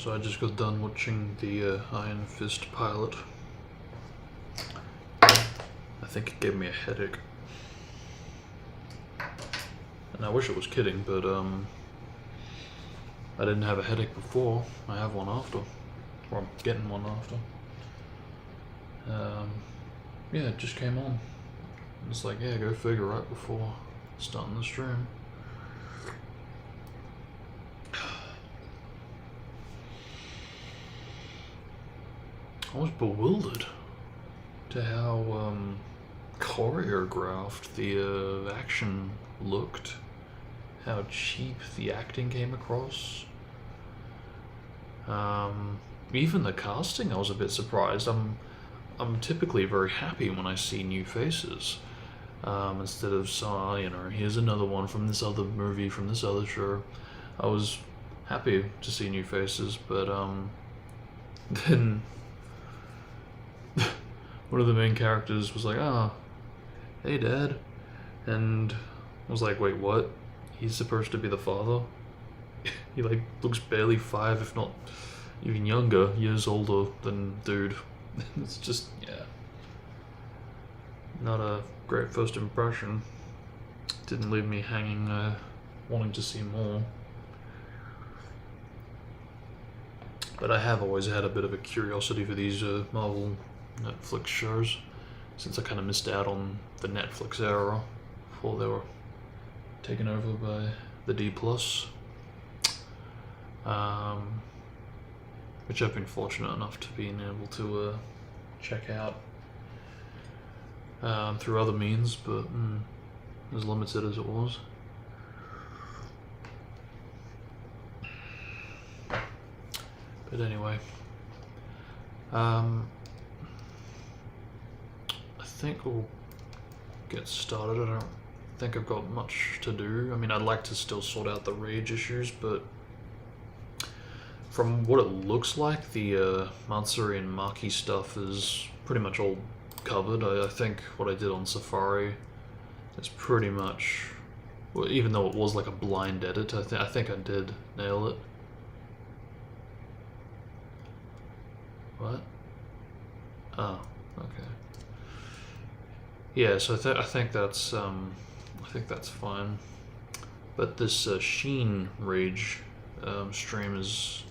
So I just got done watching the Iron Fist pilot. I think it gave me a headache. And I wish it was kidding, but I didn't have a headache before. I have one after. Or I'm getting one after. Yeah, it just came on. It's like, yeah, go figure, right before starting the stream. I was bewildered to how choreographed the action looked, how cheap the acting came across. Even the casting, I was a bit surprised. I'm typically very happy when I see new faces, instead of here's another one from this other movie, from this other show. I was happy to see new faces, but then one of the main characters was like, hey Dad, and I was like, wait, what? He's supposed to be the father? He like looks barely 5, if not even younger, years older than dude. It's just, yeah, not a great first impression. Didn't leave me hanging, wanting to see more. But I have always had a bit of a curiosity for these Marvel Netflix shows, since I kind of missed out on the Netflix era before they were taken over by the D+. Which I've been fortunate enough to being able to check out through other means, but as limited as it was. But anyway, I think we'll get started. I don't think I've got much to do. I mean, I'd like to still sort out the rage issues, but from what it looks like, the Matsuri and Maki stuff is pretty much all covered. I think what I did on Safari is pretty much, well, even though it was like a blind edit, I think I did nail it. What? Oh, okay. Yeah, so I think that's fine. But this Sheen Rage stream is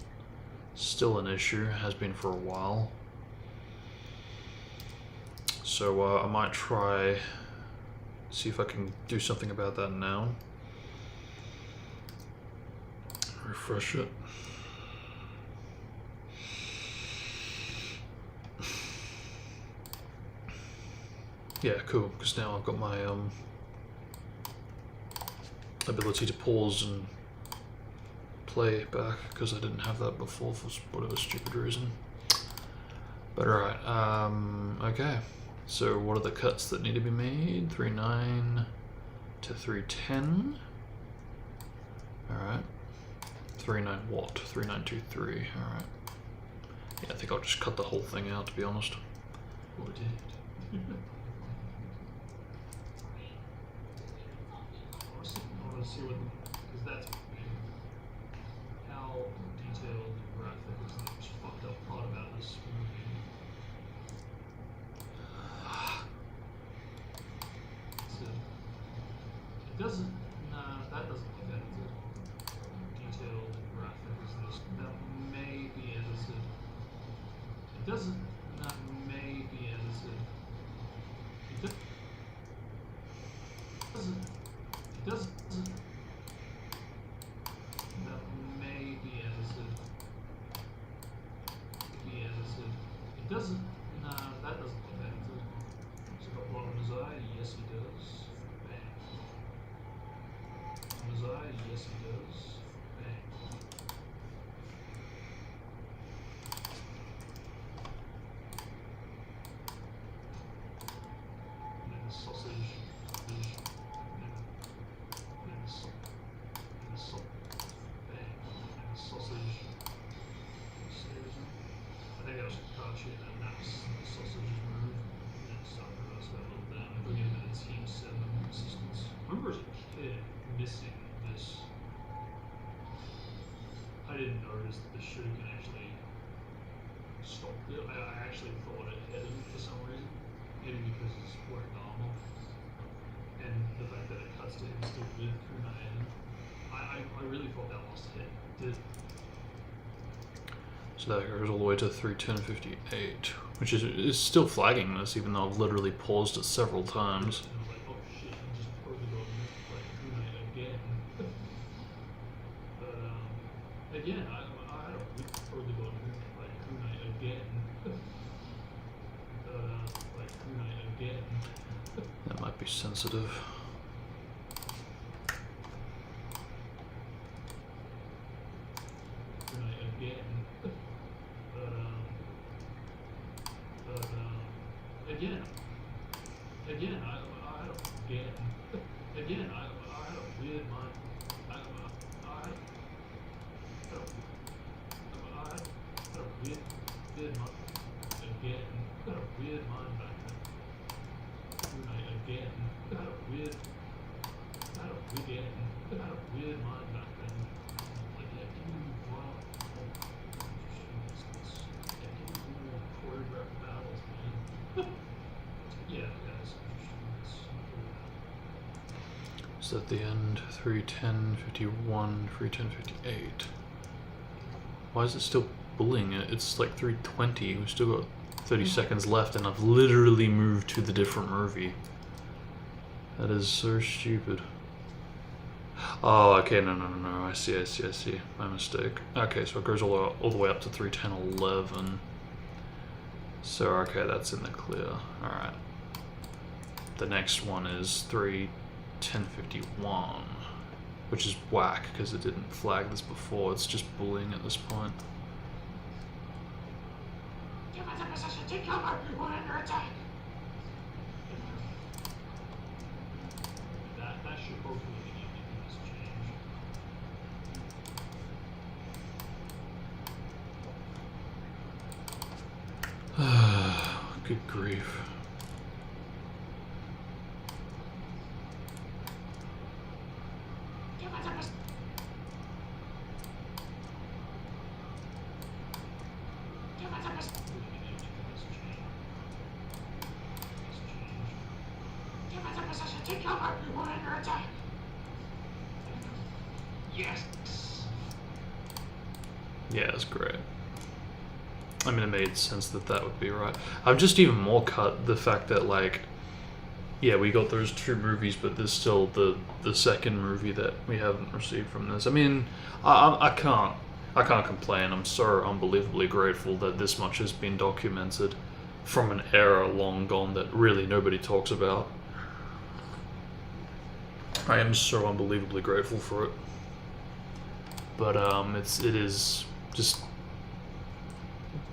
still an issue, has been for a while. So I might try, see if I can do something about that now. Refresh it. Yeah, cool, because now I've got my ability to pause and play back, because I didn't have that before for whatever stupid reason. But alright, okay. So what are the cuts that need to be made? 3.9 to 3.10. Alright. 3.9 what? 3.923, alright. Yeah, I think I'll just cut the whole thing out, to be honest. Or did. I want to see what, because that's how detailed and graphic is the most fucked up part about this movie. So, it doesn't, nah, that doesn't look that detailed and graphic as this. That may be edited. It doesn't, that may be edited. It doesn't. It doesn't. That may be edited. Be edited. It doesn't. Nah, that doesn't look edited. Has he got blood on his eye? Yes, he does. Bang. On his eye? Yes, he does. Bang. And then the sausage. I think I was crouching and that's the sausages move. And then start reverse that little down and bring him in a team 7 assistance. I remember as a kid missing this. I didn't notice that the shooting can actually stop it. I actually thought it hit him for some reason. Maybe because he's wearing armor. And the fact that it cuts to him still with kunai in him. I really thought that last hit did. So that goes all the way to 3:10:58, which is still flagging this, even though I've literally paused it several times. And I was like, oh shit, he just totally got missed by kunai again. But again, I don't totally got missed by kunai again. Like kunai again. That might be sensitive. Kunai again. Again, I don't get. Again, I had a weird mind. I had a weird mind. Again, got a weird mind back then. Again, got a weird mind back then. Like, yeah, give me more. Yeah, give me more choreographed battles, man. Yeah, guys. So at the end, 3:10:51, 3:10:58. Why is it still bullying it? It's like 3:20. We've still got 30 seconds left, and I've literally moved to the different movie. That is so stupid. Oh, okay, no. I see. My mistake. Okay, so it goes all the way up to 3:10:11. So, okay, that's in the clear. Alright. The next one is 3:10:51, which is whack because it didn't flag this before. It's just bullying at this point. Give us a position, take cover, we're under attack. That should hopefully be this change. Good grief. Take cover, we're under attack. Yes. Yeah, it's great. I mean, it made sense that that would be right. I'm just even more cut the fact that, like, yeah, we got those two movies, but there's still the second movie that we haven't received from this. I mean, I can't complain. I'm so unbelievably grateful that this much has been documented from an era long gone that really nobody talks about. I am so unbelievably grateful for it. But it is just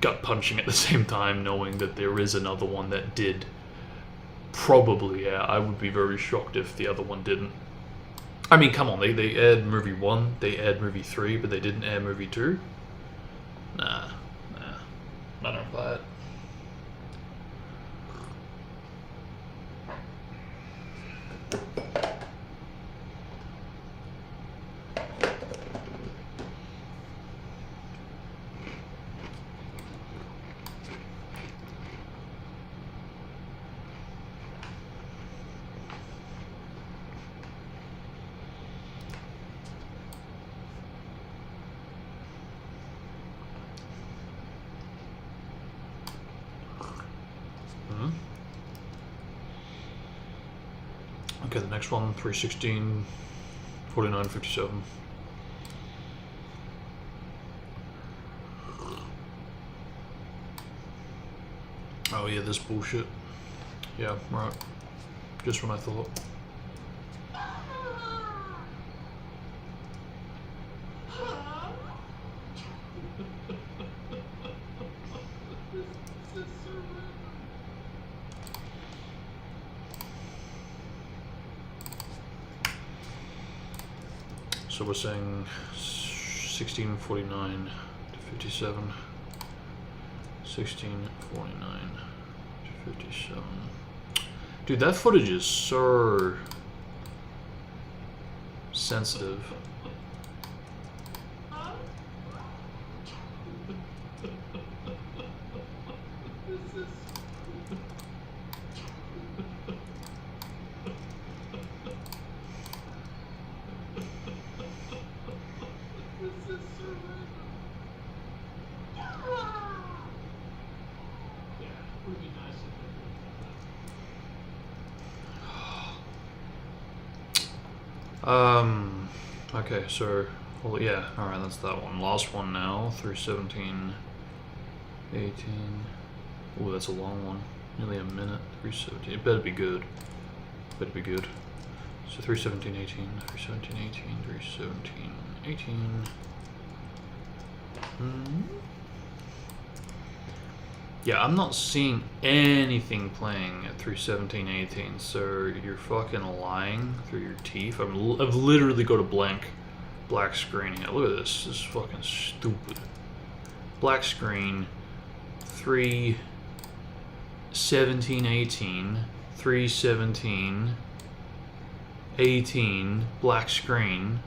gut punching at the same time, knowing that there is another one that did. Probably, yeah. I would be very shocked if the other one didn't. I mean, come on, they aired movie 1, they aired movie 3, but they didn't air movie 2? Nah. I don't buy it. Okay, the next one, 3:16:49:57. Oh yeah, this bullshit. Yeah, right. Just when I thought. So we're saying 16:49:57. 16:49:57. Dude, that footage is so sensitive. Okay, so, well, yeah, alright, that's that one. Last one now, 317, 18. Ooh, that's a long one. Nearly a minute. 317. It better be good. Better be good. So 317, 18, 317, 18, 317, 18. Yeah, I'm not seeing anything playing at 317, 18, so you're fucking lying through your teeth. I've literally got a black screen here. Look at this. This is fucking stupid. Black screen. 317, 18. 317, 18. Black screen.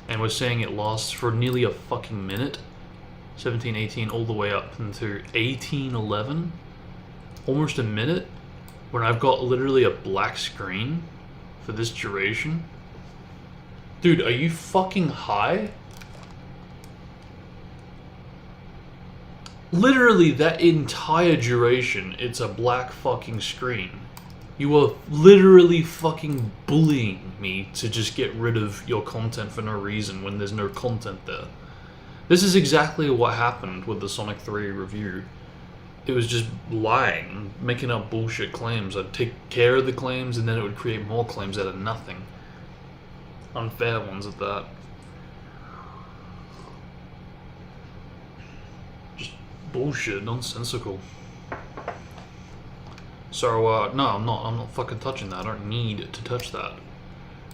And we're saying it lasts for nearly a fucking minute. 17, 18, all the way up into 18, 11. Almost a minute. When I've got literally a black screen for this duration. Dude, are you fucking high? Literally that entire duration, it's a black fucking screen. You are literally fucking bullying me to just get rid of your content for no reason when there's no content there. This is exactly what happened with the Sonic 3 review. It was just lying, making up bullshit claims. I'd take care of the claims and then it would create more claims out of nothing. Unfair ones at that. Just bullshit, nonsensical. So, no, I'm not fucking touching that. I don't need to touch that.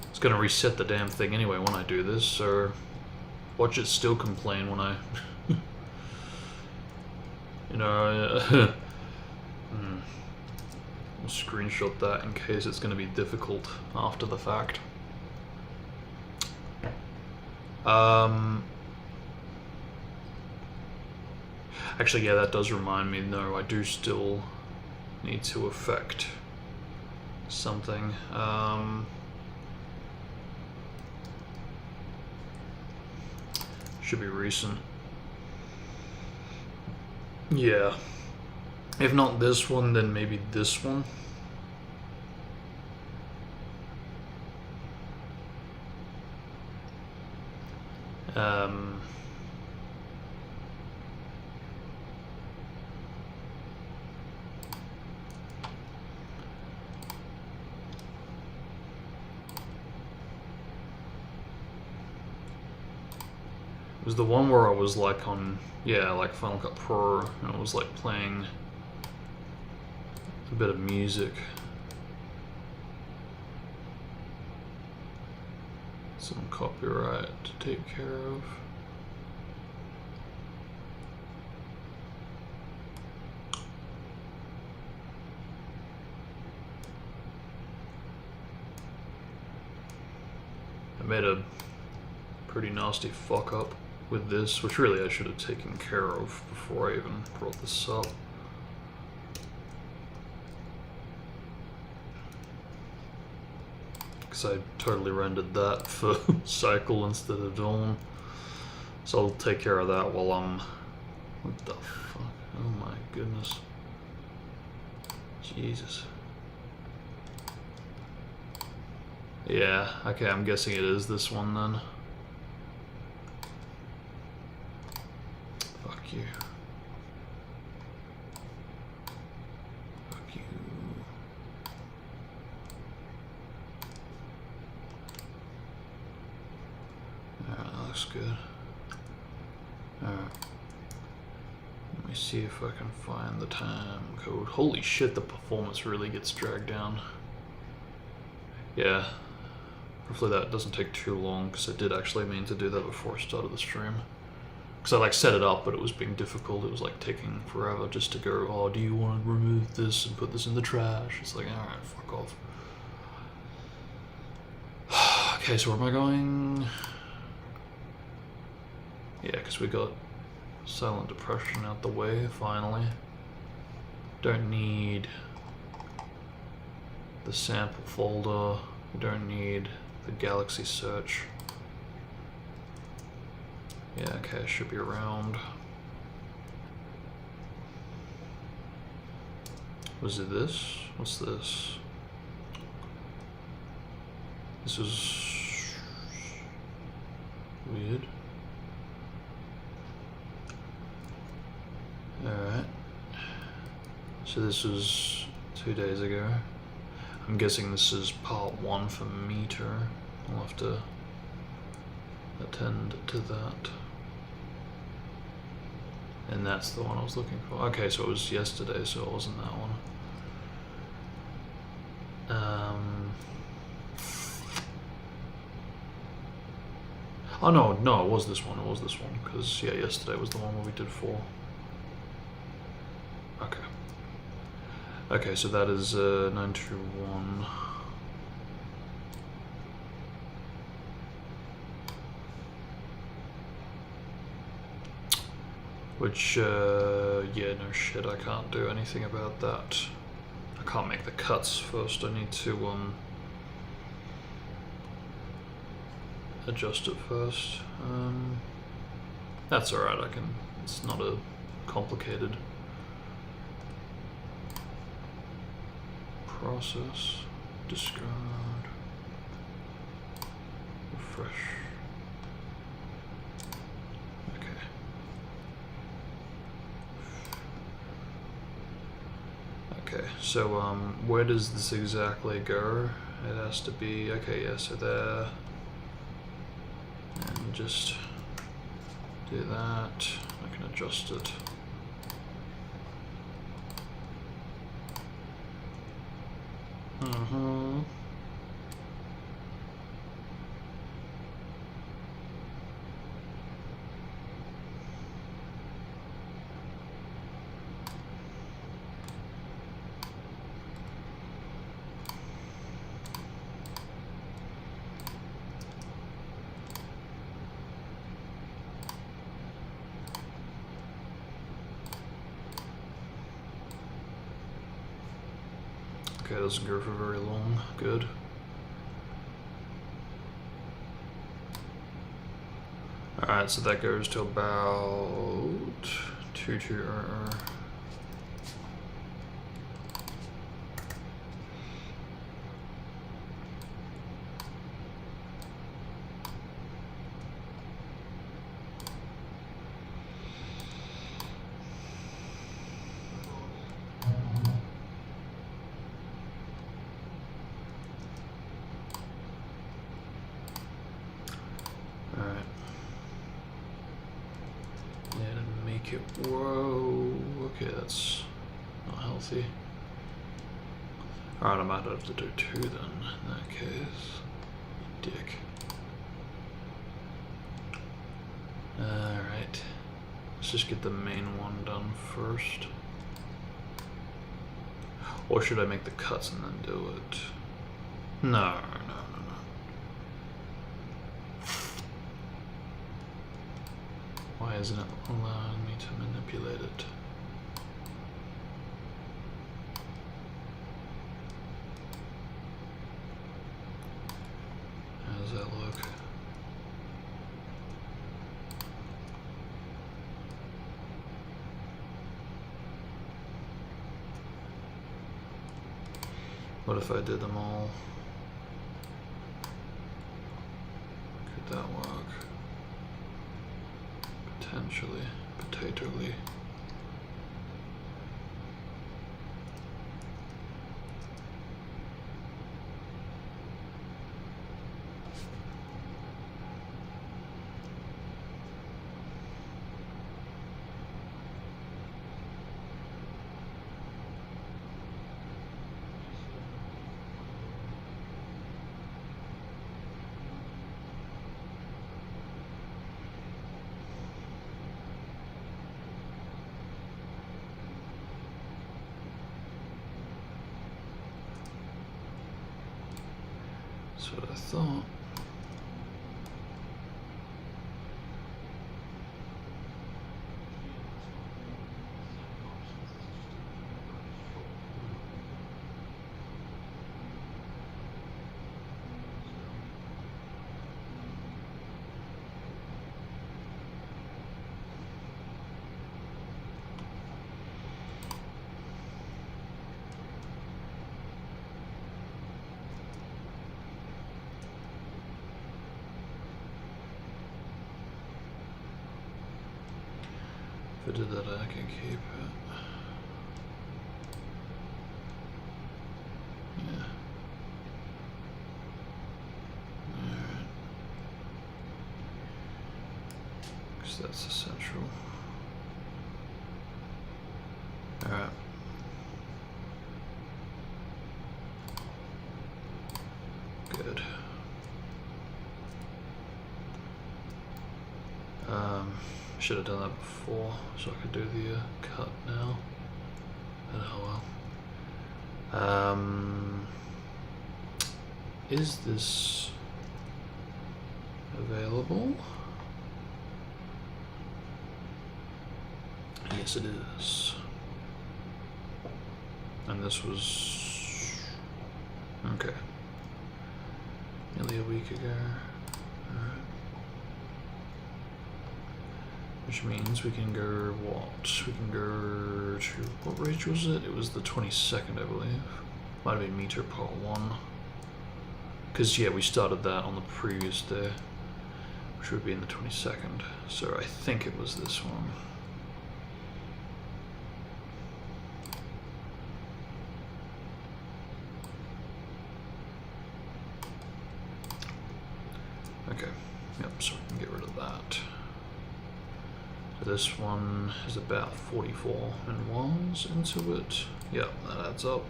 It's gonna reset the damn thing anyway when I do this, so watch it still complain when I... you know, I'll screenshot that in case it's gonna be difficult after the fact. Actually, yeah, that does remind me, no, I do still need to affect something. Should be recent. Yeah. If not this one, then maybe this one. It was the one where I was like on, yeah, like Final Cut Pro, and I was like playing a bit of music. Some copyright to take care of. I made a pretty nasty fuck up with this, which really I should have taken care of before I even brought this up. Because I totally rendered that for Cycle instead of Dawn. So I'll take care of that while I'm... What the fuck? Oh my goodness. Jesus. Yeah, okay, I'm guessing it is this one then. Fuck you. Fuck you. Alright, that looks good. Alright. Let me see if I can find the time code. Holy shit, the performance really gets dragged down. Yeah. Hopefully that doesn't take too long, because I did actually mean to do that before I started the stream. Because I like set it up, but it was being difficult. It was like taking forever just to go, oh, do you want to remove this and put this in the trash? It's like, alright, fuck off. Okay, so where am I going? Yeah, because we got Silent Depression out the way, finally. Don't need the sample folder. We don't need the Galaxy search. Yeah, okay, it should be around. Was it this? What's this? This is Weird. Alright. So this was 2 days ago. I'm guessing this is part 1 for meter. I'll have to attend to that. And that's the one I was looking for. Okay, so it was yesterday, so it wasn't that one. Oh no, it was this one. It was this one because yeah, yesterday was the one where we did 4. Okay. Okay, so that is 921. Which, yeah, no shit, I can't do anything about that. I can't make the cuts first, I need to, adjust it first. That's alright, it's not a complicated process. Discard. Refresh. Okay, so where does this exactly go? It has to be, okay, yeah, so there. And just do that. I can adjust it. Okay, doesn't go for very long. Good. Alright, so that goes to about 22. Whoa, okay, that's not healthy. Alright, I might have to do 2 then, in that case. You dick. Alright, let's just get the main one done first. Or should I make the cuts and then do it? No. Why isn't it allowing me to manipulate it? How does that look? What if I did them all? Could that work? Potentially, potatorly. That's what I thought. I did that, I can keep it. Yeah. Alright. Because that's essential. Alright. Good. Should have done that before, so I could do the cut now. But oh well. Is this available? Yes, it is. And this was okay. Nearly a week ago. Alright. Which means we can go what? We can go to what rage was it? It was the 22nd, I believe. Might have been meter part 1. Because yeah, we started that on the previous day, which would be in the 22nd. So I think it was this one. Okay, yep, so we can get rid of that. So this one is about 44 and ones into it. Yep, that adds up.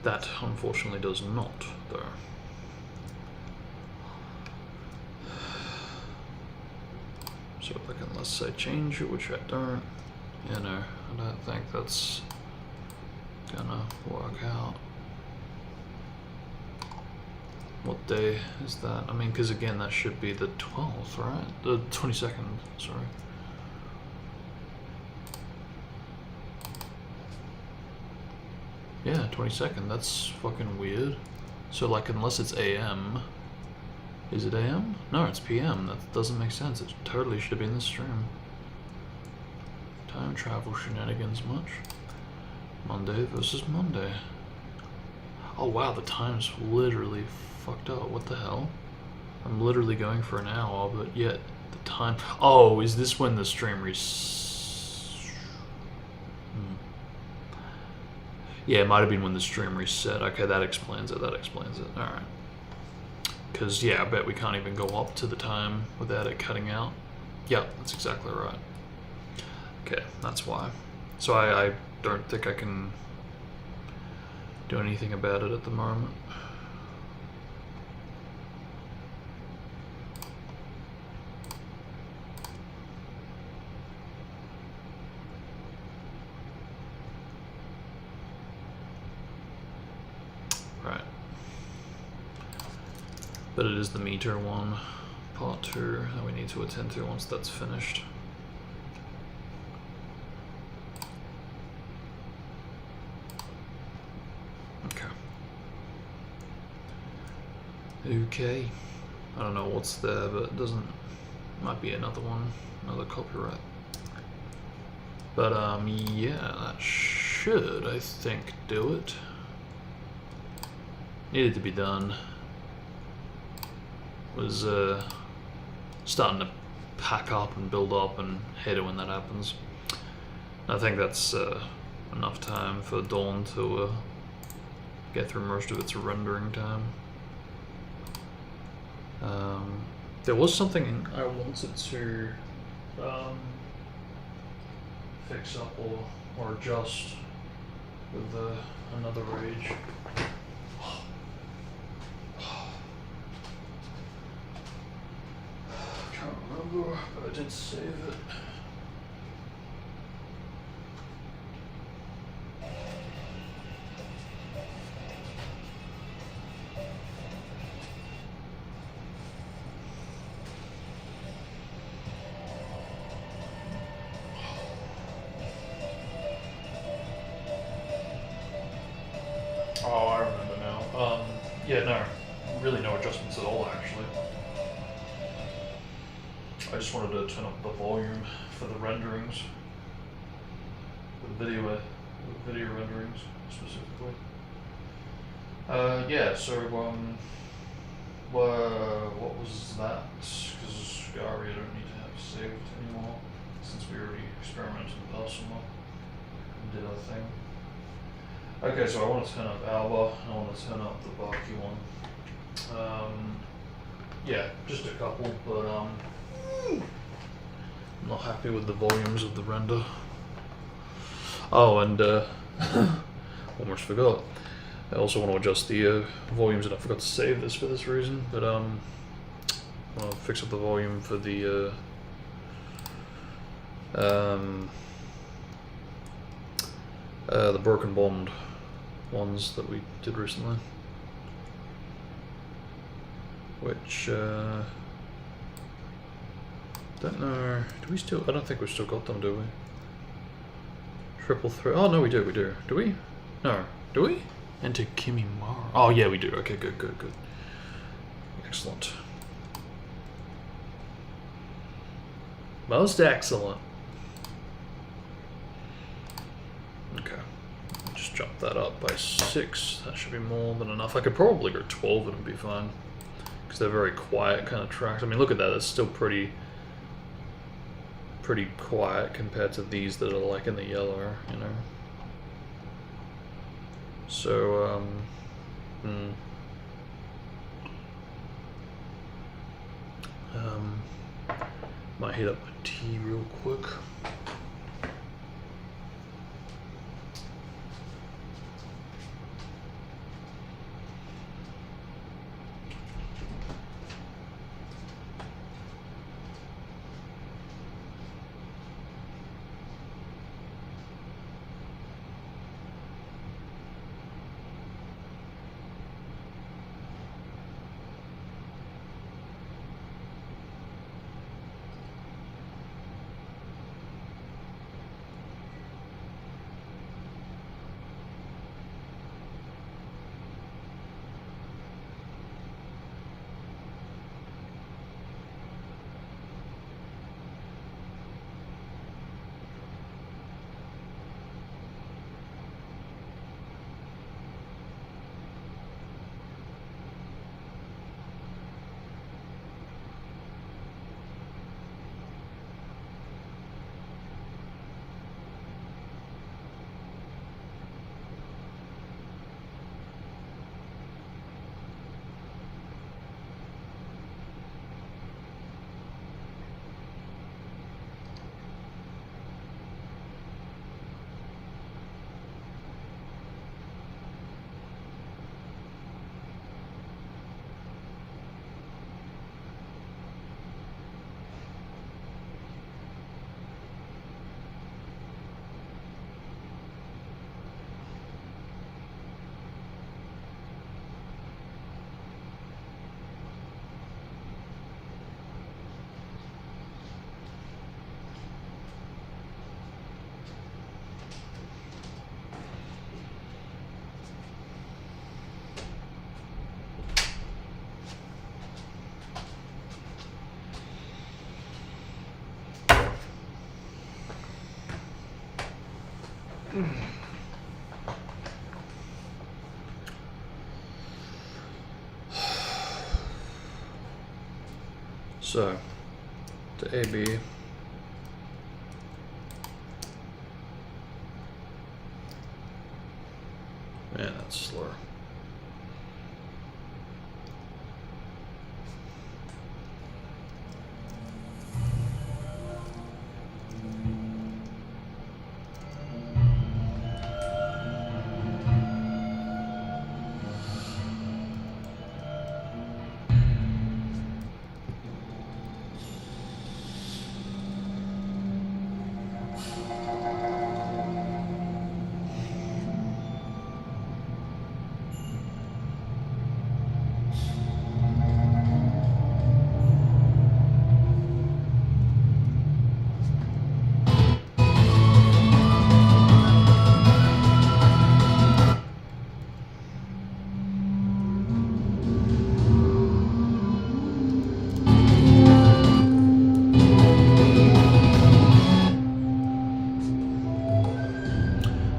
That unfortunately does not, though. So if I can, let's say, change it, which I don't, you know, I don't think that's gonna work out. What day is that? I mean, because again, that should be the 12th, right? The 22nd, sorry. Yeah, 22nd, that's fucking weird. So like, unless it's AM, is it AM? No, it's PM, that doesn't make sense. It totally should have been the stream. Time travel shenanigans much? Monday versus Monday. Oh wow, the time's literally fucked up, what the hell? I'm literally going for an hour, but yet the time, oh, is this when the stream Yeah, it might have been when the stream reset. Okay, that explains it, alright. Because, yeah, I bet we can't even go up to the time without it cutting out. Yeah, that's exactly right. Okay, that's why. So I don't think I can do anything about it at the moment. Right. But it is the meter one, part 2, that we need to attend to once that's finished. Okay. I don't know what's there, but it doesn't, might be another one, another copyright. But yeah, that should, I think, do it. Needed to be done. Was starting to pack up and build up, and hate it when that happens. I think that's enough time for Dawn to get through most of its rendering time. There was something I wanted to fix up or adjust with another rage. Can't remember, but I did save it. Oh, I remember now. Yeah, no, really no adjustments at all, actually. I just wanted to turn up the volume for the renderings, the video renderings specifically. Yeah. So what was that? Because Aria don't need to have saved anymore, since we already experimented in the past somewhat and did our thing. Okay, so I want to turn up Alba, and I want to turn up the Barky one. Yeah, just a couple, but I'm not happy with the volumes of the render. Oh, and almost forgot. I also want to adjust the volumes, and I forgot to save this for this reason, but I'll fix up the volume for the Broken Bond ones that we did recently. Which, don't know, do we still, I don't think we've still got them, do we? 333, oh no we do, do we? No, do we? Enter Kimimara, oh yeah we do, okay good. Excellent. Most excellent. Okay, just jump that up by 6, that should be more than enough. I could probably go 12 and it'd be fine. Because they're very quiet kind of tracks. I mean, look at that. That's still pretty quiet compared to these that are like in the yellow, you know. So, might heat up my tea real quick. So, to AB. Man, that's slow.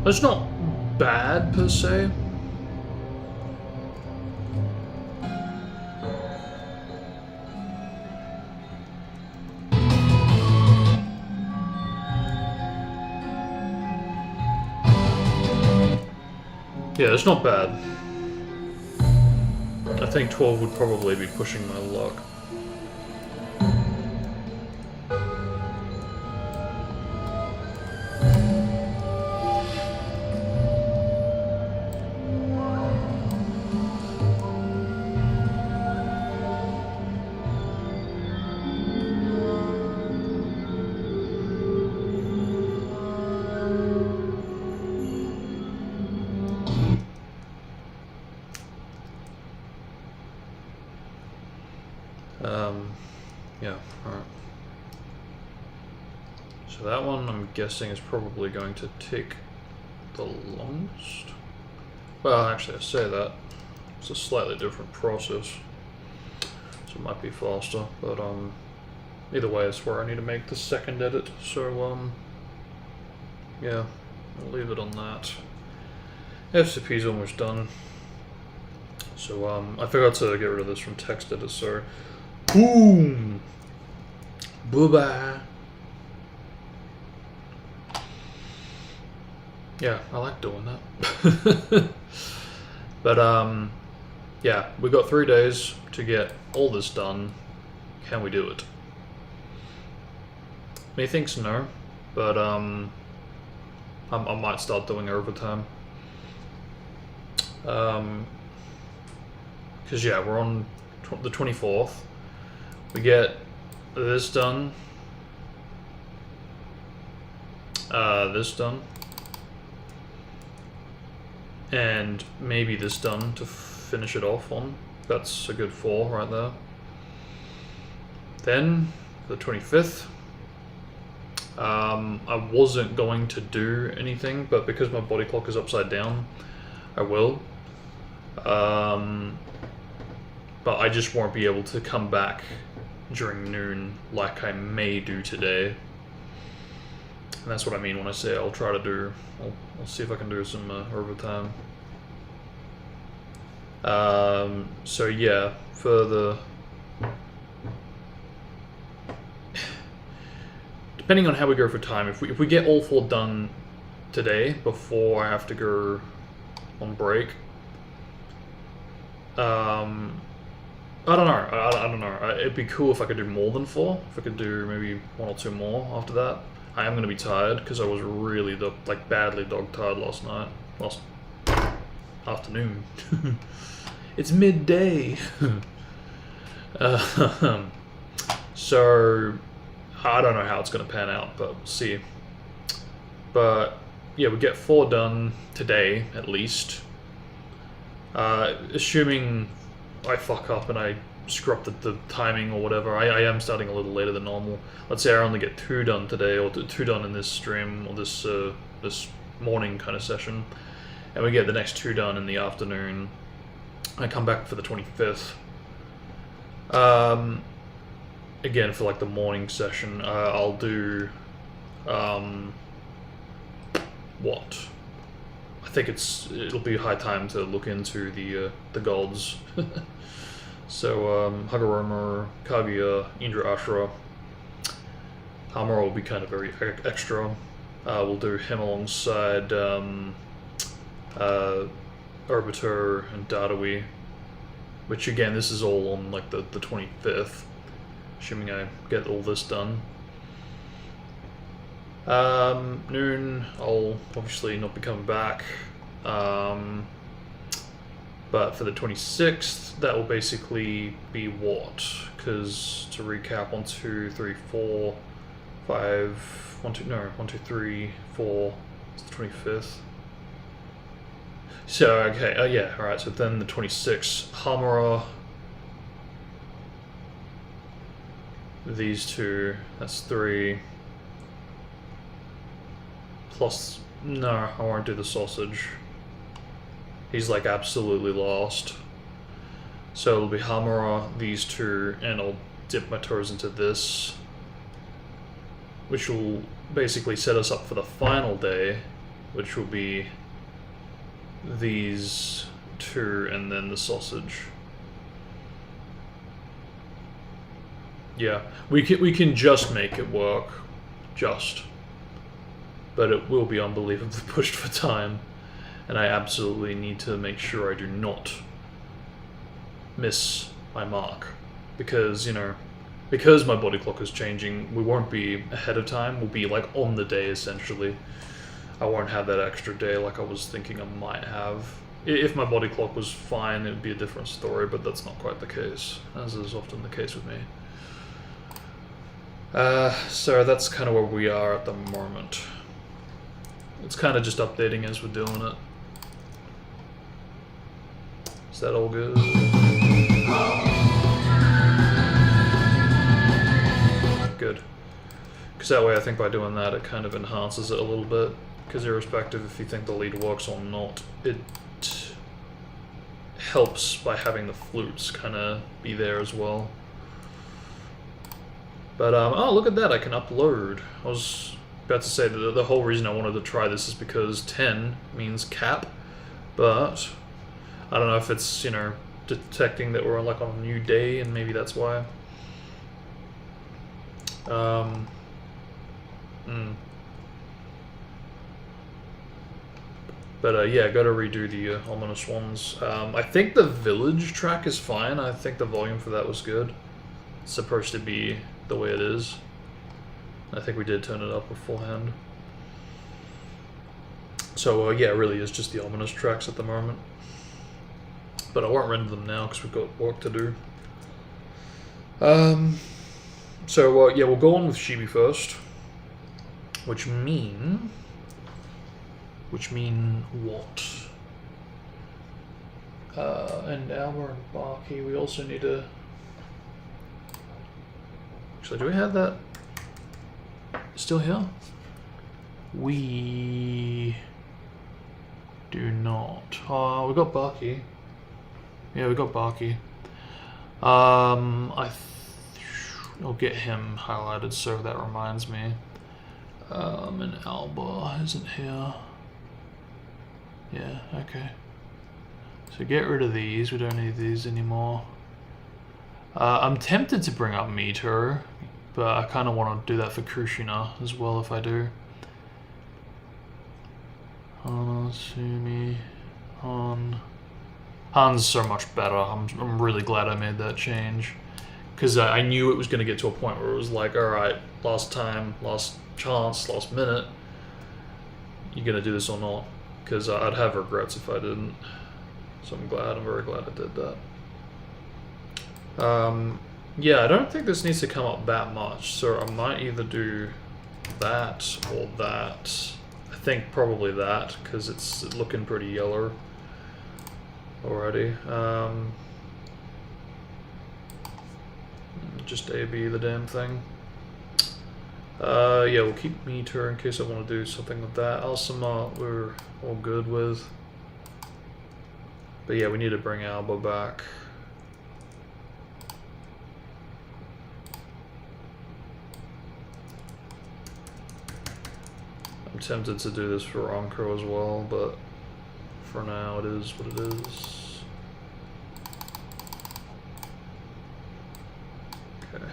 It's not bad per se. Yeah, it's not bad. I think 12 would probably be pushing my luck. Yeah, alright. So that one, I'm guessing, is probably going to take the longest. Well, actually, I say that. It's a slightly different process. So it might be faster, but either way, it's where I need to make the second edit. So, yeah, I'll leave it on that. FCP's almost done. So, I forgot to get rid of this from text edit, so boom! Bye-bye. Yeah, I like doing that. But, yeah, we got 3 days to get all this done. Can we do it? Methinks no, but, I might start doing overtime. Because, yeah, we're on the 24th. We get this done. This done. And maybe this done to finish it off on. That's a good 4 right there. Then, the 25th. I wasn't going to do anything, but because my body clock is upside down, I will. But I just won't be able to come back during noon like I may do today. And that's what I mean when I say I'll try to do, I'll see if I can do some overtime. So yeah, for the... Depending on how we go for time, if we get all 4 done today before I have to go on break, I don't know. I don't know. It'd be cool if I could do more than 4. If I could do maybe 1 or 2 more after that. I am going to be tired because I was really badly dog tired last afternoon. It's midday. So I don't know how it's going to pan out, but we'll see. But yeah, we get 4 done today at least. Assuming I fuck up and I screw up the timing or whatever, I am starting a little later than normal. Let's say I only get 2 done today, or 2 done in this stream, or this this morning kind of session, and we get the next 2 done in the afternoon. I come back for the 25th. Again, for like the morning session, I'll do what? I think it'll be high time to look into the gods. So Hagoromo, Kaguya, Indra Ashura, Hamura will be kind of very extra. We'll do him alongside Arbiter and Dadawi, which again, this is all on like the 25th, assuming I get all this done. Noon, I'll obviously not be coming back. But for the 26th, that will basically be what? Because to recap, 1, 2, 3, 4, 5, 1, 2, no, 1, 2, 3, 4, it's the 25th. So, okay, yeah, alright, so then the 26th, Hamura, these 2, that's 3, plus, no, I won't do the sausage. He's like absolutely lost. So it'll be Hamura, these 2, and I'll dip my toes into this, which will basically set us up for the final day, which will be these 2 and then the sausage. Yeah, we can just make it work, just. But it will be unbelievably pushed for time. and I absolutely need to make sure I do not miss my mark, because, you know, because my body clock is changing, we won't be ahead of time, we'll be like on the day essentially. I won't have that extra day like I was thinking I might have. If my body clock was fine, it would be a different story, but that's not quite the case, as is often the case with me. So that's kind of where we are at the moment. It's kind of just updating as we're doing it. Is that all good? Good. Because that way I think by doing that it kind of enhances it a little bit. Because irrespective if you think the lead works or not, it helps by having the flutes kind of be there as well. But, oh, look at that, I can upload. I was about to say that the whole reason I wanted to try this is because 10 means cap, but I don't know if it's, you know, detecting that we're like on a new day and maybe that's why. But yeah, gotta redo the ominous ones. I think the village track is fine. I think the volume for that was good. It's supposed to be the way it is. I think we did turn it up beforehand. So yeah, it really is just the ominous tracks at the moment. But I won't render them now because we've got work to do. So yeah, we'll go on with Shibi first. Which mean what? And Alma and Baki, we also need to... Actually, do we have that still here? We do not. We got Baki. Yeah, we got Baki. I'll get him highlighted so that reminds me. And Alba isn't here. Yeah, okay. So get rid of these, we don't need these anymore. I'm tempted to bring up Meter, but I kind of want to do that for Kushina as well if I do. Sumi, Han. Han's so much better. I'm really glad I made that change. Because I knew it was going to get to a point where it was like, alright, last time, last chance, last minute. You going to do this or not? Because I'd have regrets if I didn't. So I'm very glad I did that. Yeah, I don't think this needs to come up that much, so I might either do that or that. I think probably that, because it's looking pretty yellow already. Just AB the damn thing. Yeah, we'll keep Meter in case I want to do something with that. Alsamart we're all good with. But yeah, we need to bring Alba back. I'm tempted to do this for Ronco as well, but for now it is what it is. Okay.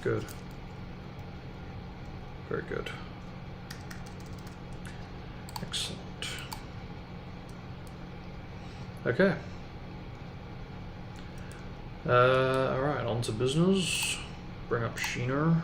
Good. Very good. Excellent. Okay. Alright, on to business. Bring up Sheener.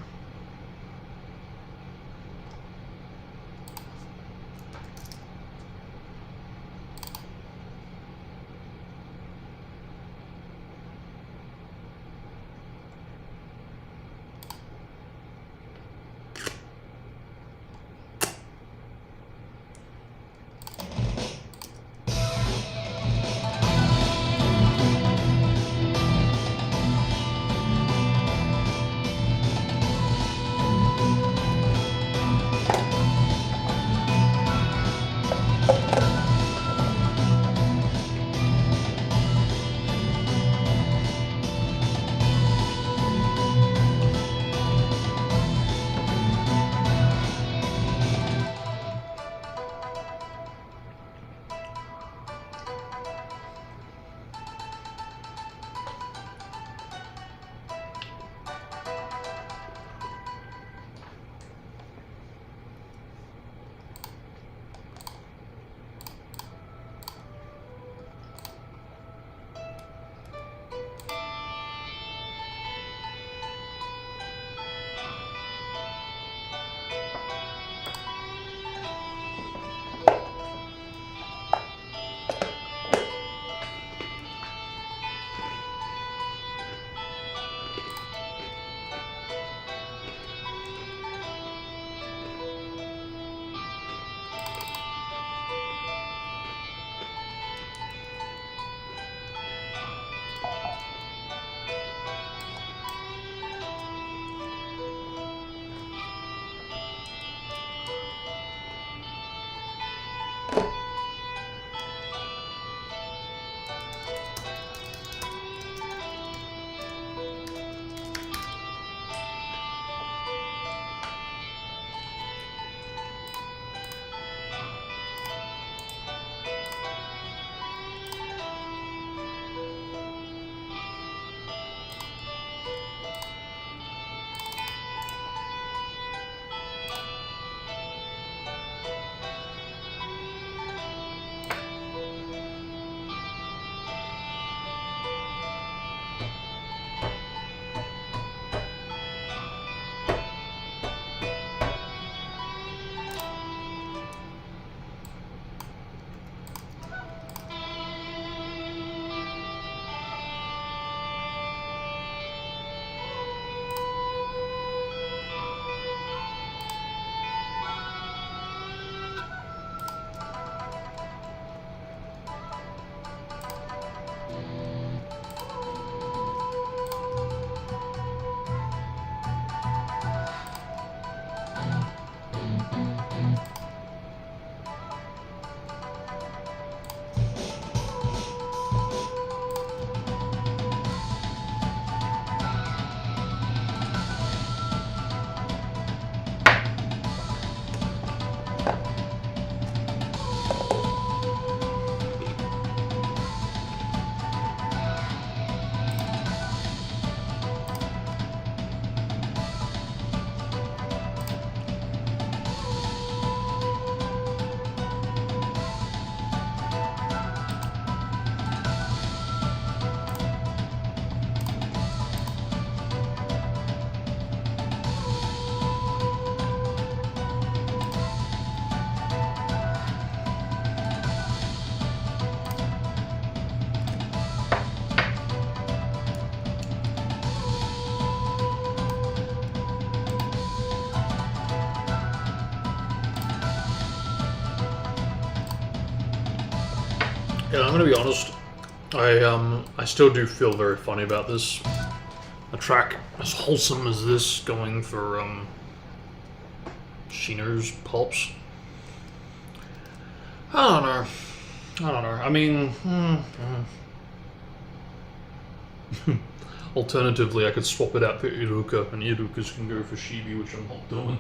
Yeah, I'm gonna be honest. I still do feel very funny about this. A track as wholesome as this going for Shino's pulps. I don't know. I don't know. I mean, alternatively, I could swap it out for Iruka, and Irukas can go for Shibi, which I'm not doing.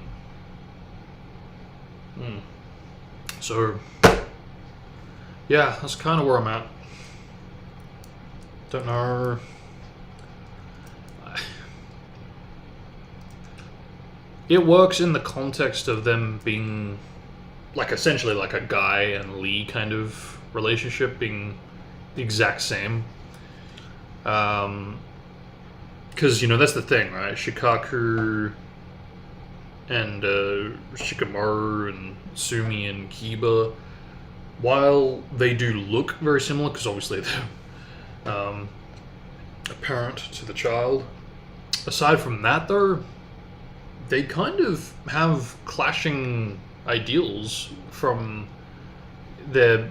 So, yeah, that's kind of where I'm at. Don't know. It works in the context of them being, like, essentially like a Guy and Lee kind of relationship, being the exact same. Because, that's the thing, right? Shikaku and Shikamaru and Sumi and Kiba, while they do look very similar, because obviously they're a parent to the child, aside from that, though, they kind of have clashing ideals from their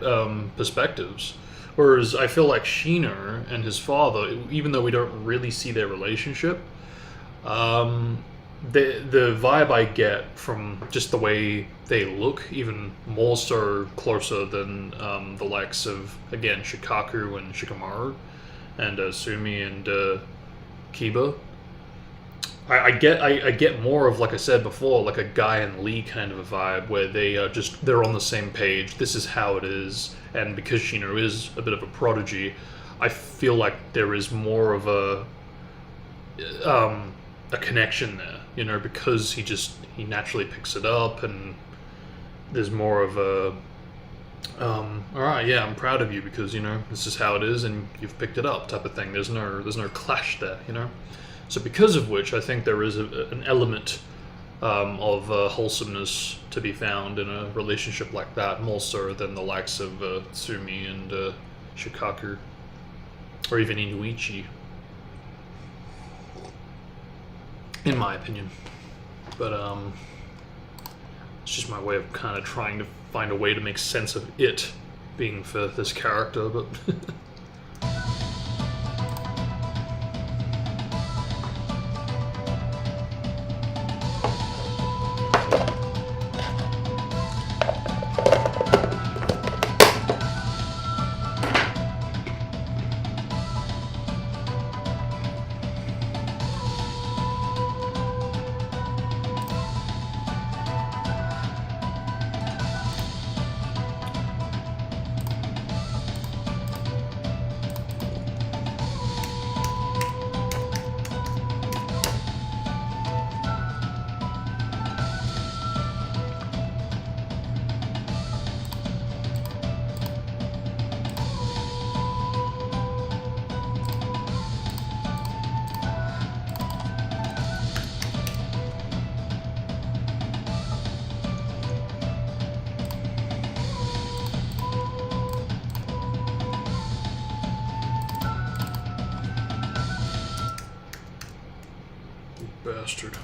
perspectives. Whereas I feel like Shino and his father, even though we don't really see their relationship, the vibe I get from just the way they look, even more so closer than the likes of, again, Shikaku and Shikamaru, and Sumi and Kiba. I get more of, like I said before, like a Guy and Lee kind of a vibe, where they are they're on the same page. This is how it is, and because Shino is a bit of a prodigy, I feel like there is more of a connection there, because he naturally picks it up, and there's more of a all right, yeah, I'm proud of you because this is how it is, and you've picked it up type of thing. There's no clash there, So because of which, I think there is an element of wholesomeness to be found in a relationship like that, more so than the likes of Sumi and Shikaku, or even Inuichi, in my opinion. But it's just my way of kind of trying to find a way to make sense of it being for this character, but... Bastard.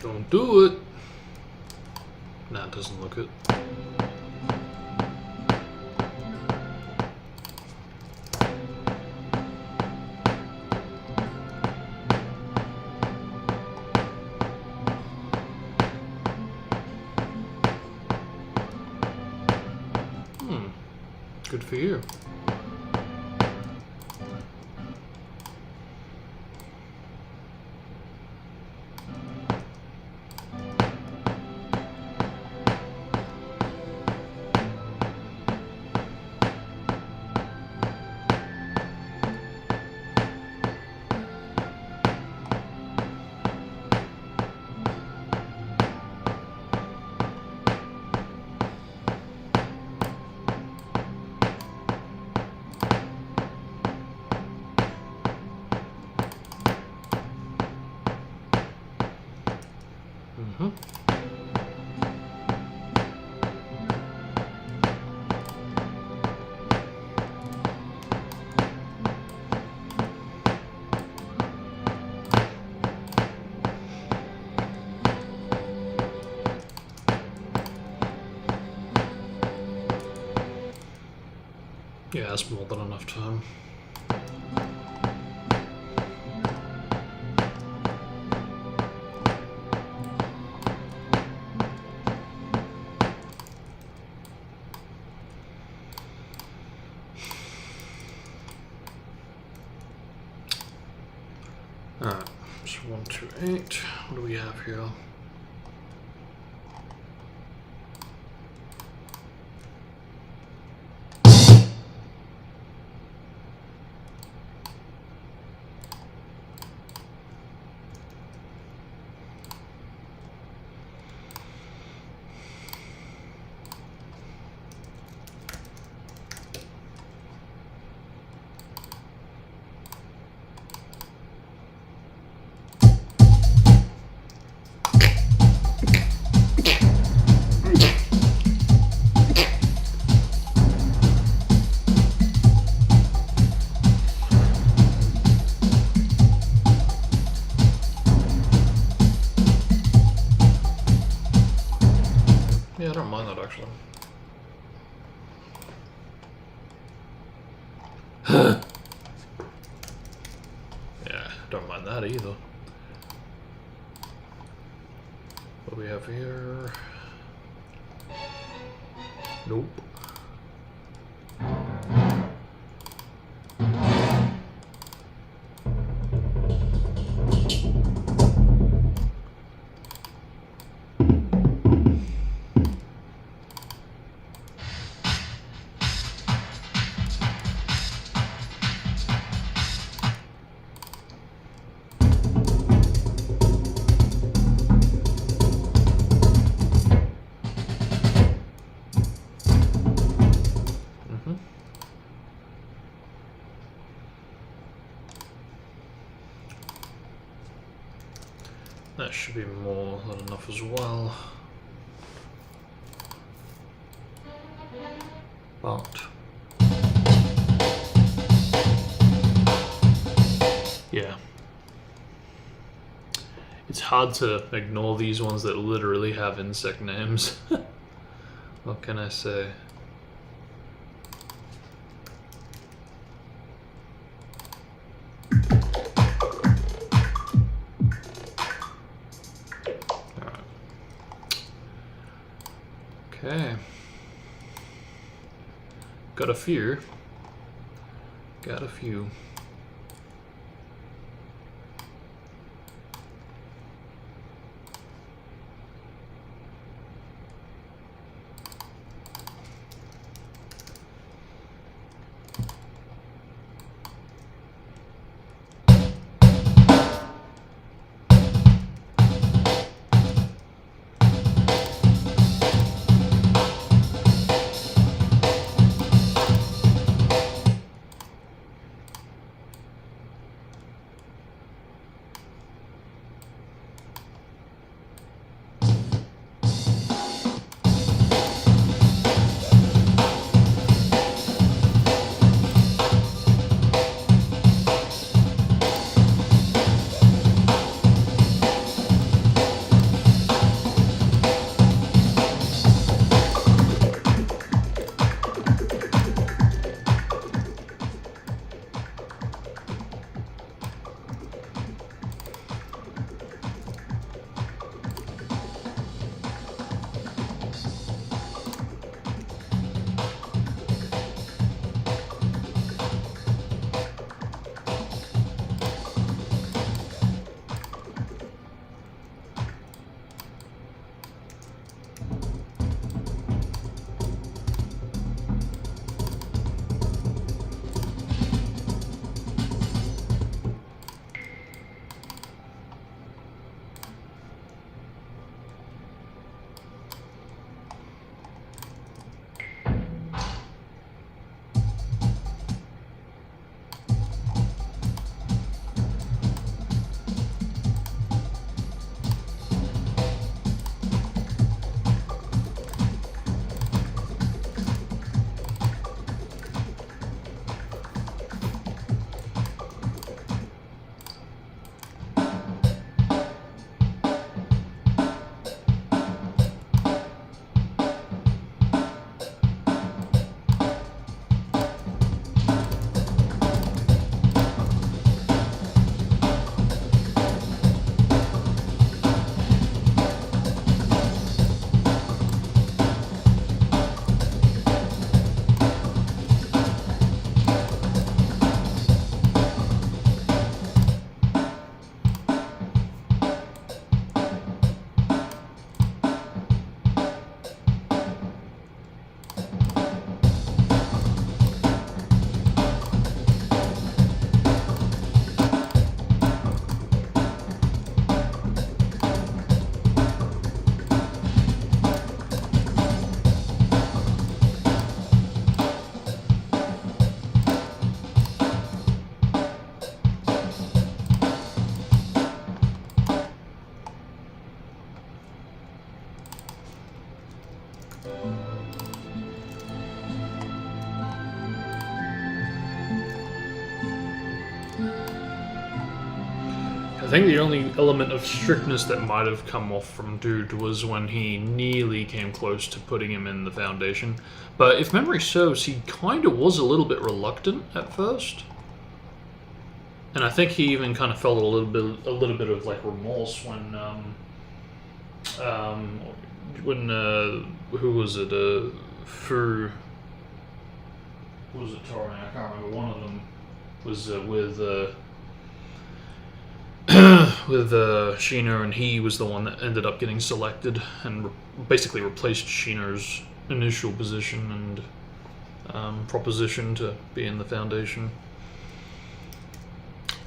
Don't do it. Nah, it doesn't look it. Good for you. Yeah, that's more than enough time. Alright, so 128. What do we have here? Yeah, I don't mind that actually. Yeah, don't mind that either. What do we have here? Nope. That should be more than enough as well. But yeah, it's hard to ignore these ones that literally have insect names. What can I say? Okay. Got a few. Got a few. think the only element of strictness that might have come off from Dude was when he nearly came close to putting him in the Foundation. But if memory serves, he kind of was a little bit reluctant at first. And I think he even kind of felt a little bit of like remorse when who was it? Who was it? Tori? I can't remember. One of them was with Sheena, and he was the one that ended up getting selected and basically replaced Sheena's initial position and proposition to be in the Foundation.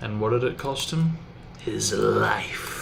And what did it cost him? His life.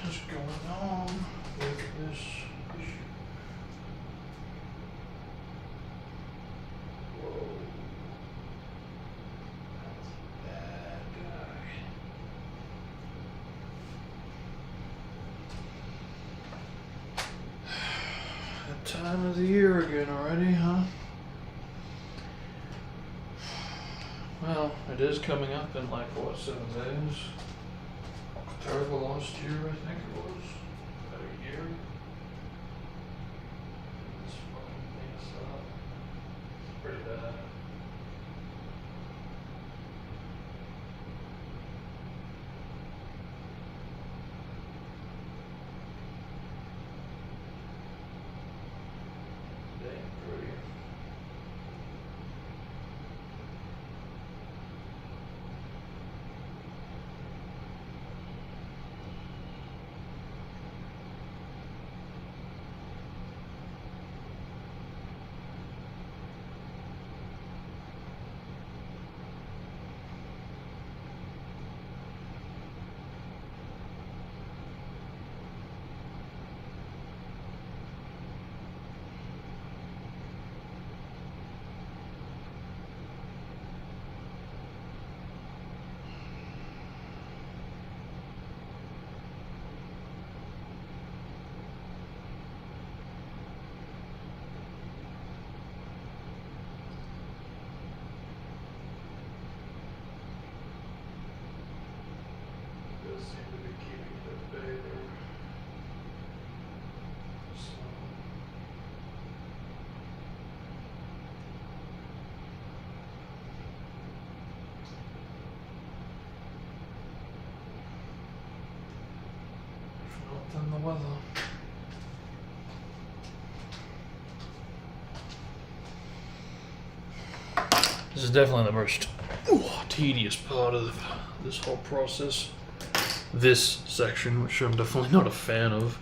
is going on with this issue? Whoa. That's a bad guy. That time of the year again already, huh? Well, it is coming up in like, what, 7 days? October last year, I think it was. About a year. This fucking thing's up. It's pretty bad. Dang pretty. Does seem to be keeping it at bay there. So. If not, then the weather. This is definitely the most tedious part of this whole process. This section, which I'm definitely not a fan of.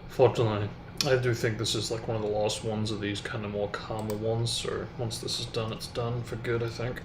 Fortunately, I do think this is like one of the last ones of these kind of more calmer ones, so once this is done, it's done for good, I think.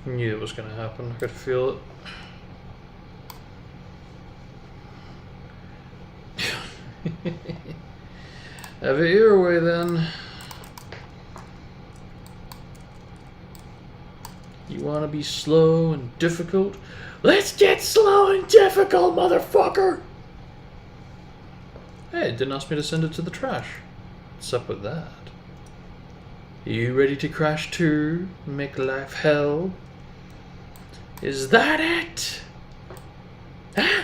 Knew it was going to happen. I could feel it. Have it your way then. You want to be slow and difficult? Let's get slow and difficult, motherfucker! Hey, it didn't ask me to send it to the trash. What's up with that? You ready to crash too? Make life hell? Is that it? Huh?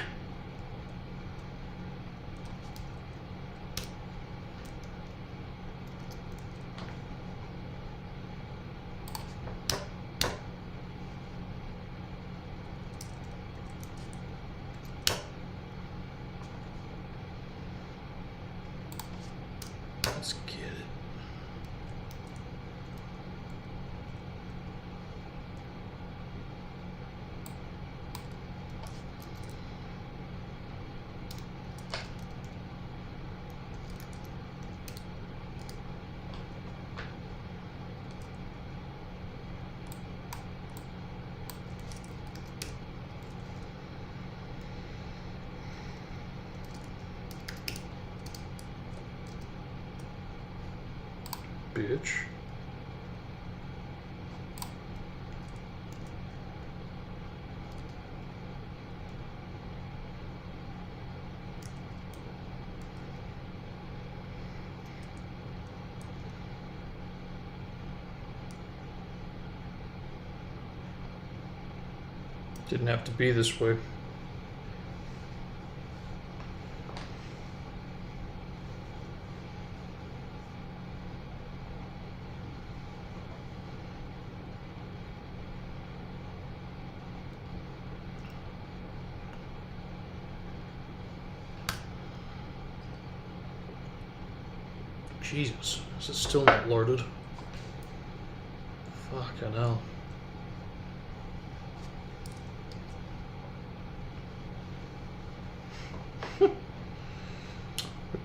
Let's get it. Bitch. Didn't have to be this way. Jesus, is it still not loaded? Fucking hell.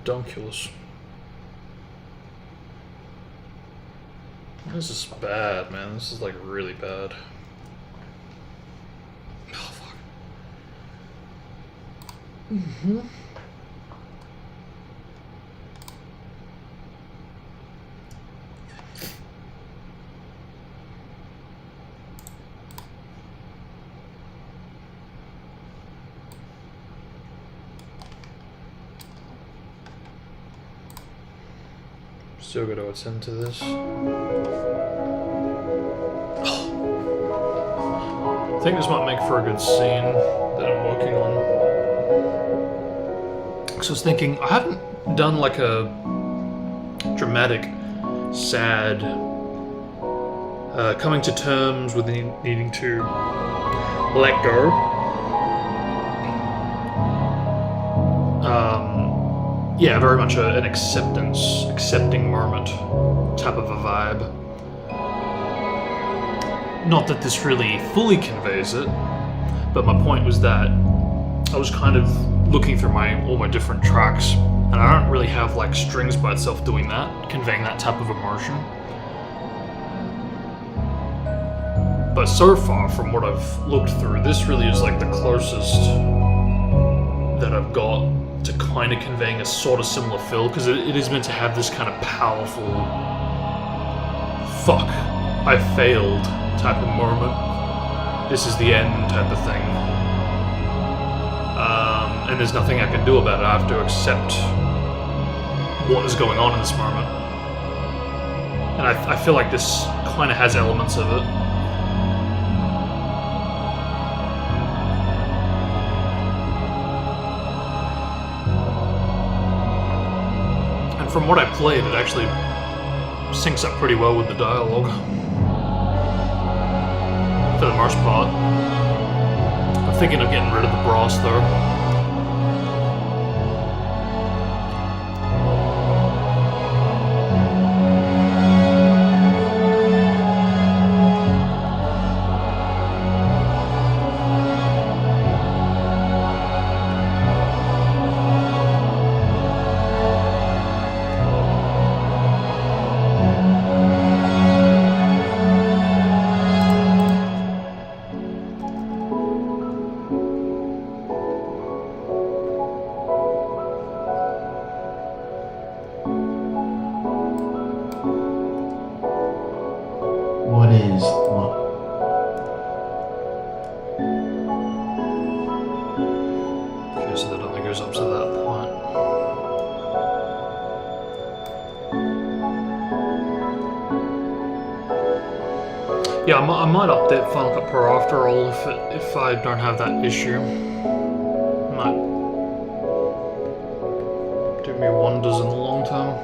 Redonkulous. This is bad, man. This is like really bad. Oh, fuck. Still got to attend to this. I think this might make for a good scene that I'm working on. So I was thinking, I haven't done like a dramatic, sad, coming to terms with needing to let go. Yeah, very much an accepting moment type of a vibe. Not that this really fully conveys it, but my point was that I was kind of looking through all my different tracks, and I don't really have like strings by itself doing that, conveying that type of emotion. But so far, from what I've looked through, this really is like the closest that I've got to kind of conveying a sort of similar feel, because it is meant to have this kind of powerful fuck, I failed type of moment. This is the end type of thing. And there's nothing I can do about it. I have to accept what is going on in this moment. And I feel like this kind of has elements of it. From what I played, it actually syncs up pretty well with the dialogue. For the most part. I'm thinking of getting rid of the brass though. What is what? Okay, so that only goes up to that point. Yeah, I might update Final Cut Pro after all if I don't have that issue. Might do me wonders in the long term.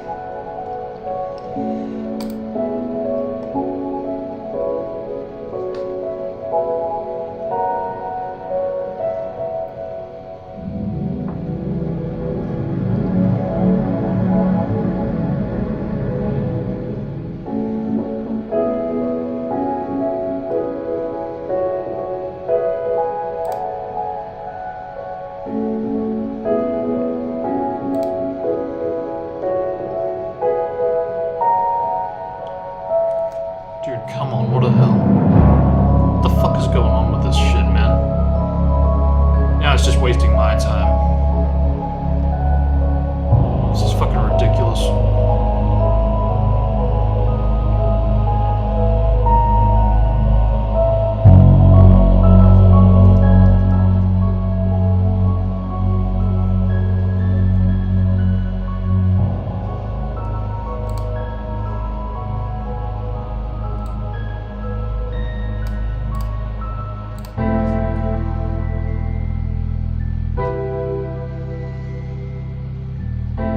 Dude, come on, what the hell? What the fuck is going on with this shit, man? Now it's just wasting my time. This is fucking ridiculous.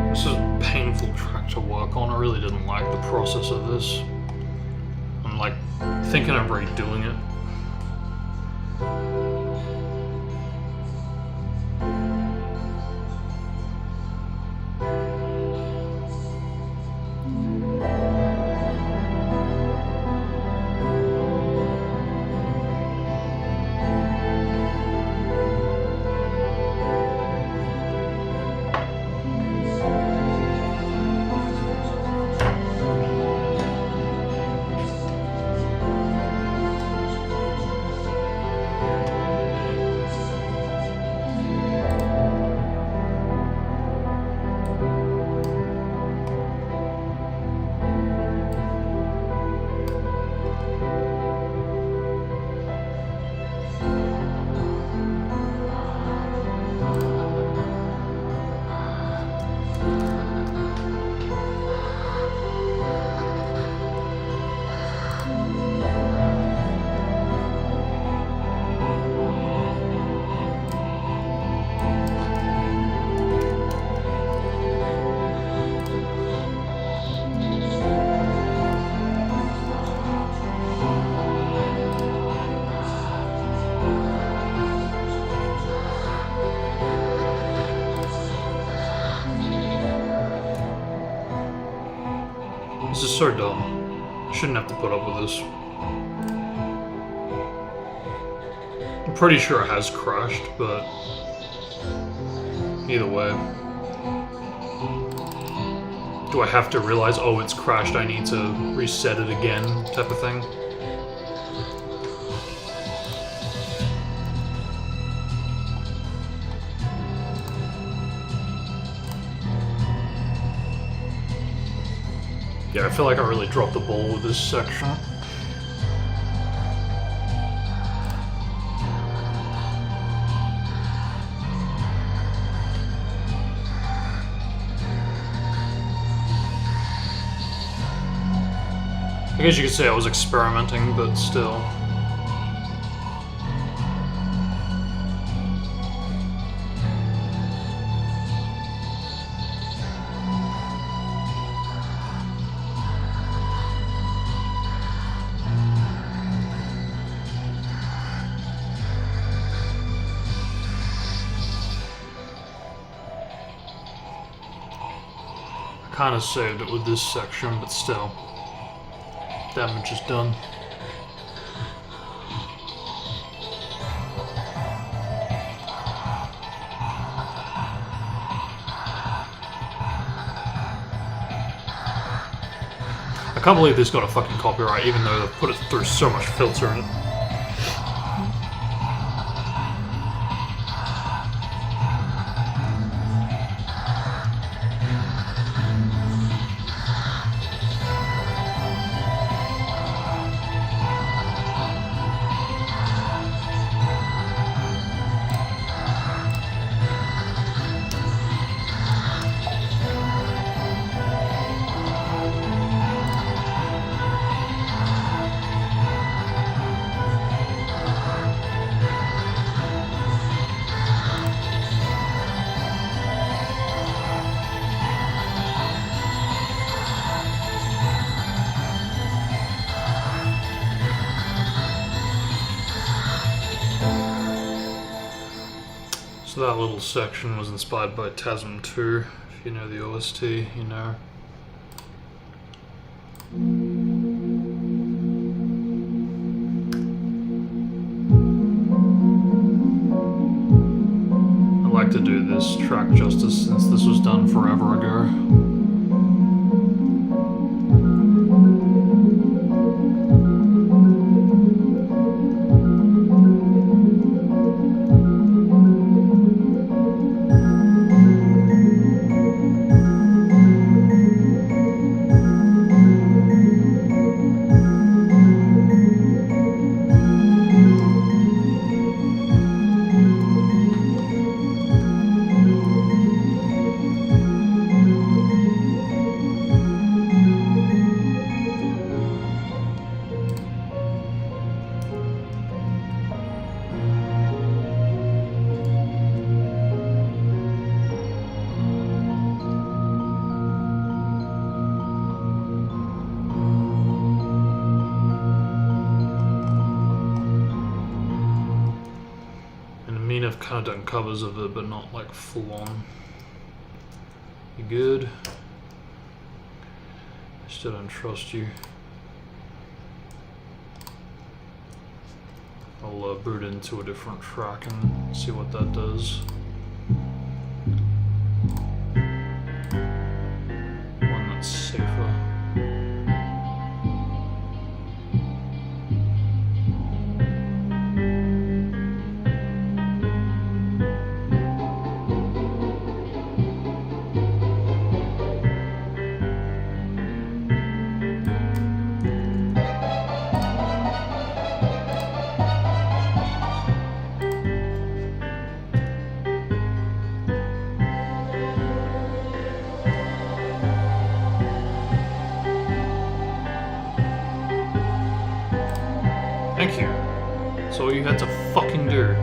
This is a painful track to work on. I really didn't like the process of this. I'm like thinking of redoing it. so dumb. Shouldn't have to put up with this. I'm pretty sure it has crashed, but either way. Do I have to realize, oh, it's crashed, I need to reset it again, type of thing? Yeah, I feel like I really dropped the ball with this section. I guess you could say I was experimenting, but still. I kind of saved it with this section, but still. Damage is done. I can't believe this got a fucking copyright, even though they've put it through so much filter in it. So that little section was inspired by TASM 2. If you know the OST, you know. I'd like to do this track justice since this was done forever ago. I've kind of done covers of it, but not like full on. You good? I still don't trust you. I'll boot into a different track and see what that does. One that's safer. Thank you. That's all you had to fucking do.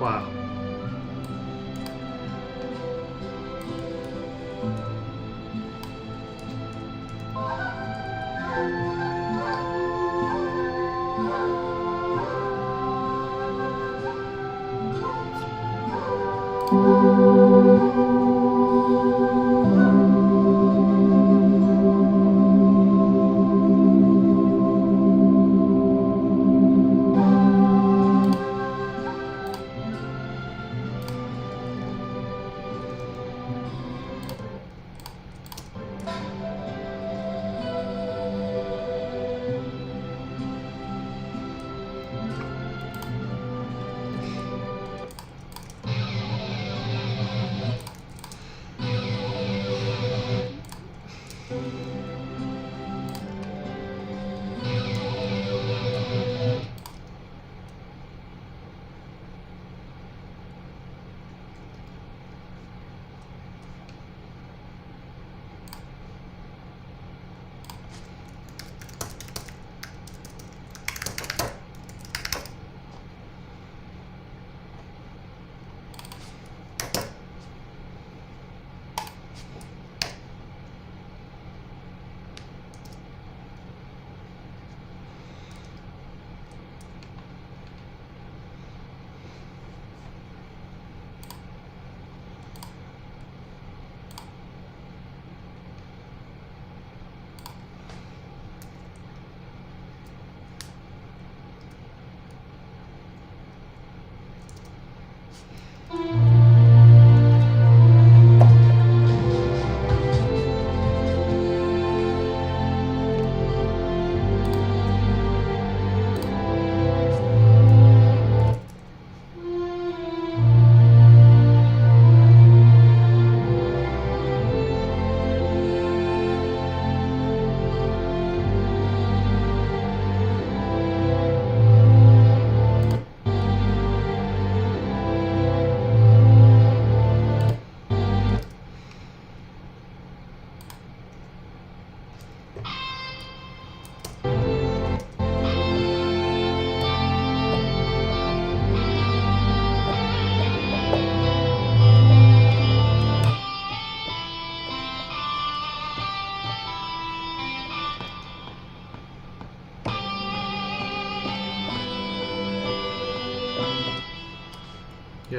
Wow.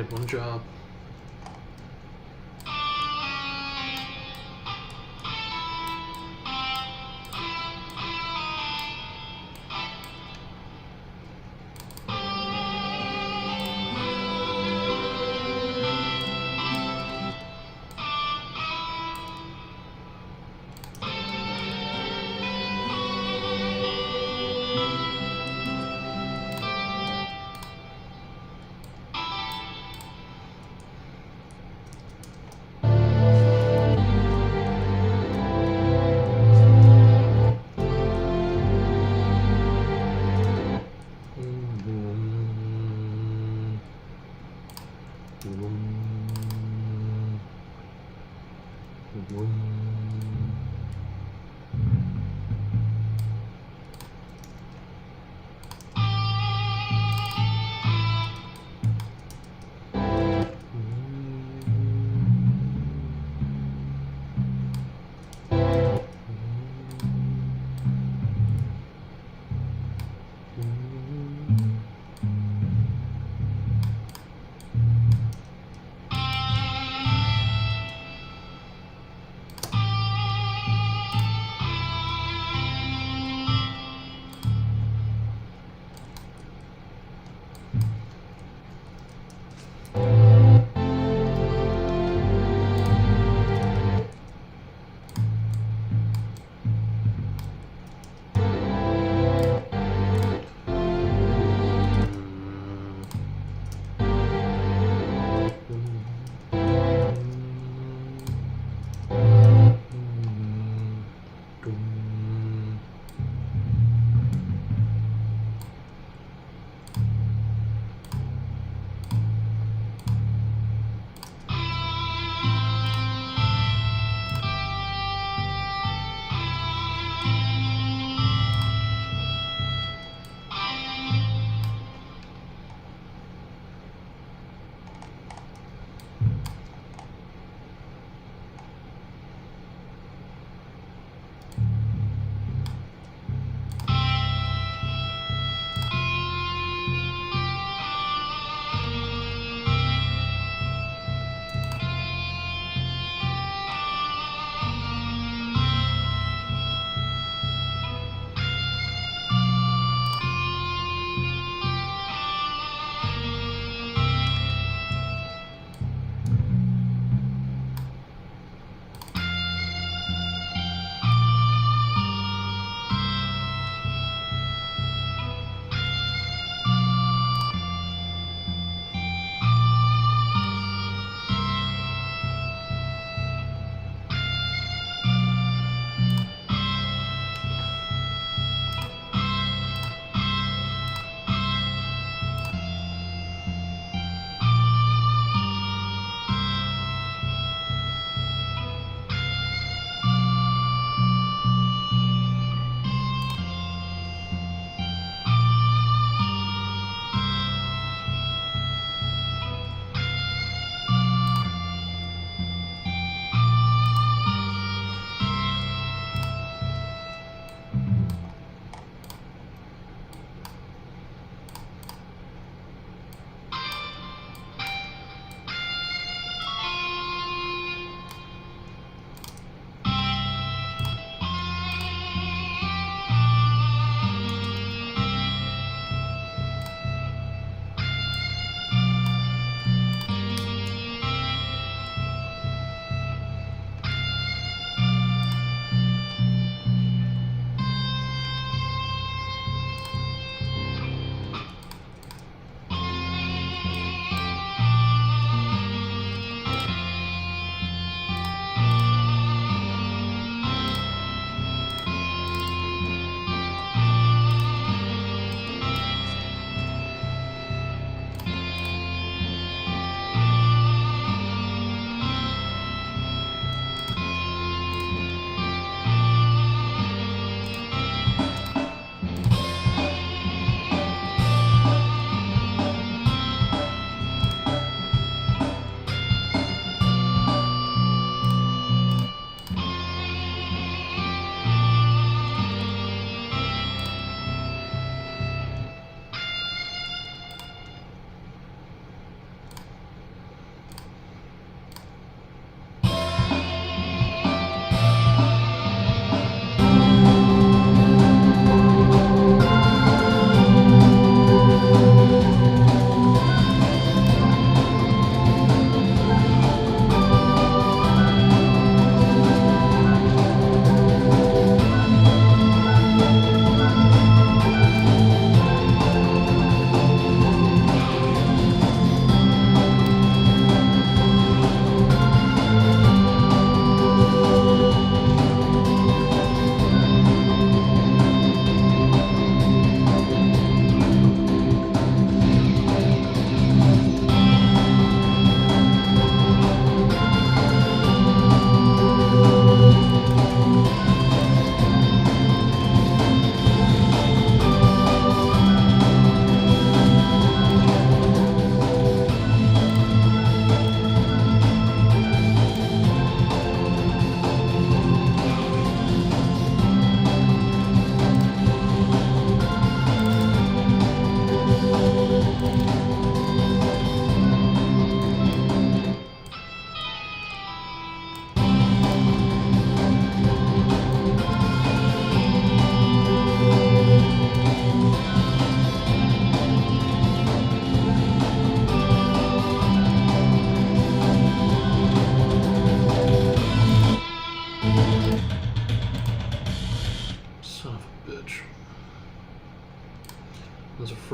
did. One job.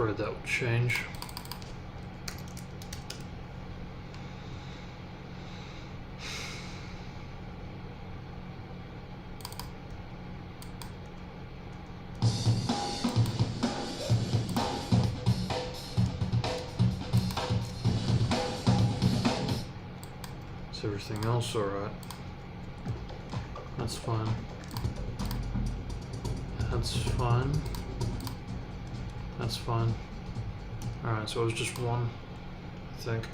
worried that would change. Is everything else alright? That's fine. That's fine. That's fine. Alright, so it was just one, I think.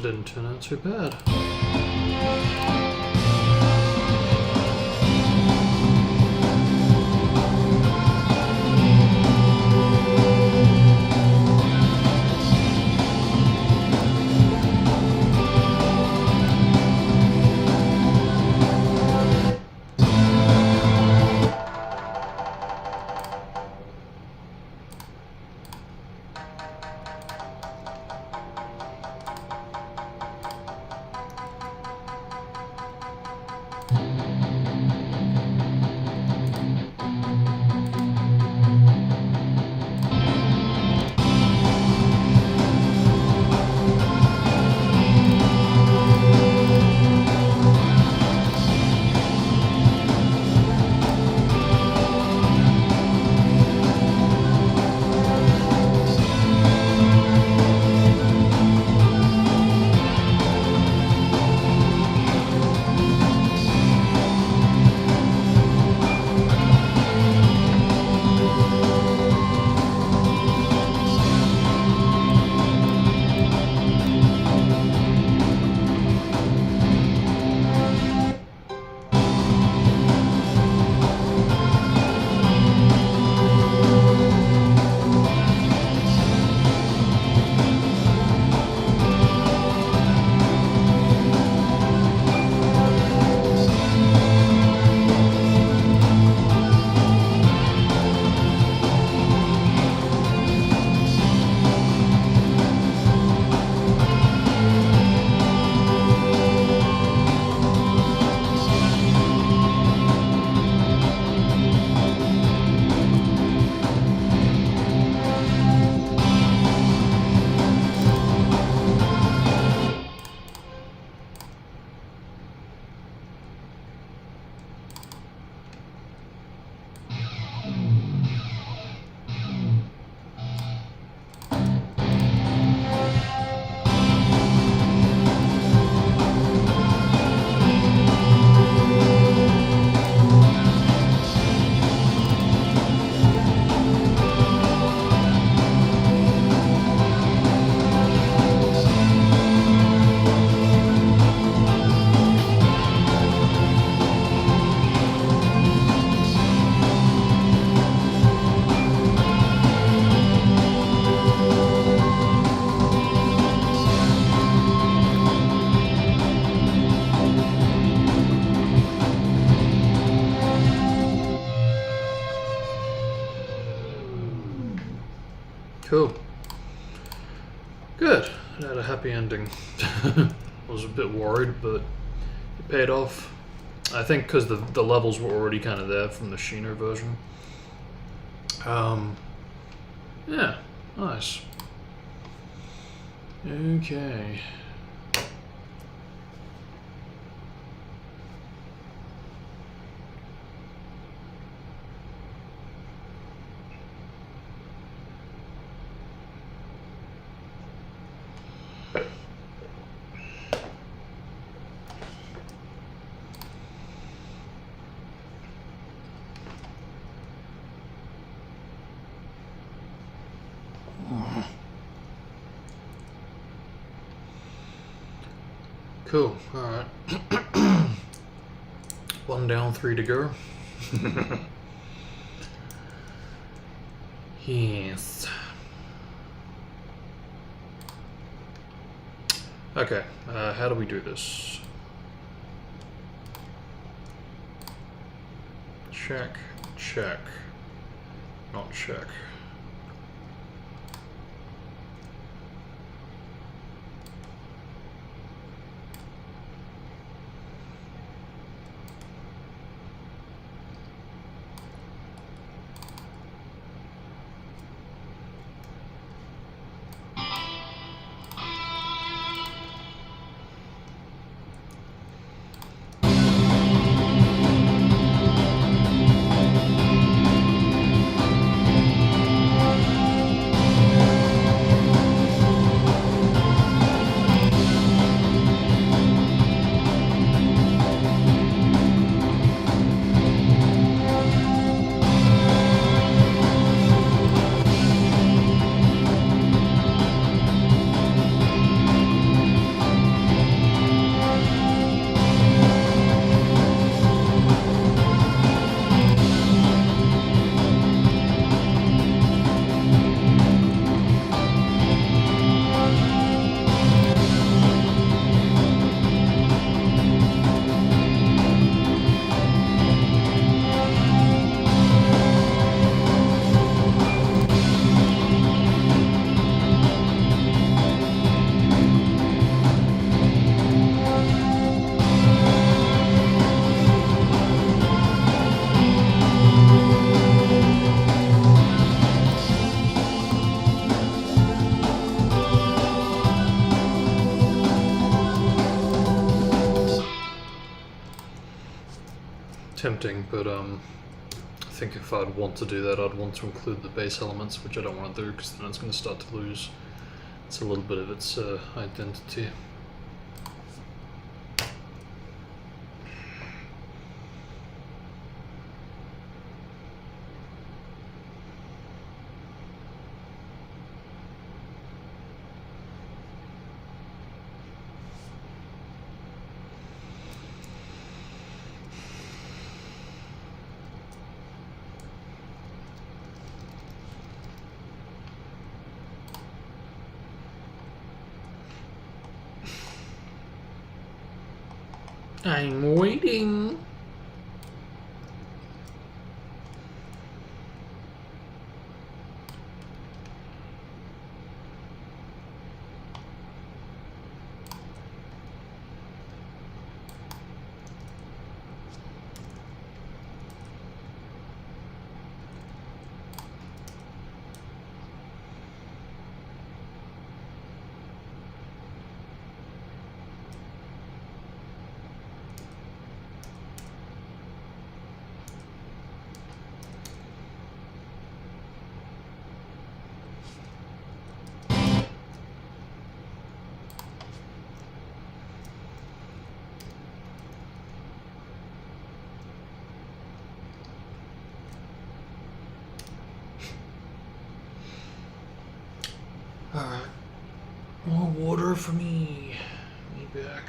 Didn't turn out too bad. It had a happy ending. I was a bit worried, but it paid off. I think because the levels were already kind of there from the Shino version. Yeah, nice. Okay. Cool, alright. 1 down, 3 to go. Yes. Okay, how do we do this? Check, check, not check. Tempting, but I think if I'd want to do that, I'd want to include the base elements, which I don't want to do because then it's going to start to lose it's a little bit of its identity. I'm waiting. Alright. More water for me. Me back.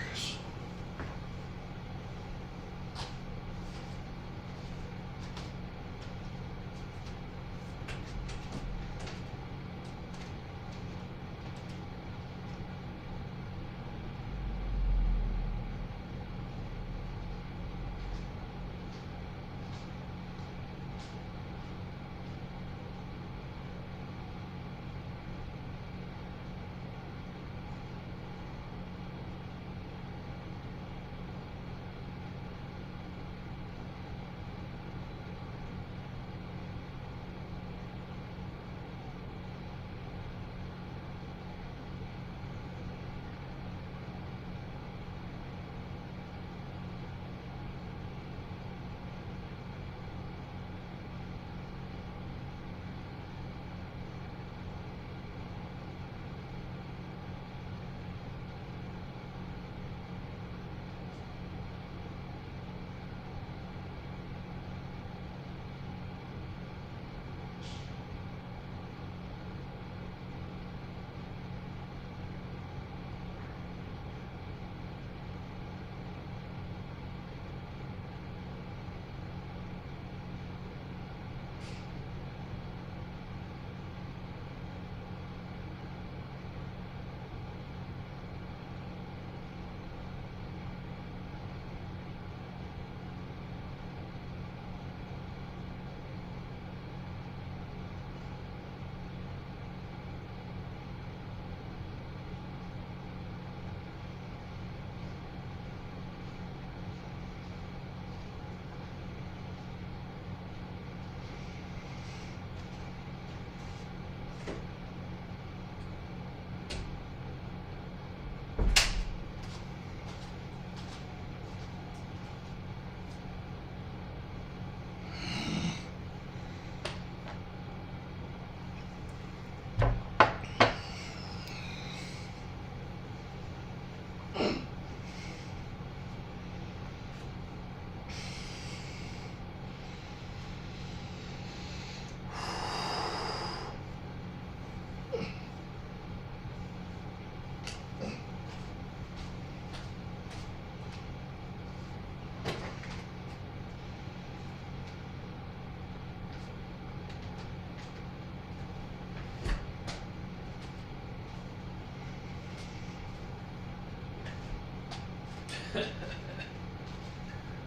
Yeah,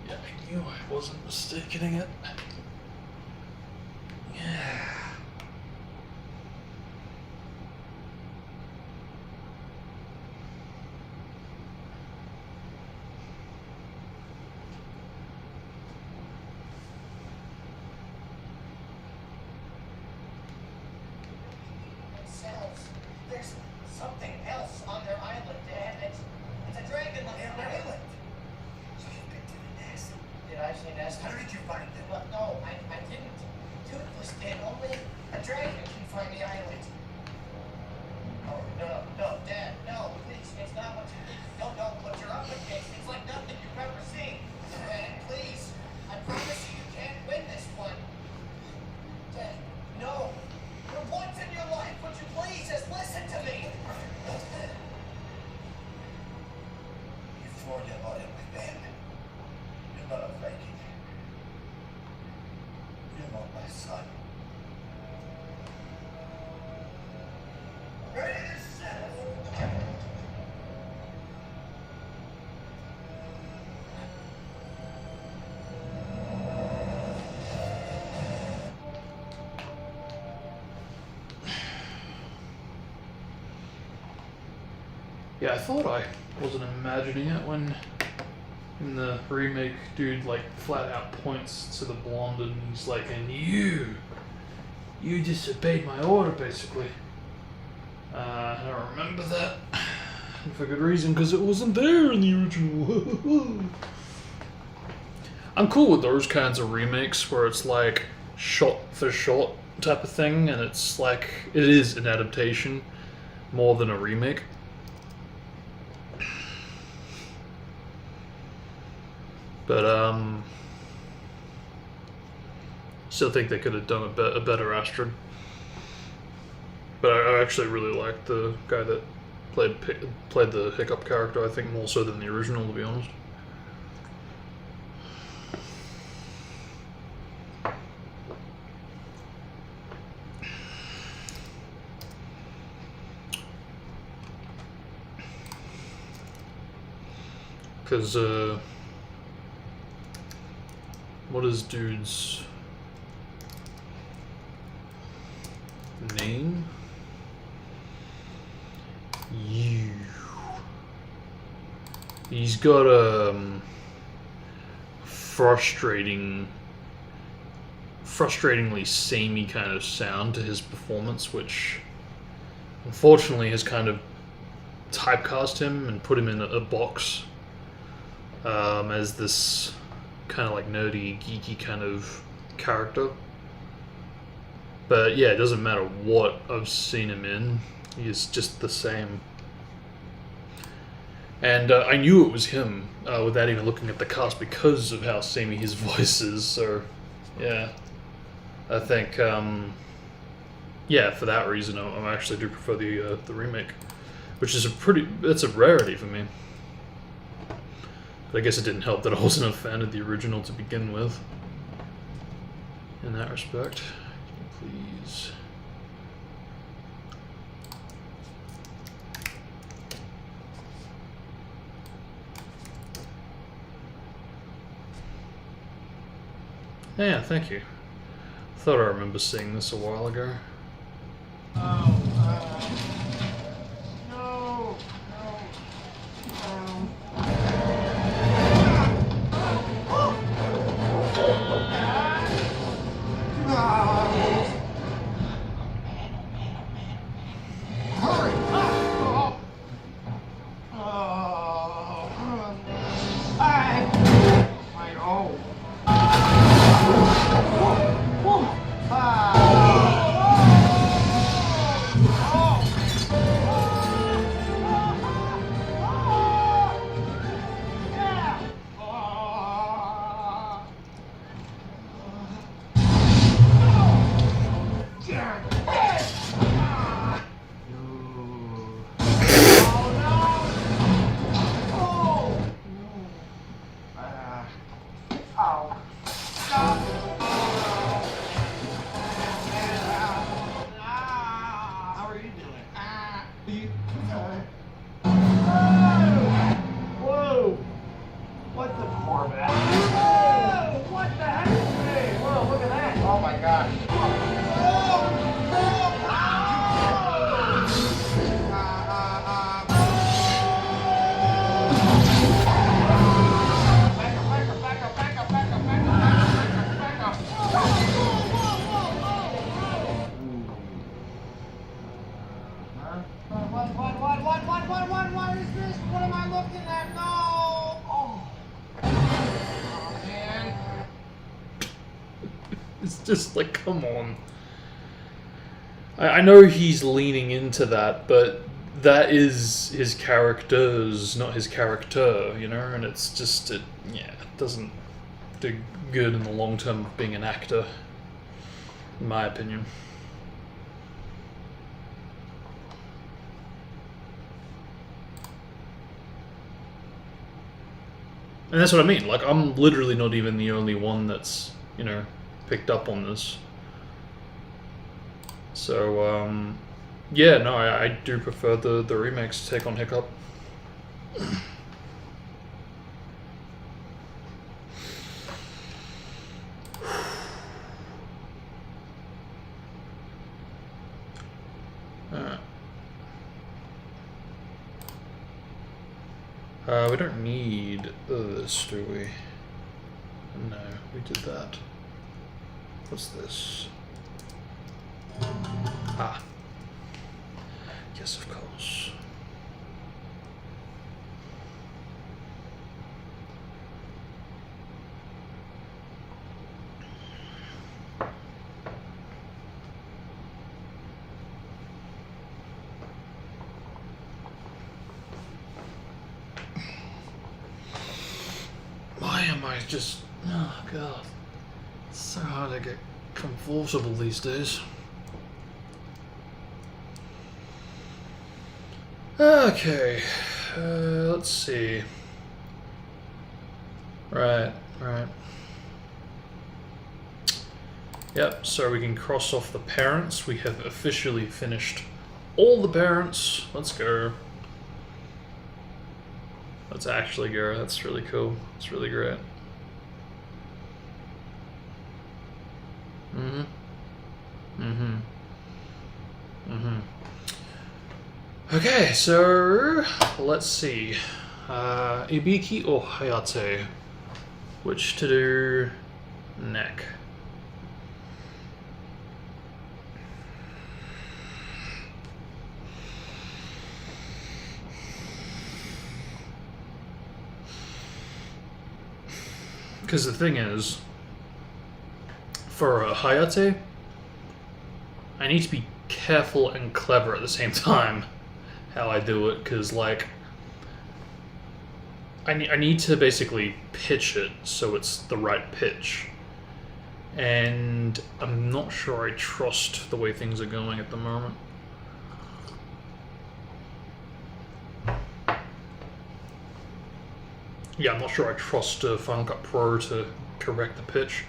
I knew I wasn't mistaking it. Yeah. There's something else on their island, Dad. It's a dragon on their island. So you've been to the nest? Did I say nest? How did you find it? Well, no, I didn't. Toothless did. Only a dragon can find the island. Oh, no, Dad, no, please. It's not what you think. Don't know what you're up against. It's like nothing you've ever seen. Dad, please. I promise you can't win this one. Dad, no. For once in your life, would you please just listen to me? You swore your loyalty then. You're not a Viking. You're not my son. Ready to set. Yeah, I thought I wasn't imagining it when in the remake dude like flat out points to the blonde and he's like, and you disobeyed my order basically. I don't remember that. And for good reason, because it wasn't there in the original. I'm cool with those kinds of remakes where it's like shot for shot type of thing and it's like, it is an adaptation more than a remake. But still think they could have done a better Astrid. But I actually really liked the guy that played the Hiccup character. I think more so than the original, to be honest. Because what is dude's name? You. He's got a frustratingly samey kind of sound to his performance, which unfortunately has kind of typecast him and put him in a box as this kind of like nerdy, geeky kind of character. But yeah, it doesn't matter what I've seen him in, he's just the same. And I knew it was him without even looking at the cast because of how samey his voice is, so yeah. I think, yeah, for that reason I actually do prefer the remake, which is it's a rarity for me. But I guess it didn't help that I wasn't a fan of the original to begin with. In that respect. Please. Yeah, thank you. Thought I remember seeing this a while ago. No. what is this? What am I looking at? No! Oh. Oh, man. It's just like, come on. I know he's leaning into that, but that is his characters, not his character, you know? And it's just, it doesn't do good in the long term of being an actor, in my opinion. And that's what I mean, like, I'm literally not even the only one that's, you know, picked up on this. So, yeah, no, I do prefer the remakes take on Hiccup. We don't need this, do we? No, we did that. What's this? Ah. Yes, of course. Why am I just... Oh, God. It's so hard to get comfortable these days. Okay, let's see. Right. Yep, so we can cross off the parents. We have officially finished all the parents. Let's go. Let's actually go. That's really cool. It's really great. Okay, so let's see. Ibiki or Hayate? Which to do neck? Because the thing is, for Hayate, I need to be careful and clever at the same time how I do it, because like I need to basically pitch it so it's the right pitch, and I'm not sure I trust the way things are going at the moment. Yeah, I'm not sure I trust Final Cut Pro to correct the pitch,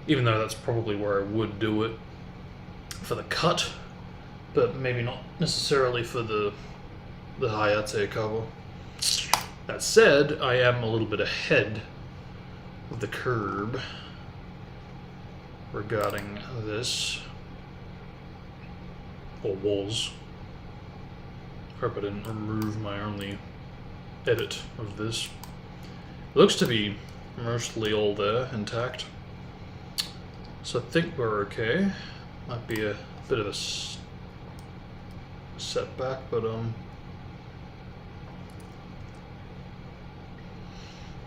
even though that's probably where I would do it for the cut, but maybe not necessarily for the Hayate cover. That said, I am a little bit ahead of the curve regarding this, or was. Hope I didn't remove my only edit of this. It looks to be mostly all there, intact. So I think we're okay. Might be a bit of a setback, but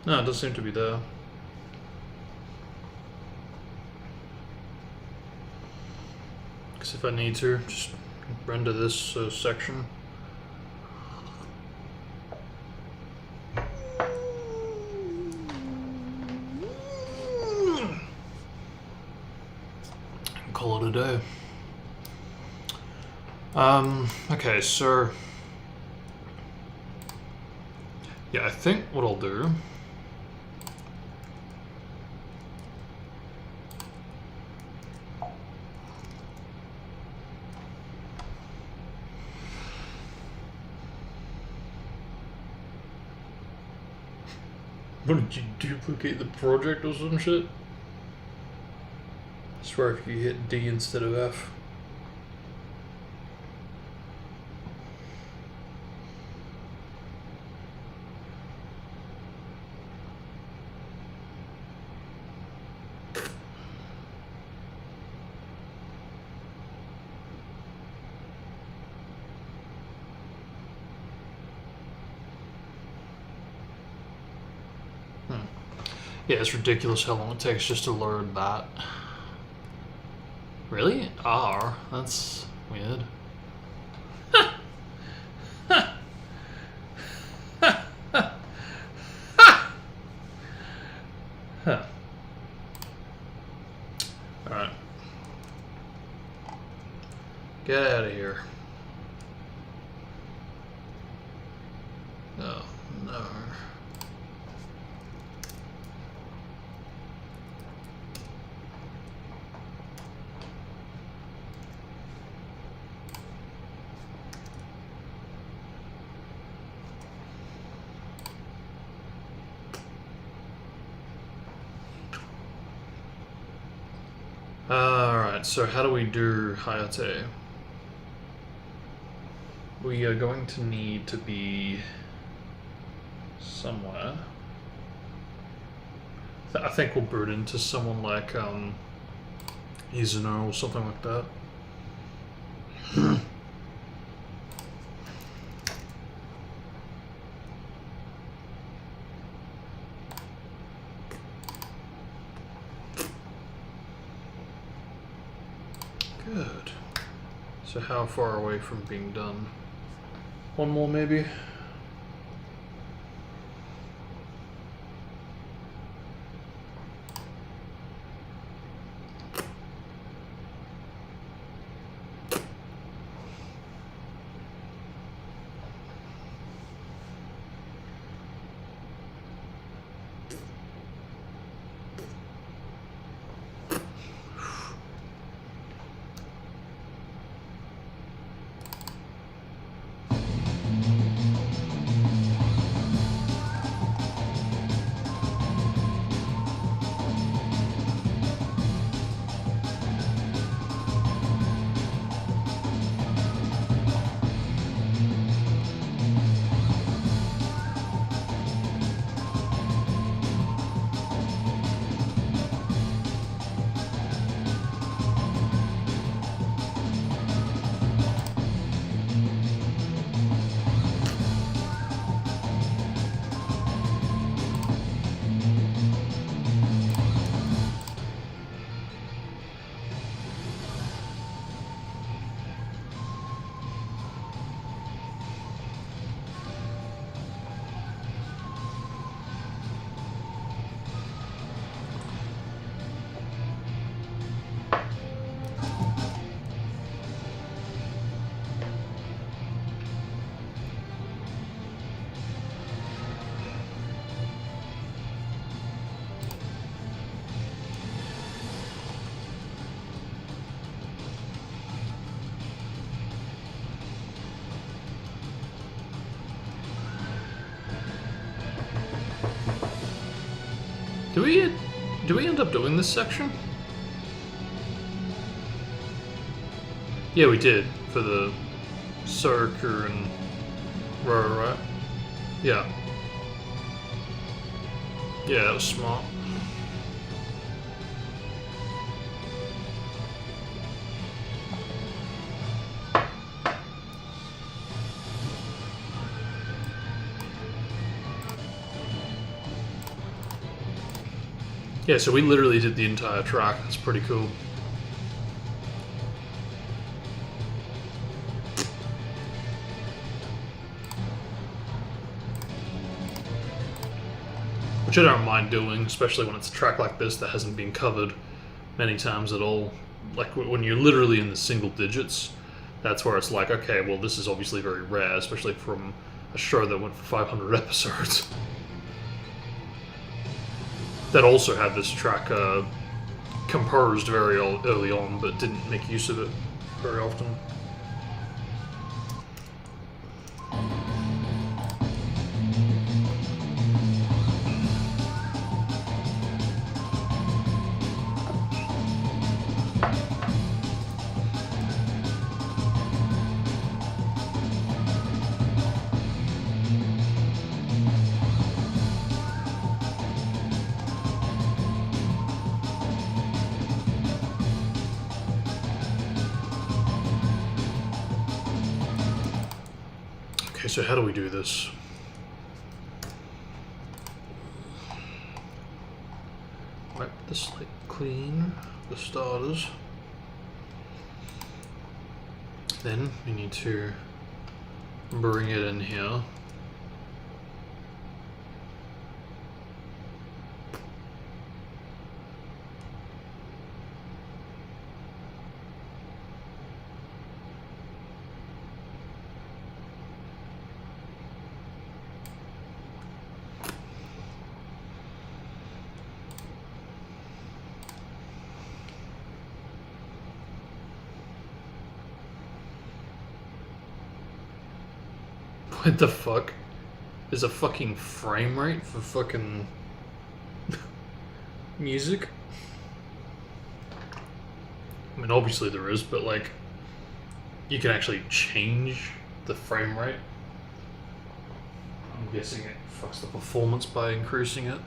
no, it does seem to be there. Because if I need to, just render this section. Call it a day. Okay, so yeah, I think what I'll do what did you duplicate the project or some shit? I swear if you hit D instead of F. Yeah, it's ridiculous how long it takes just to load that. Really? R? That's weird. Huh. Alright. Get out of here. Oh, no. Alright, so how do we do Hayate? We are going to need to be somewhere. I think we'll boot into someone like Izuno or something like that. Good. So how far away from being done? One more maybe? Do we end up doing this section? Yeah, we did for the Circer and Roro, right? Yeah. Yeah, that was smart. Yeah, so we literally did the entire track. That's pretty cool. Which I don't mind doing, especially when it's a track like this that hasn't been covered many times at all. Like when you're literally in the single digits, that's where it's like, okay, well this is obviously very rare, especially from a show that went for 500 episodes. That also had this track composed very early on, but didn't make use of it very often. Okay, so how do we do this? the slate clean, the starters. Then we need to bring it in here. What the fuck? There's a fucking frame rate for fucking music? I mean, obviously there is, but like, you can actually change the frame rate. I'm guessing it fucks the performance by increasing it.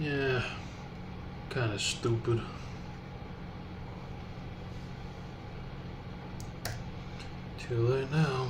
Yeah, kind of stupid. Too late now.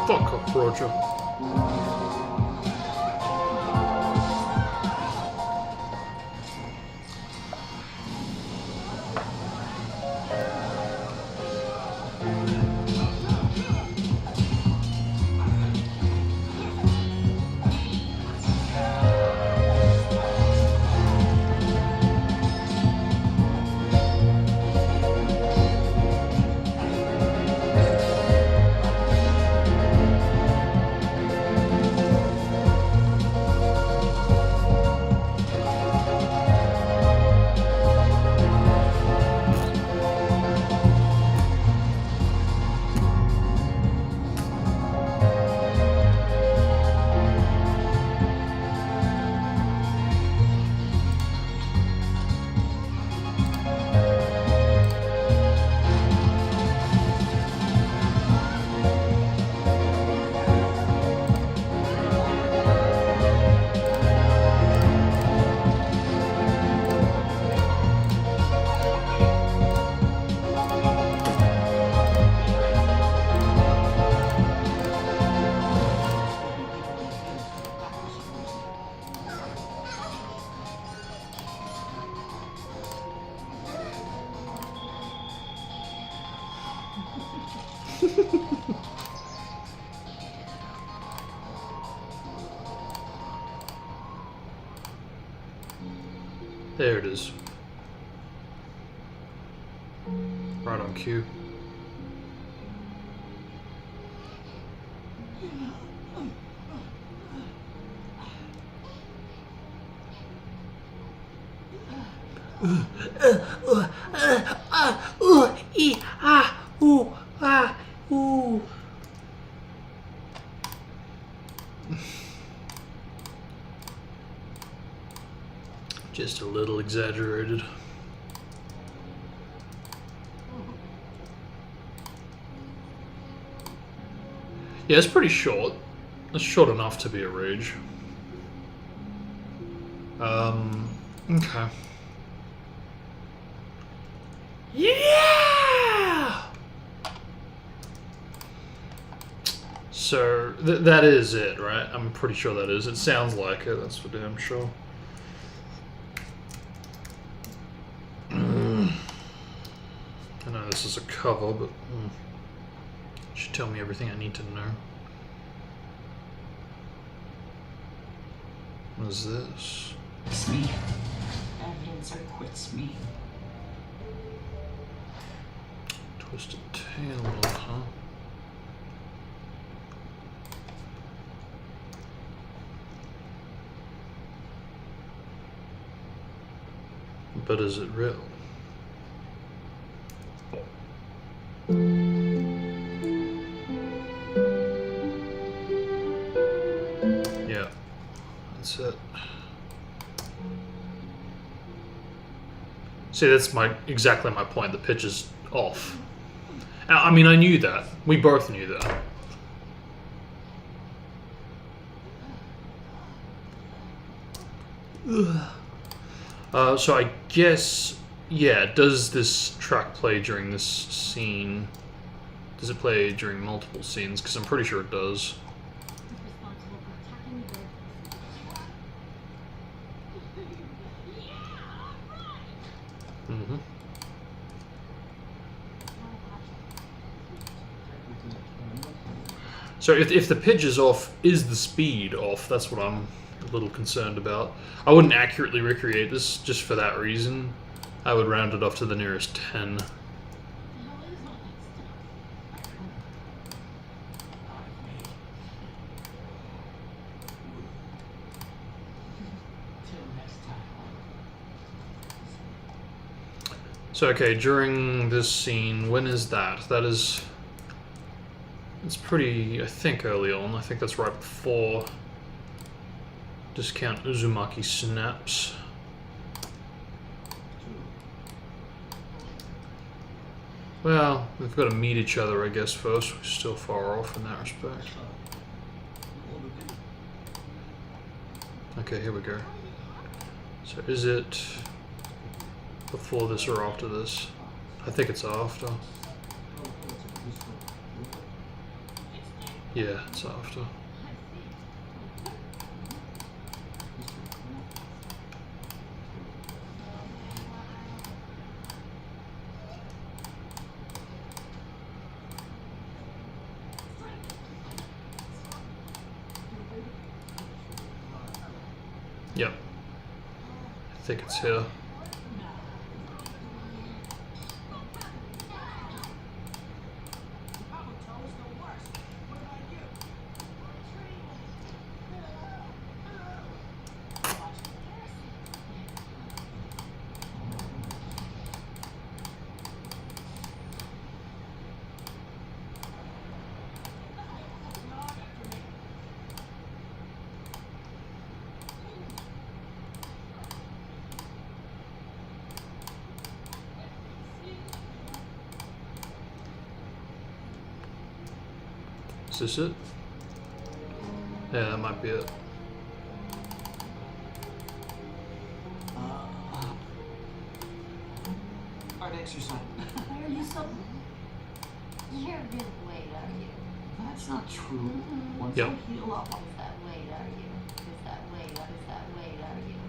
Fuck off, Roger. There it is. Right on cue. Just a little exaggerated. Yeah, it's pretty short. It's short enough to be a rage. Okay. Yeah! So, that is it, right? I'm pretty sure that is. It sounds like it, that's for damn sure. I know this is a cover, but it should tell me everything I need to know. What is this? It's me. Evidence acquits me. Twisted tail, huh? But is it real? Yeah, that's it. See, that's exactly my point. The pitch is off. I mean, I knew that. We both knew that. So I guess, yeah, does this track play during this scene? Does it play during multiple scenes? Because I'm pretty sure it does. Mm-hmm. So if the pitch is off, is the speed off? That's what I'm a little concerned about. I wouldn't accurately recreate this just for that reason. I would round it off to the nearest 10. So okay, during this scene, when is that? That is... It's pretty, I think, early on. I think that's right before discount Uzumaki snaps. Well, we've got to meet each other, I guess, first. We're still far off in that respect. Okay, here we go. So is it before this or after this? I think it's after. Yeah, it's after. Yep. I think it's here. Is this it? Yeah, that might be it. Hard exercise. Why are you so... You're a bit weight, are you? That's not true. Once Yep. I heal up, Is that weight, are you? Is that weight? What is that weight, are you?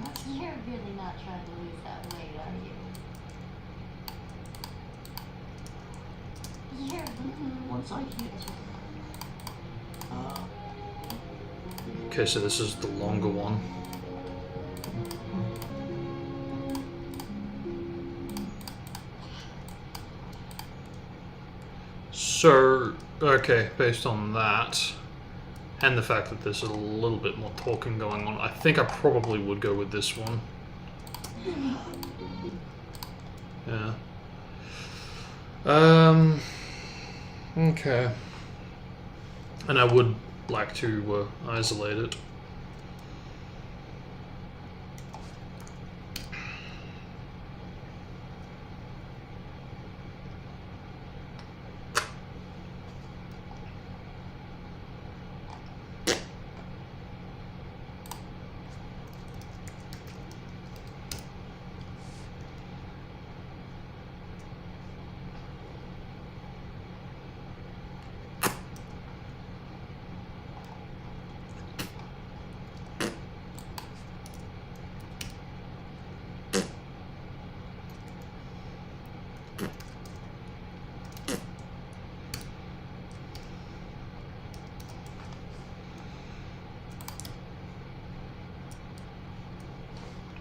that's You're really not trying to lose that weight, are you? You're... once I heal. Okay, so this is the longer one. So, okay, based on that, and the fact that there's a little bit more talking going on, I think I probably would go with this one. Yeah. Okay. And I would like to isolate it.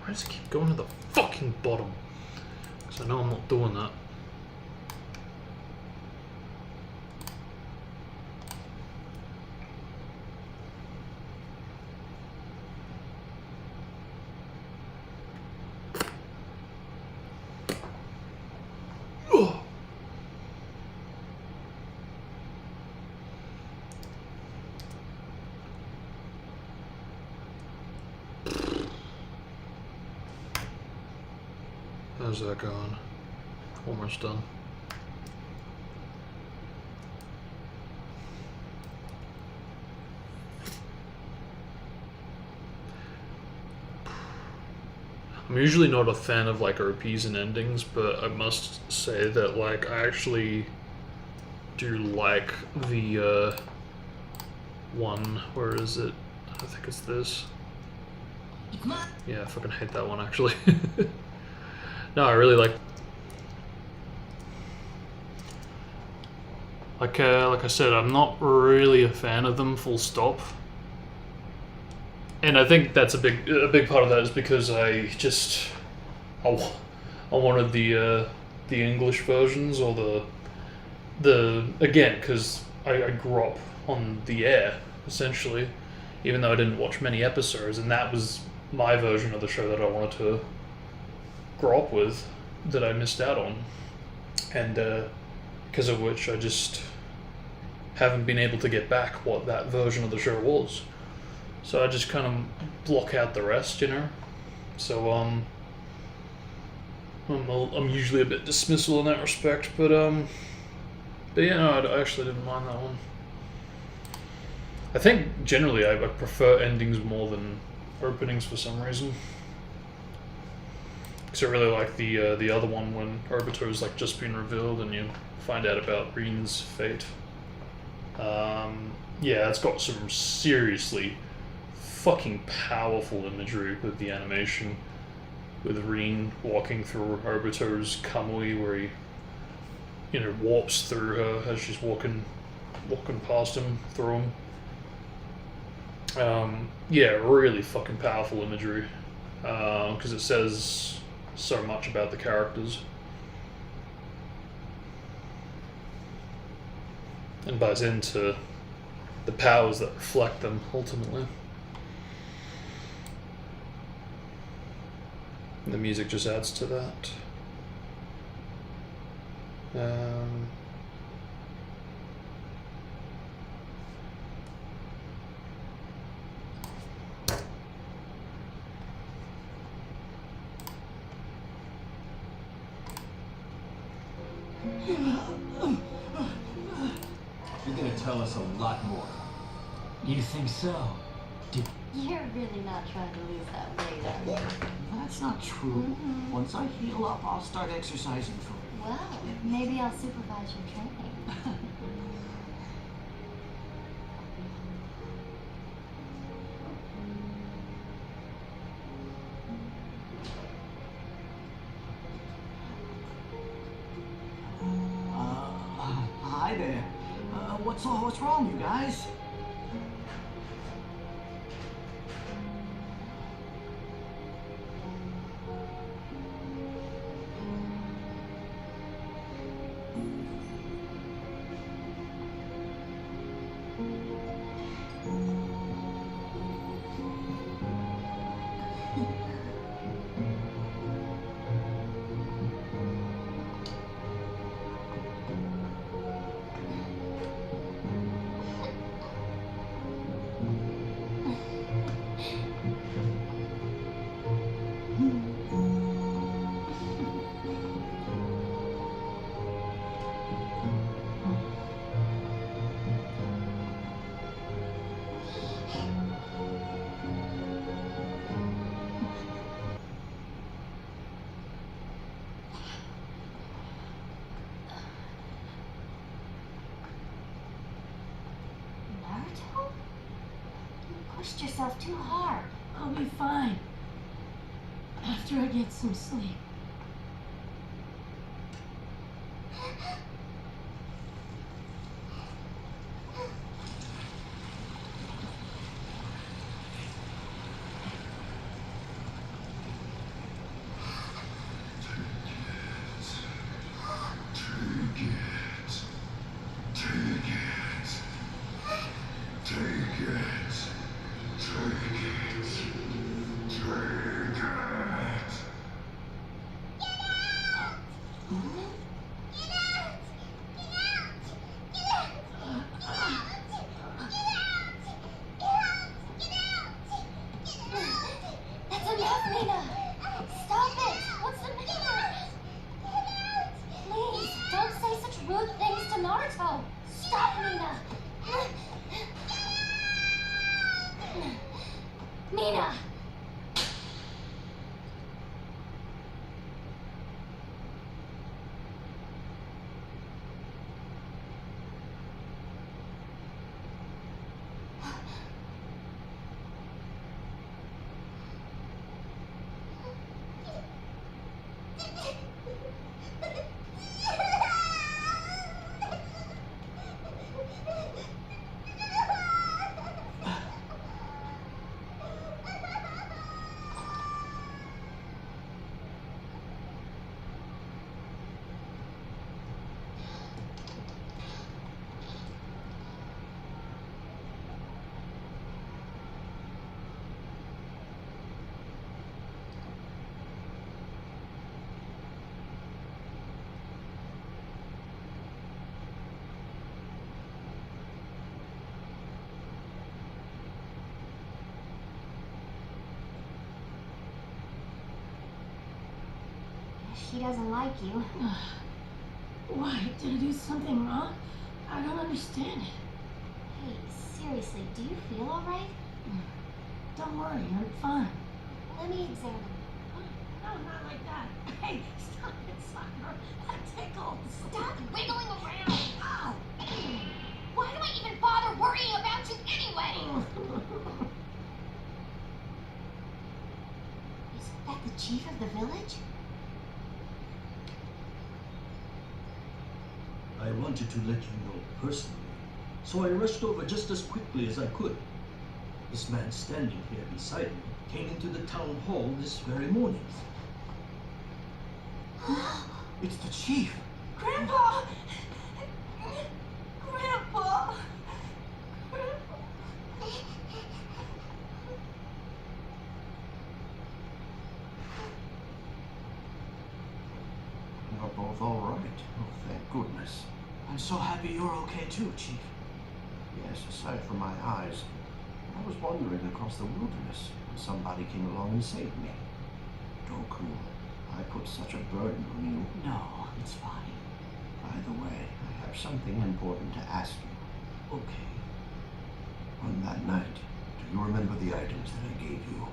Why does it keep going to the fucking bottom? Because I know I'm not doing that. Ugh. How's that going? Almost done. I'm usually not a fan of like OPs and endings, but I must say that like I actually do like the one. Where is it? I think it's this. Yeah, I fucking hate that one actually. No, I really like I said, I'm not really a fan of them, full stop. And I think that's a big part of that is because I wanted the English versions or the again because I grew up on the air essentially, even though I didn't watch many episodes, and that was my version of the show that I wanted to grow up with, that I missed out on, and because of which I just haven't been able to get back what that version of the show was. So I just kind of block out the rest, you know. So I'm usually a bit dismissal in that respect, but yeah, no, I actually didn't mind that one. I think generally I prefer endings more than openings for some reason. Because I really like the other one when Obito's like just been revealed and you find out about Rin's fate. Yeah, it's got some seriously fucking powerful imagery with the animation, with Rin walking through Obito's kamui where he, you know, warps through her as she's walking past him through him. Yeah, really fucking powerful imagery, because it says so much about the characters and buys into the powers that reflect them ultimately. And the music just adds to that. You're gonna tell us a lot more. You think so? You're really not trying to lose that weight, are you? That's not true. Once I heal up, I'll start exercising for it. Well, maybe I'll supervise your training. Hi there. What's wrong, you guys? pushed yourself too hard. I'll be fine. After I get some sleep. That's enough, Mina! Stop it! What's the matter? Please, don't say such rude things to Naruto! Stop, Mina! Mina! She doesn't like you. Why? Did I do something wrong? I don't understand it. Hey, seriously, do you feel alright? Don't worry, I'm fine. Let me examine. No, not like that. Hey, stop it, Sakura. That tickles. Stop wiggling around! Ow! Why do I even bother worrying about you anyway? Is that the chief of the village? I wanted to let you know personally, so I rushed over just as quickly as I could. This man standing here beside me came into the town hall this very morning. It's the chief. Grandpa! Grandpa! You're both all right. Oh, thank goodness. I'm so happy you're okay too, Chief. Yes, aside from my eyes, I was wandering across the wilderness when somebody came along and saved me. Doku, I put such a burden on you. No, it's fine. By the way, I have something important to ask you. Okay. On that night, do you remember the items that I gave you?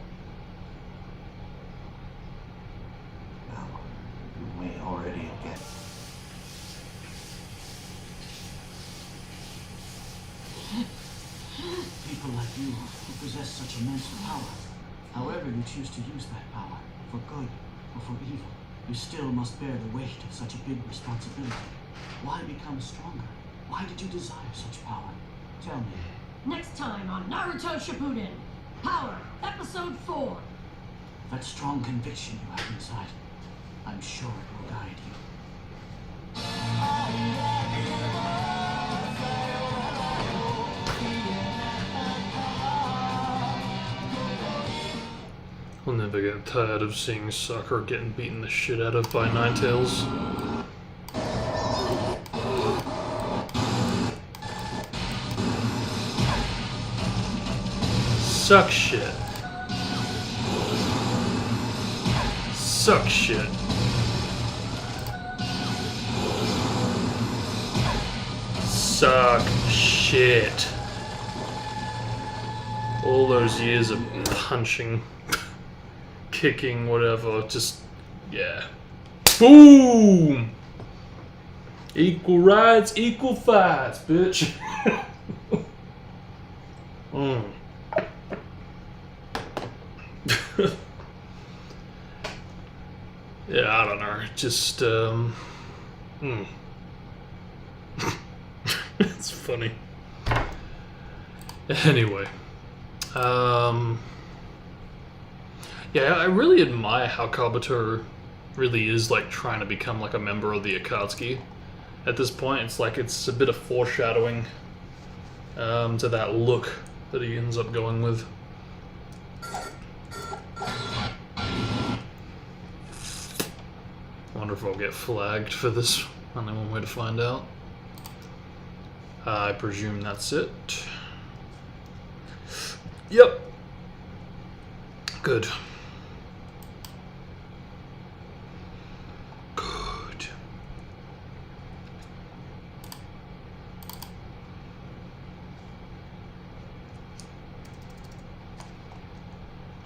Now, you may already have guessed. People like you who possess such immense power, however you choose to use that power, for good or for evil, you still must bear the weight of such a big responsibility. Why become stronger? Why did you desire such power? Tell me. Next time on Naruto Shippuden, Power, Episode 4. That strong conviction you have inside, I'm sure it will guide you. I'll never get tired of seeing Sakura getting beaten the shit out of by Ninetales. Suck shit. Suck shit. Suck shit. All those years of punching, kicking, whatever, just, yeah. Boom! Equal rights, equal fights, bitch. Yeah, I don't know. Just it's funny. Anyway, yeah, I really admire how Kabuto really is like trying to become like a member of the Akatsuki. At this point, it's like it's a bit of foreshadowing to that look that he ends up going with. Wonder if I'll get flagged for this. Only one way to find out. I presume that's it. Yep. Good. Good.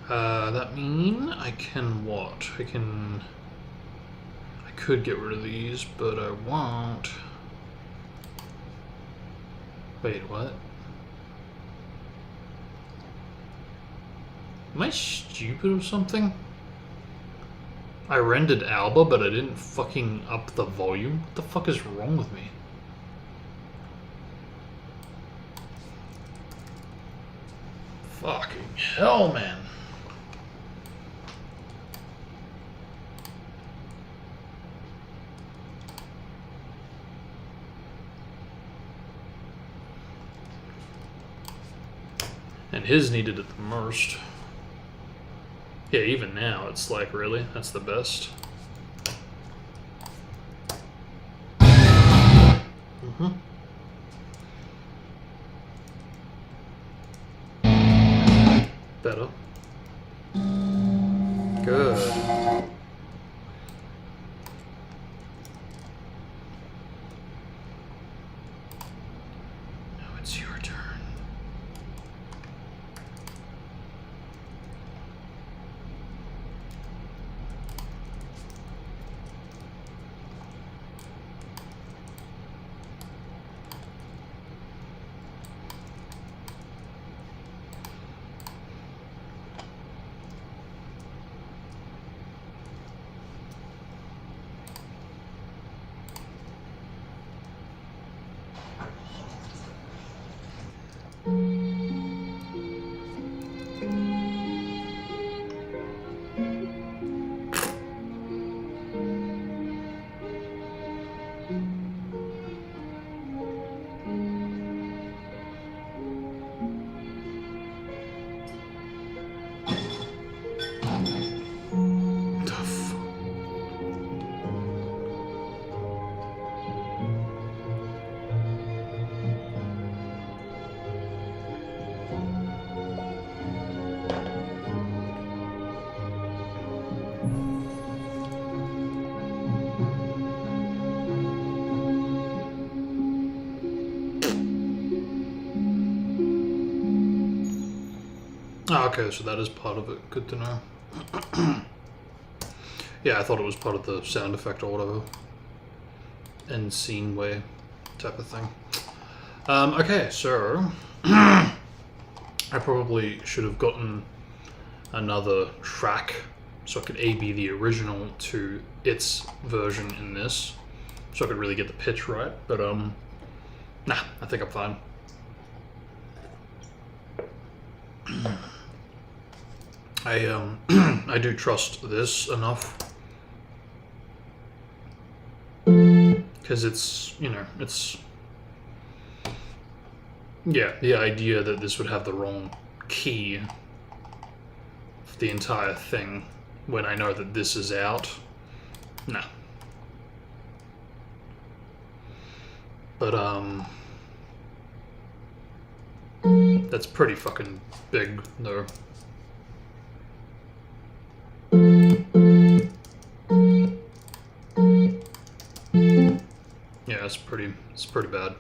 That mean I can what? I could get rid of these, but I won't. Wait, what? Am I stupid or something? I rendered Alba, but I didn't fucking up the volume? What the fuck is wrong with me? Fucking hell, man. And his needed it the most. Yeah, even now, it's like, really? That's the best? Mm-hmm. Better. Good. Now it's your turn. Oh, okay, so that is part of it. Good to know. Yeah, I thought it was part of the sound effect or whatever. End scene way type of thing. Okay, so I probably should have gotten another track so I could A-B the original to its version in this, so I could really get the pitch right. But nah, I think I'm fine. I do trust this enough because it's, you know, it's, yeah, the idea that this would have the wrong key for the entire thing when I know that this is out, nah. But that's pretty fucking big though. Yeah, it's pretty bad.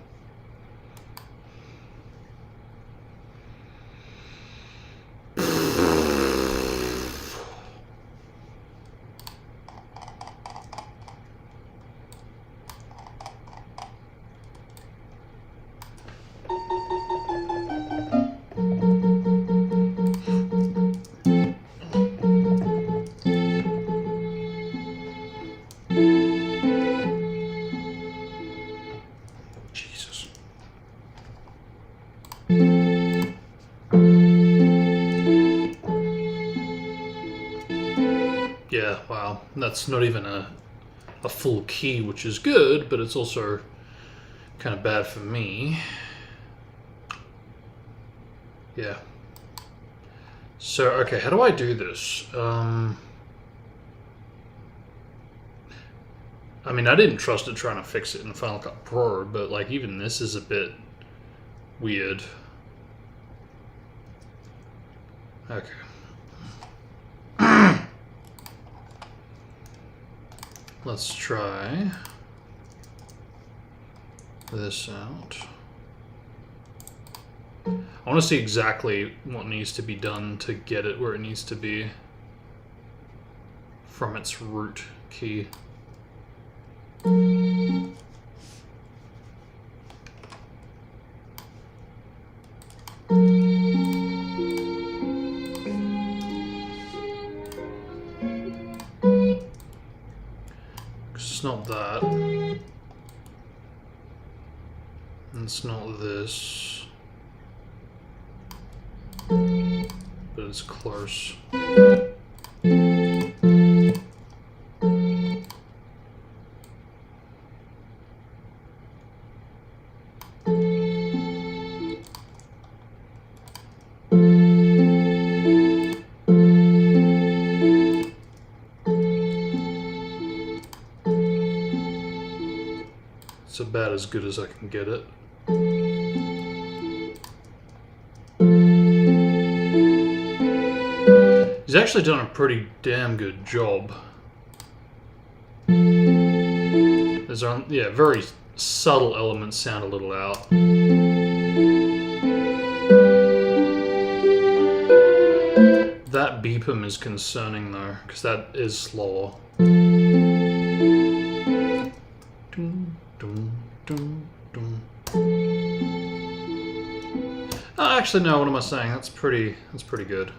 wow, that's not even a full key, which is good, but it's also kind of bad for me. Yeah. So, okay, how do I do this? I mean, I didn't trust it trying to fix it in Final Cut Pro, but like even this is a bit weird. Okay. Let's try this out. I want to see exactly what needs to be done to get it where it needs to be from its root key. It's not that. And it's not this. But it's close. It's about as good as I can get it. He's actually done a pretty damn good job. There's very subtle elements sound a little out. That beepum is concerning though, because that is slower. Dum, dum, dum, dum. Oh, actually, no. What am I saying? That's pretty good.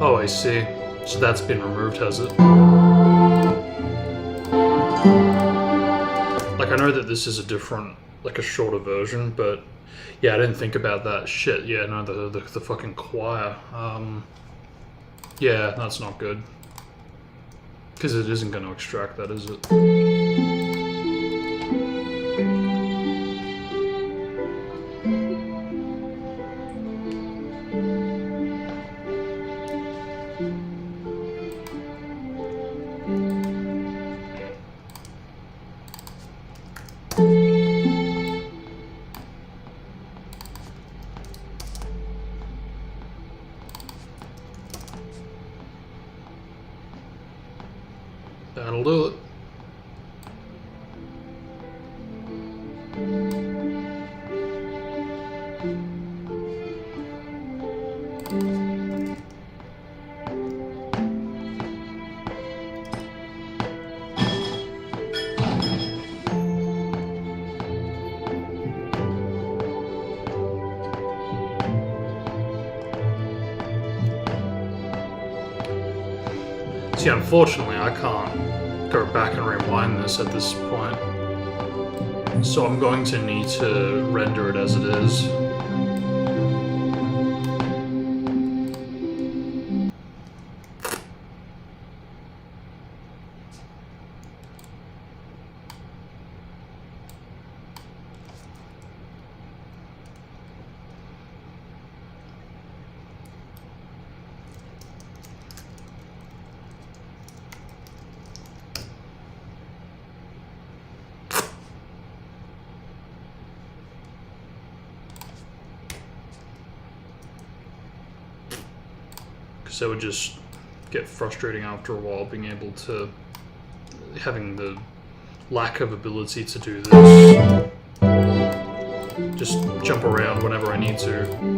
Oh, I see. So that's been removed, has it? Like, I know that this is a different, like a shorter version, but yeah, I didn't think about that. Shit, yeah, no, the fucking choir. Yeah, that's not good. Because it isn't going to extract that, is it? That'll do it. See, unfortunately, I can't go back and rewind this at this point. So I'm going to need to render it as it is. Because that would just get frustrating after a while, being able to having the lack of ability to do this. Just jump around whenever I need to.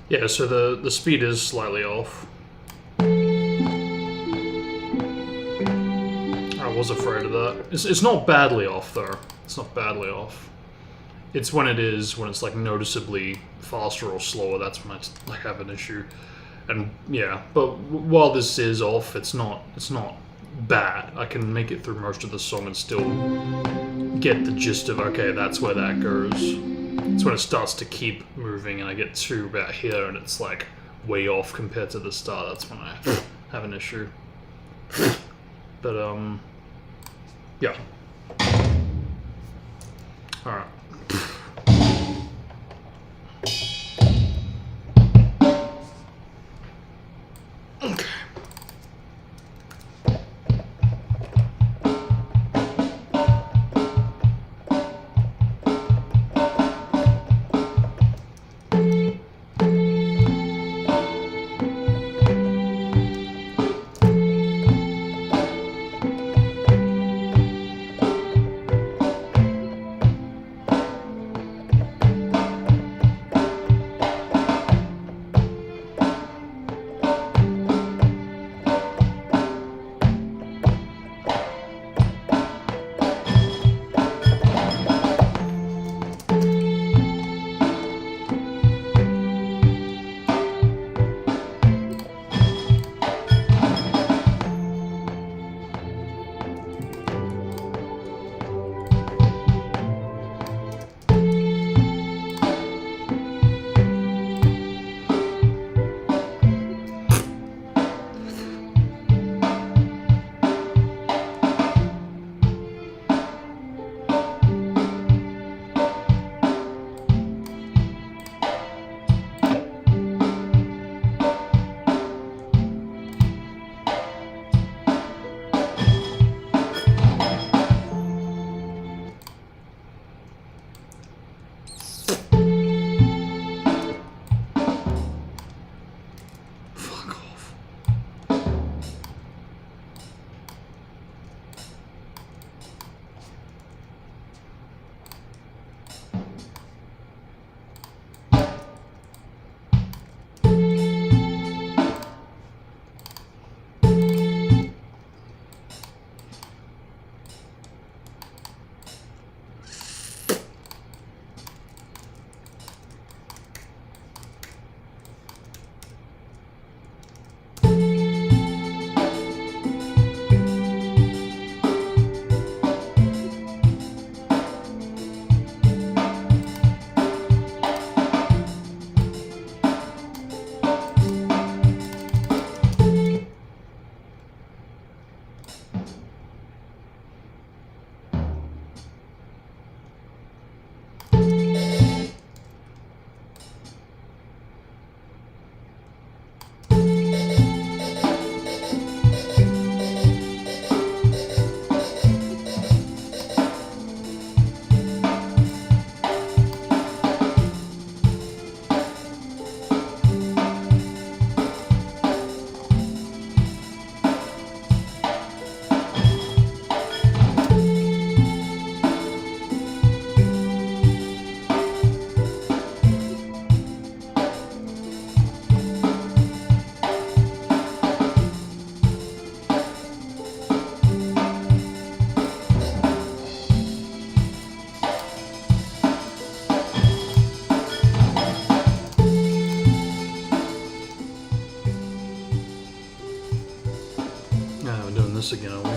Yeah, so the speed is slightly off. I was afraid of that. It's not badly off though. It's not badly off. It's when it's like noticeably faster or slower, that's when I have an issue. And yeah, but while this is off, it's not bad. I can make it through most of the song and still get the gist of, okay, that's where that goes. It's when it starts to keep moving and I get to about here and it's like way off compared to the start. That's when I have an issue. But yeah. Alright. Okay. this again, are we?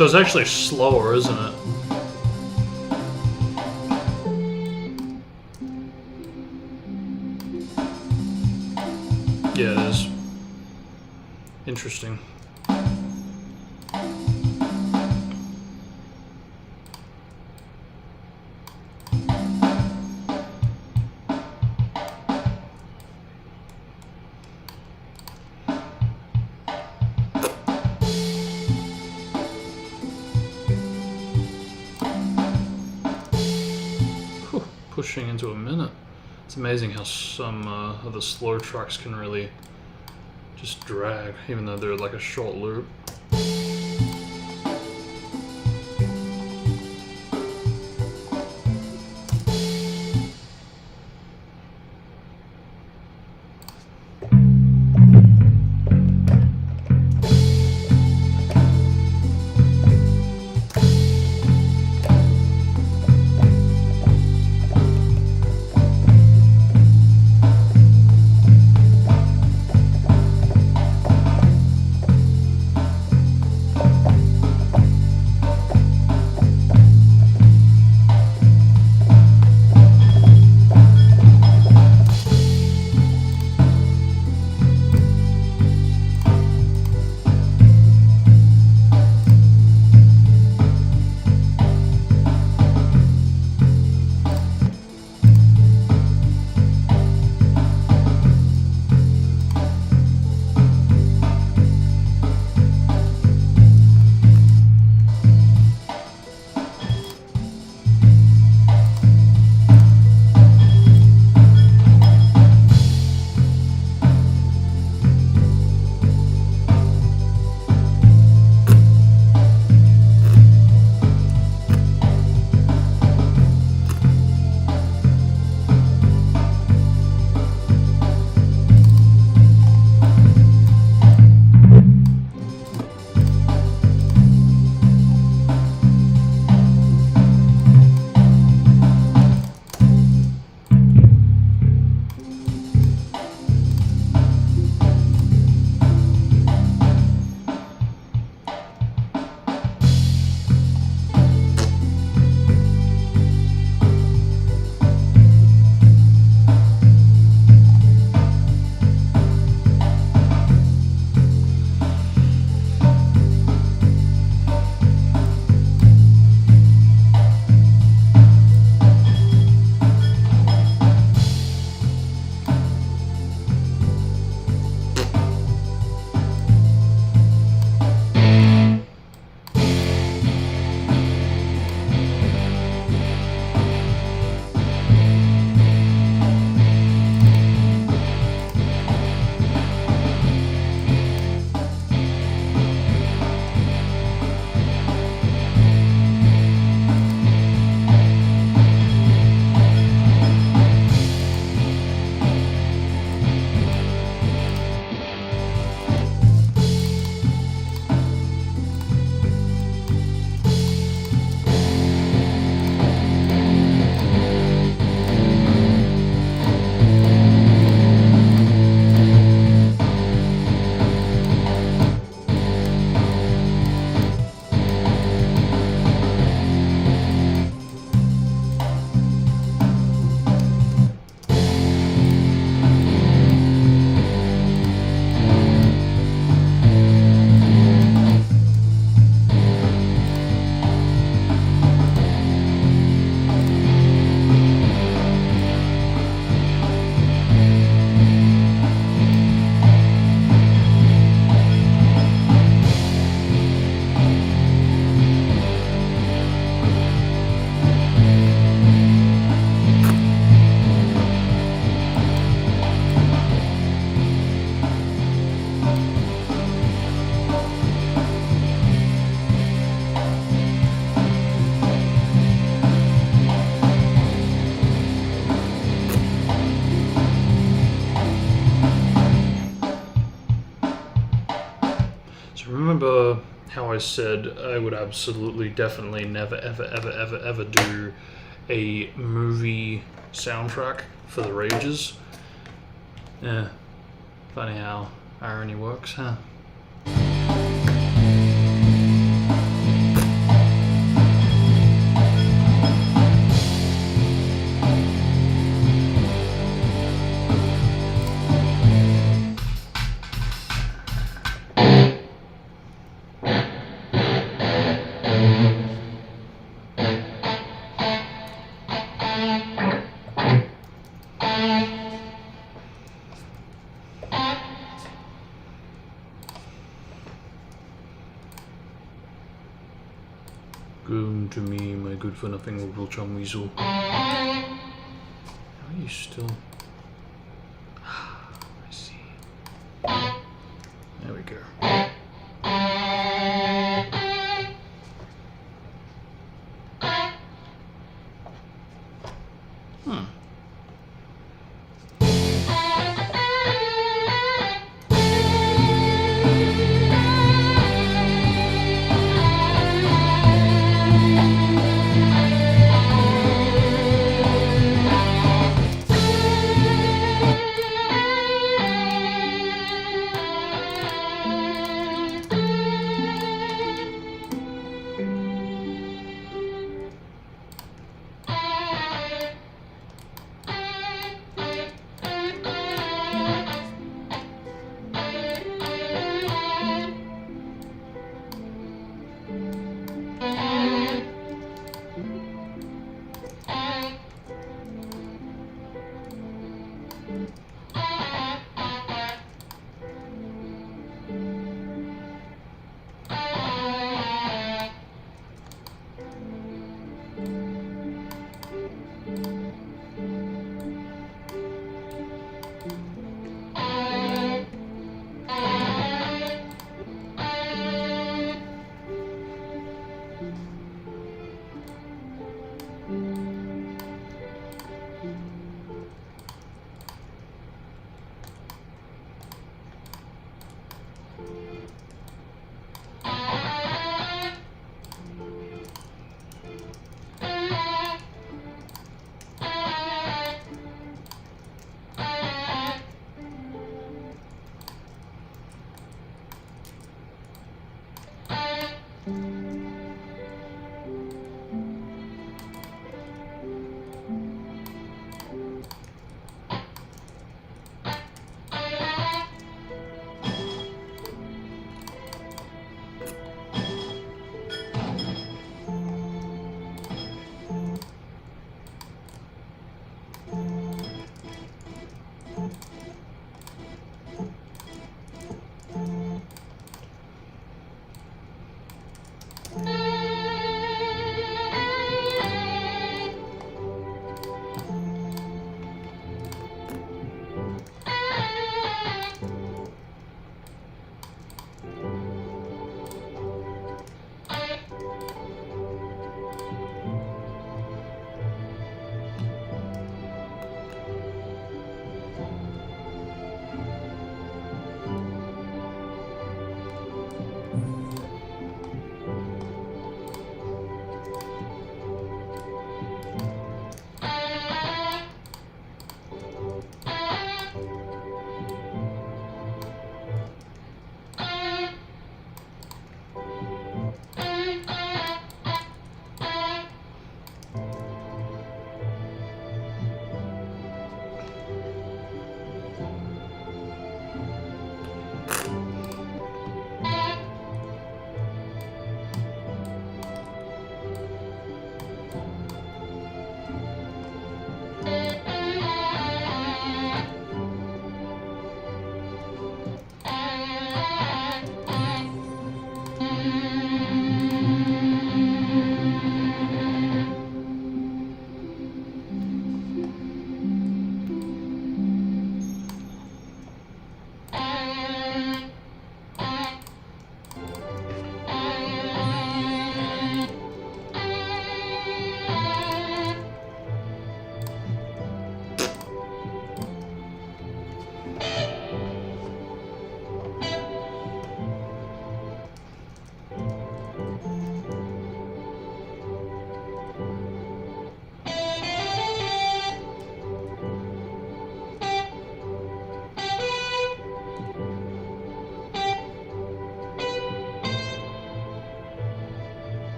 So it's actually slower, isn't it? Yeah, it is. Interesting. Whew, pushing into a minute. It's amazing how some of the slow tracks can really just drag, even though they're like a short loop. remember how I said I would absolutely, definitely, never, ever, ever, ever, ever do a movie soundtrack for the Rages? Yeah, funny how irony works, huh? Come to me, my good for nothing little chum weasel. How are you still? I see. There we go. Hmm.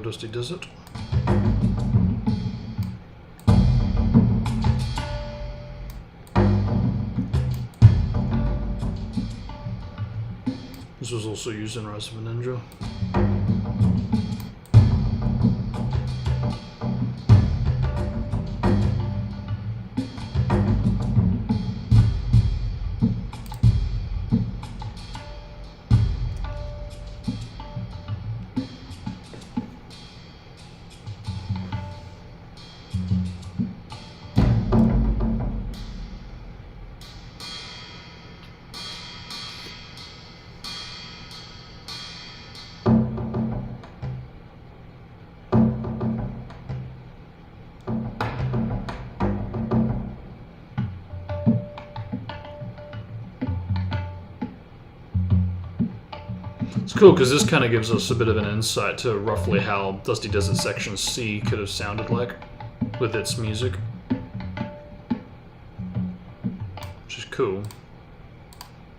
Dusty does it. This was also used in Rise of a Ninja. It's cool because this kind of gives us a bit of an insight to roughly how Dusty Desert Section C could have sounded like with its music. Which is cool.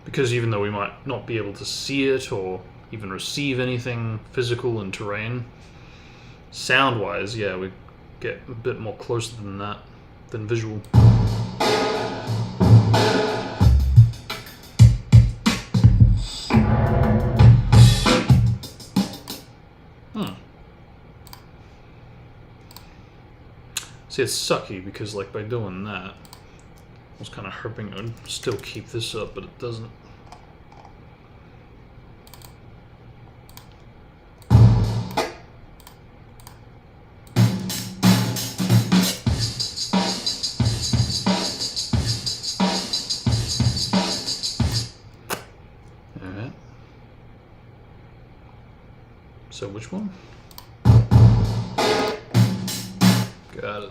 Because even though we might not be able to see it or even receive anything physical in terrain, sound-wise, yeah, we get a bit more closer than that, than visual. See, it's sucky because, like, by doing that, I was kind of hoping it would still keep this up, but it doesn't. Alright. So, which one? Got it.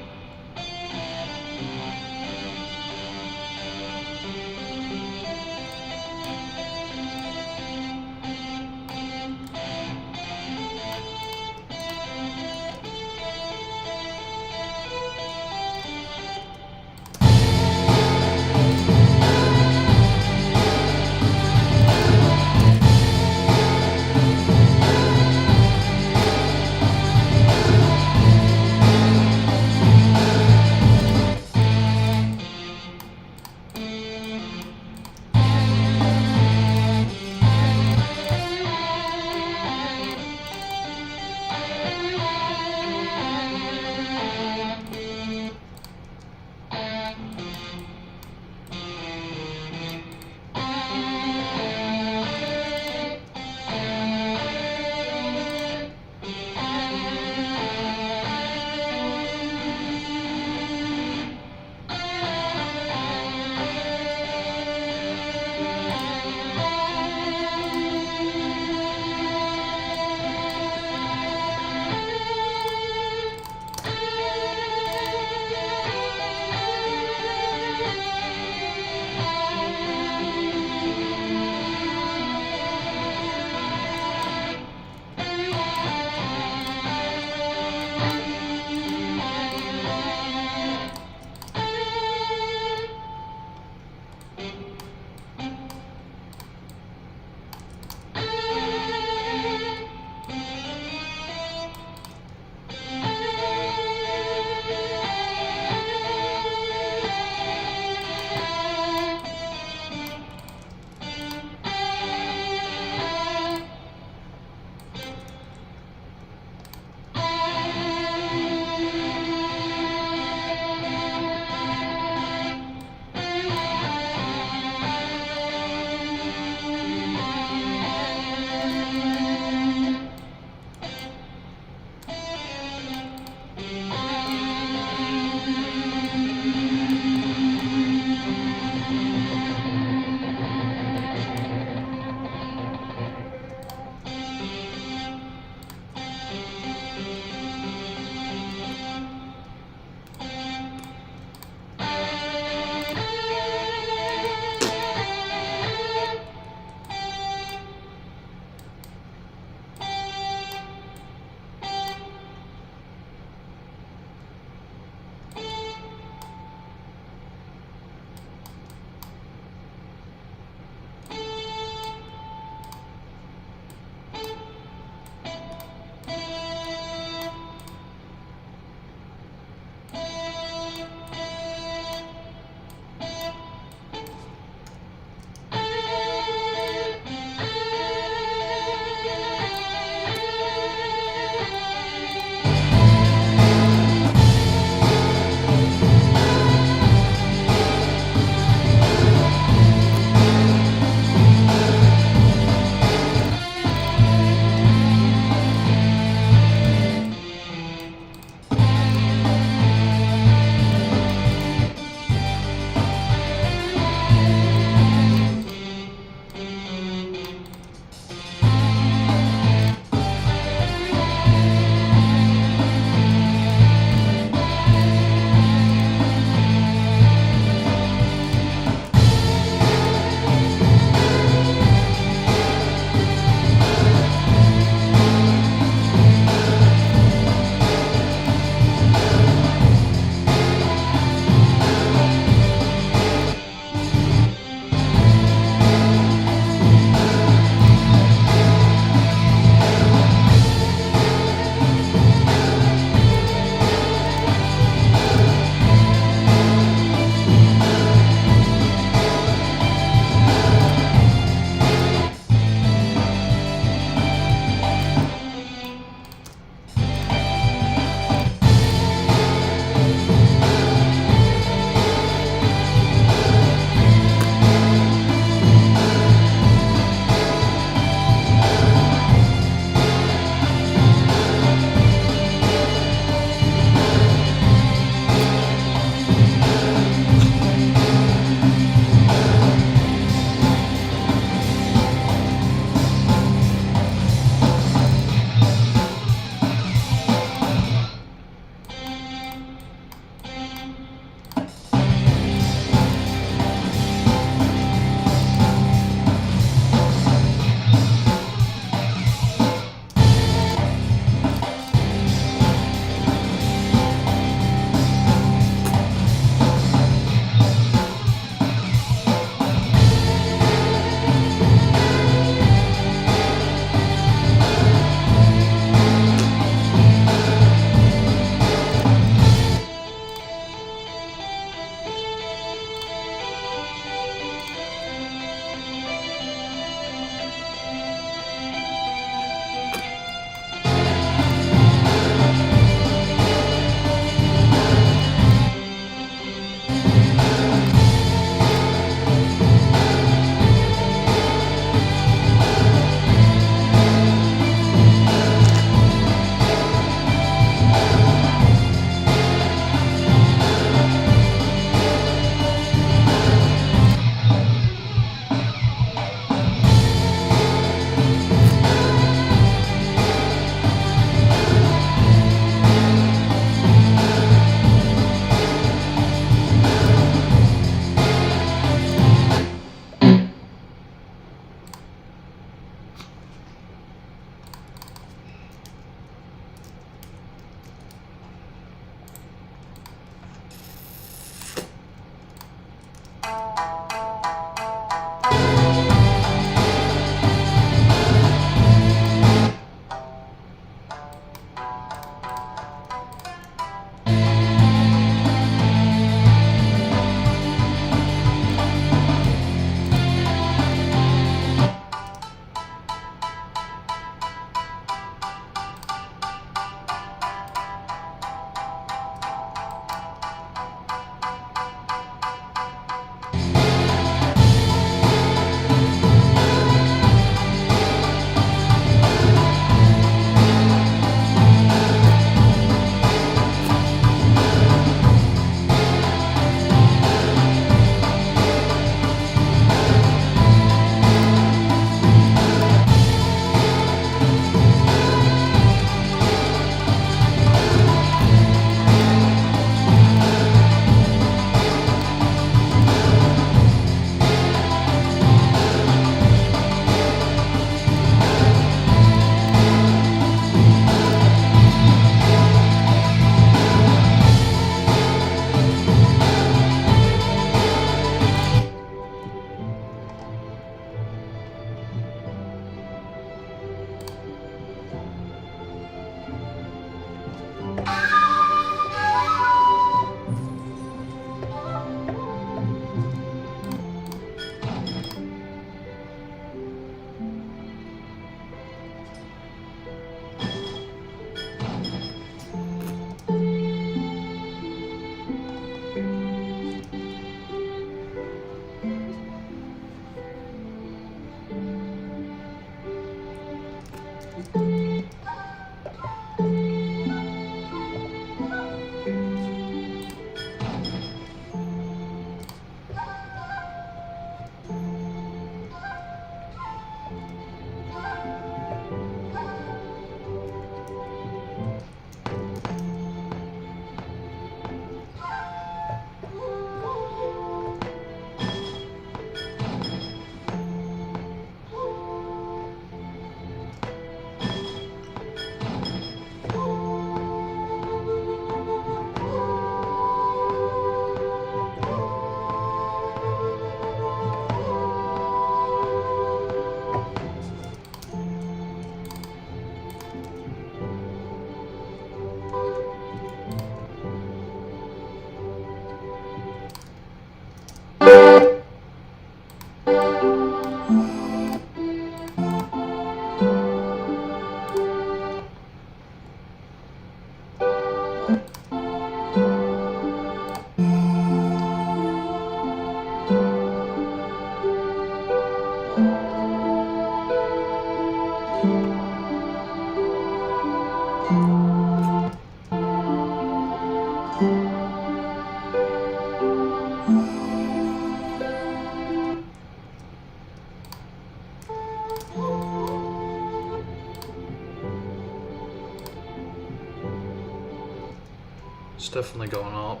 It's definitely going up.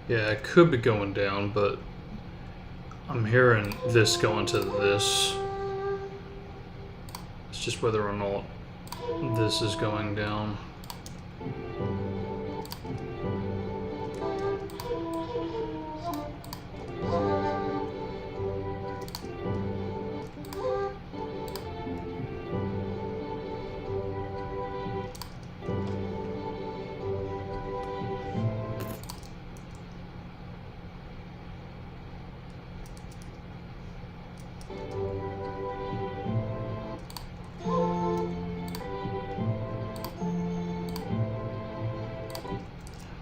Yeah, it could be going down, but I'm hearing this going to this. It's just whether or not this is going down.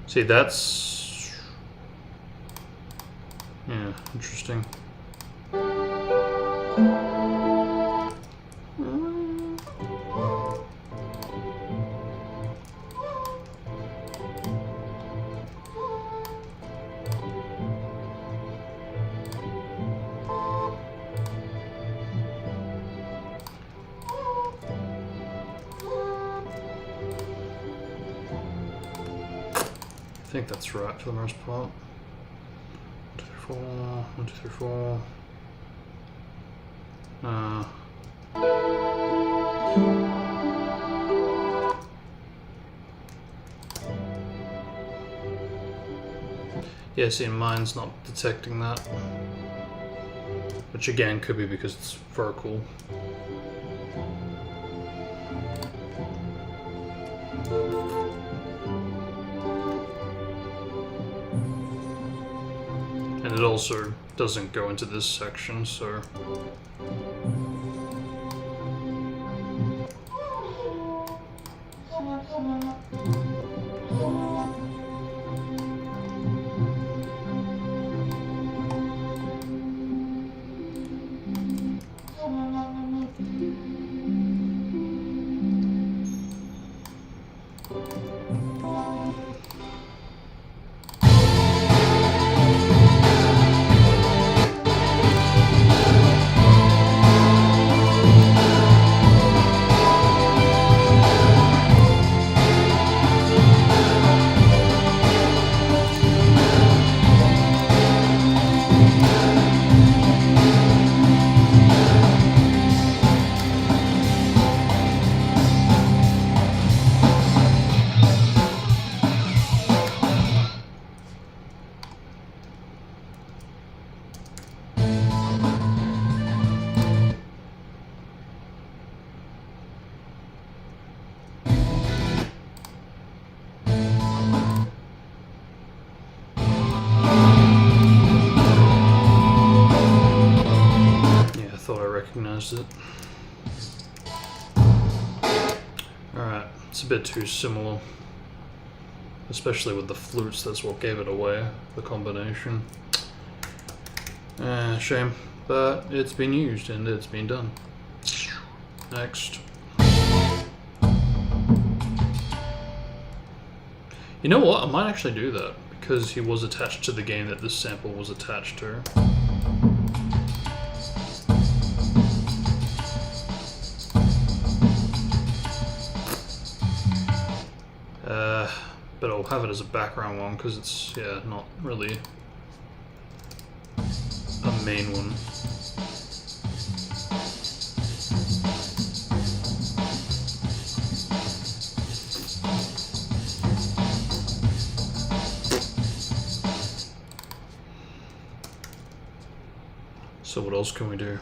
See, that's... yeah, interesting. I think that's right for the most part. 1, 2, 3, 4. 1, 2, 3, 4. Yeah, see, mine's not detecting that. Which again could be because it's vertical. And it also doesn't go into this section, so... recognized it. Alright, it's a bit too similar. Especially with the flutes, that's what gave it away, the combination. Shame. But it's been used and it's been done. Next. You know what? I might actually do that because he was attached to the game that this sample was attached to. But I'll have it as a background one because it's, yeah, not really a main one. So what else can we do?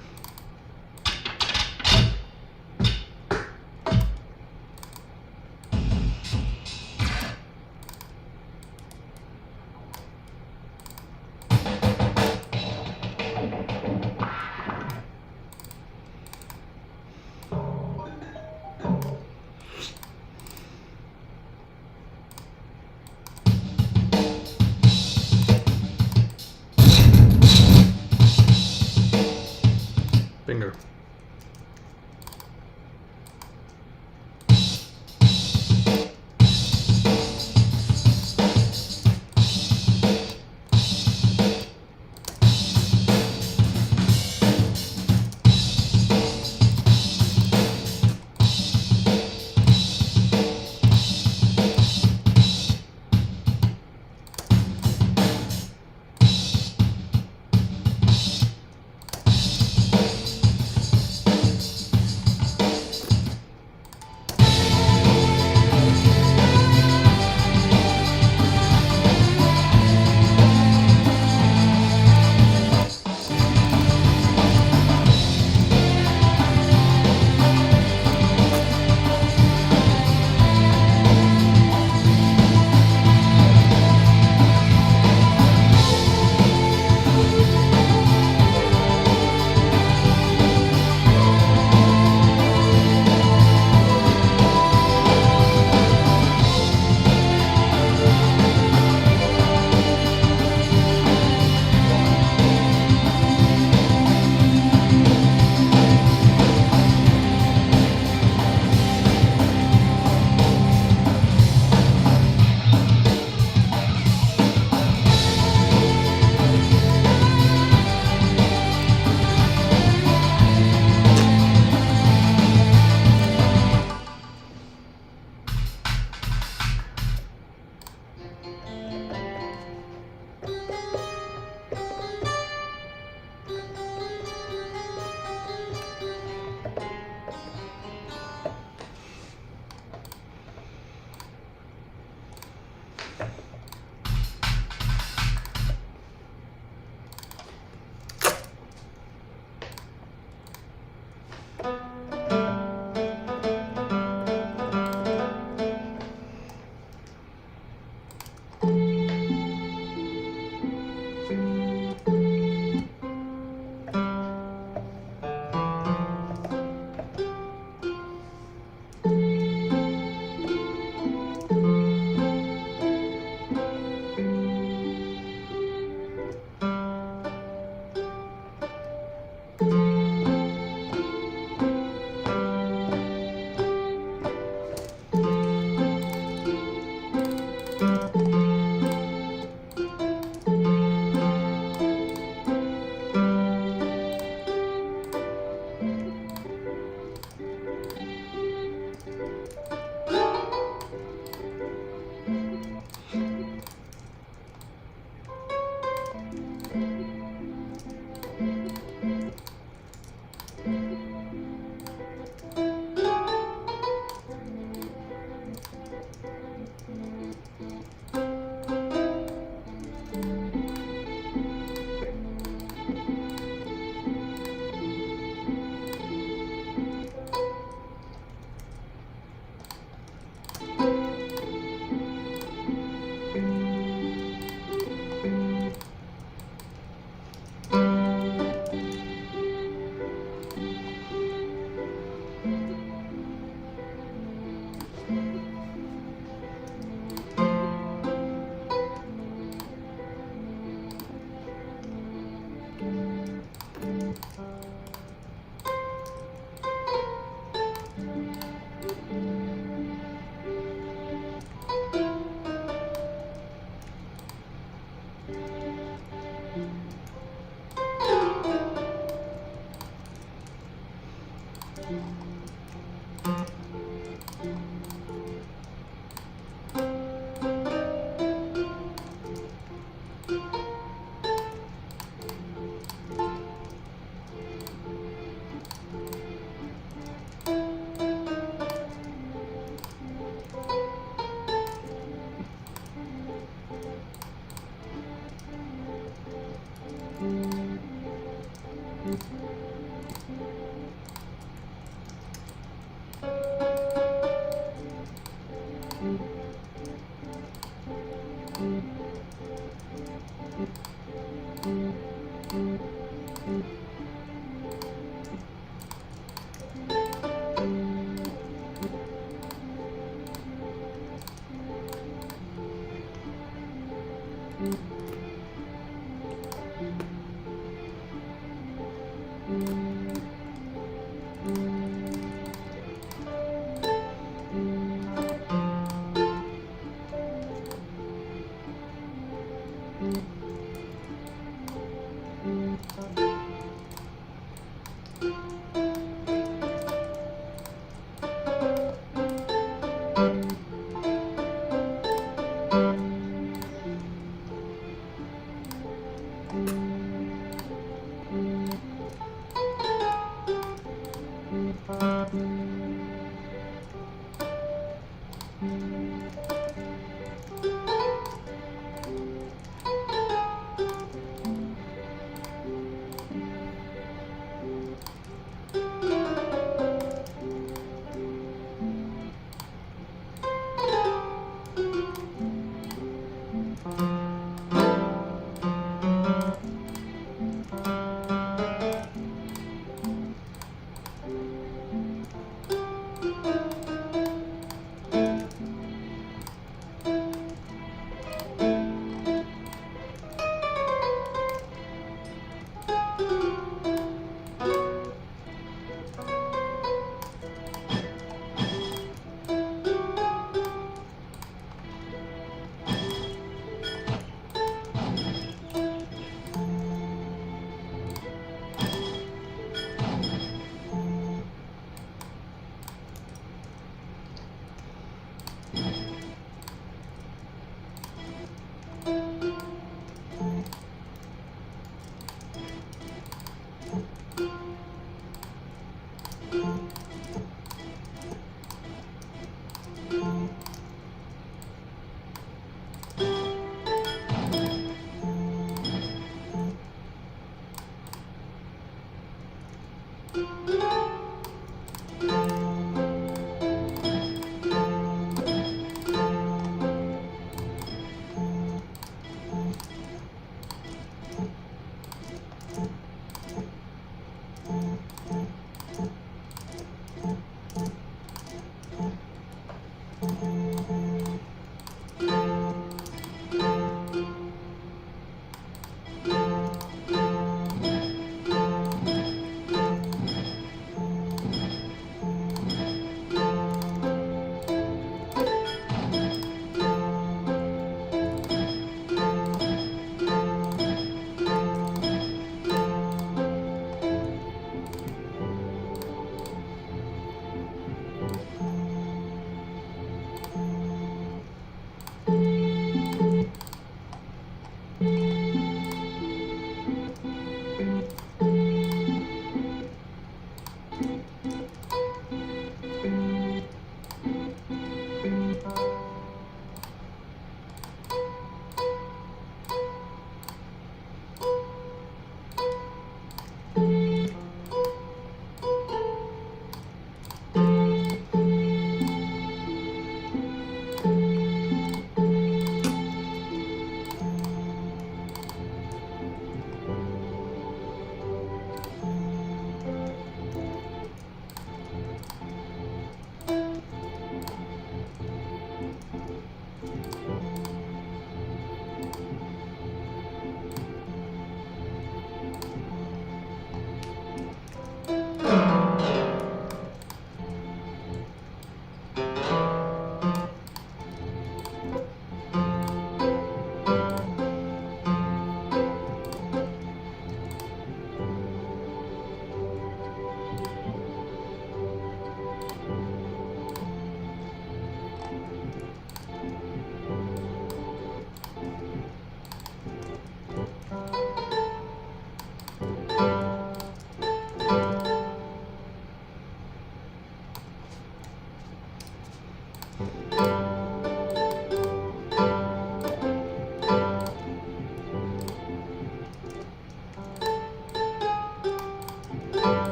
Bingo.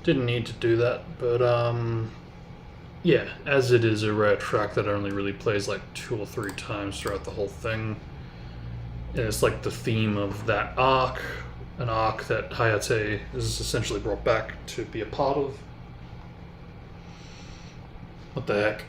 Didn't need to do that, but yeah, as it is a rare track that only really plays like 2 or 3 times throughout the whole thing, and it's like the theme of that arc, an arc that Hayate is essentially brought back to be a part of. What the heck?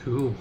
Cool.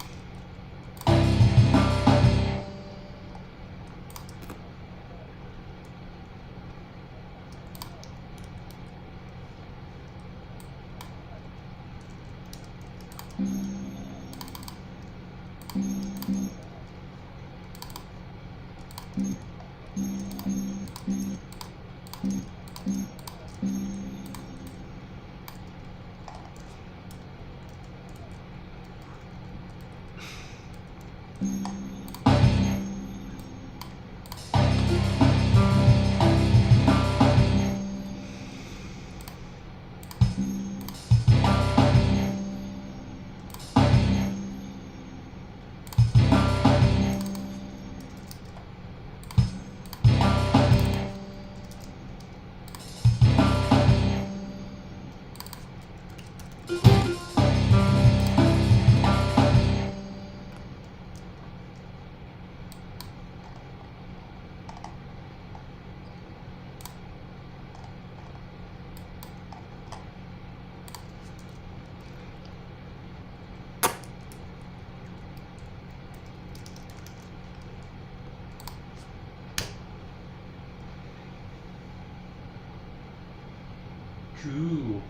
Cool.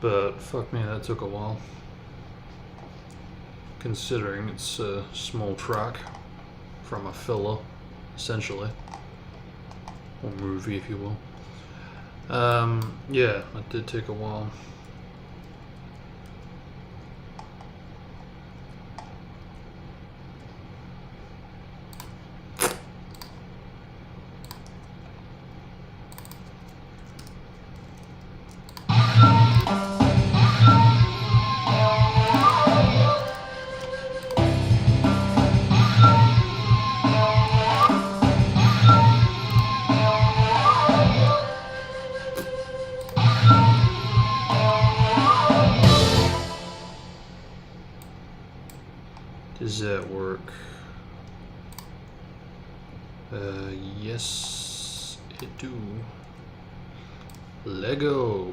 But fuck me, that took a while. Considering it's a small track from a filler, essentially. Or movie, if you will. Yeah, it did take a while. Does that work? Yes, it do. Lego.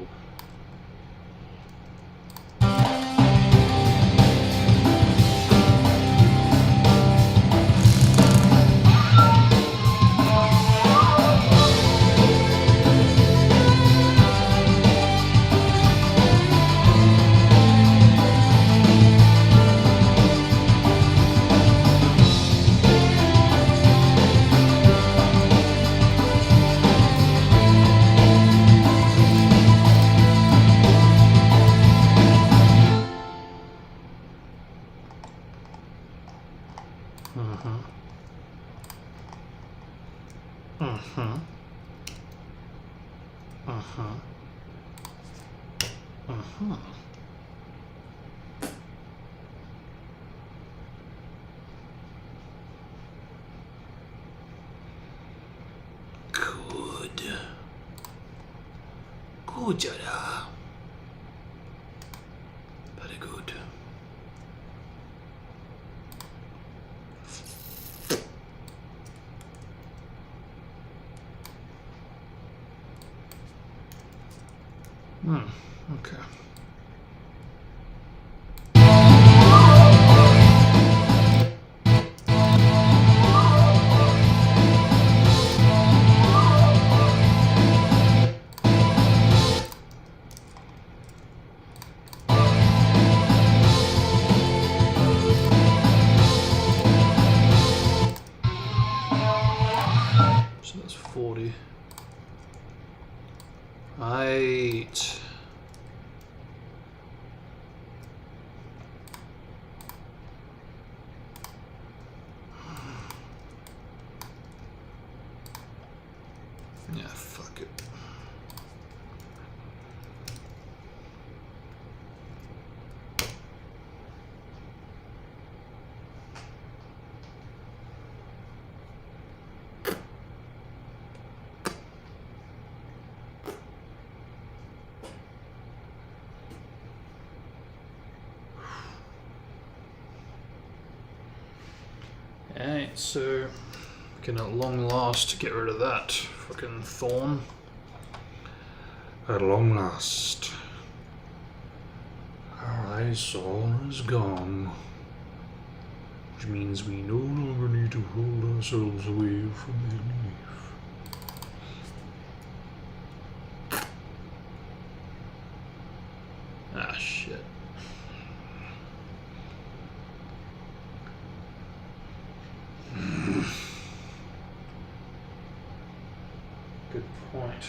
Good job. Very good. Okay. So that's 40. Right. Yeah, fuck it. Alright, so we can at long last get rid of that fucking thorn. At long last. Alright. Eyesore is gone. Which means we no longer need to hold ourselves away from the leaf. Ah, shit. Good point.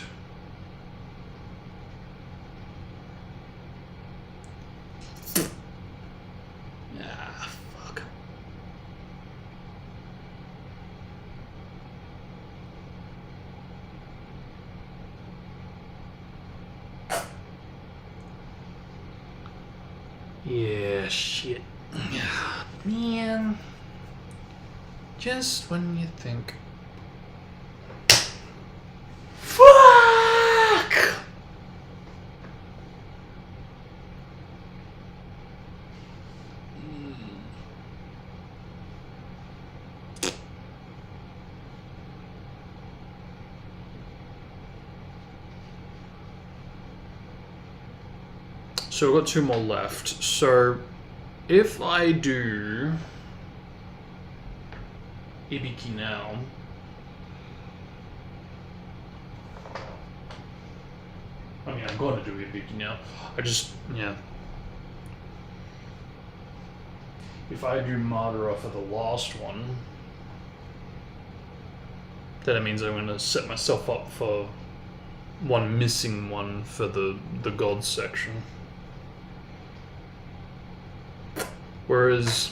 Ah, fuck. Yeah, shit. Man. Just when you think. Fuck! So I've got 2 more left. So if I do Ibiki now, I mean, I'm going to do Ibiki now. Yeah. If I do Madara for the last one, then it means I'm going to set myself up for one missing one for the gods section. Whereas,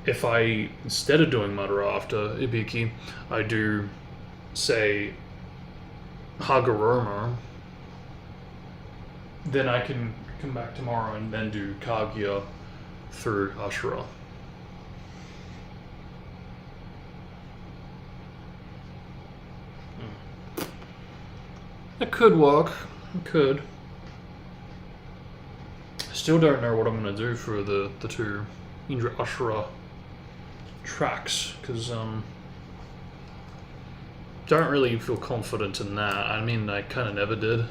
if I, instead of doing Madara after Ibiki, I do, say, Hagoromo, then I can come back tomorrow and then do Kaguya through Ashura. It could work. It could. I still don't know what I'm going to do for the 2 Indra Ashura tracks, because don't really feel confident in that. I mean, I kind of never did.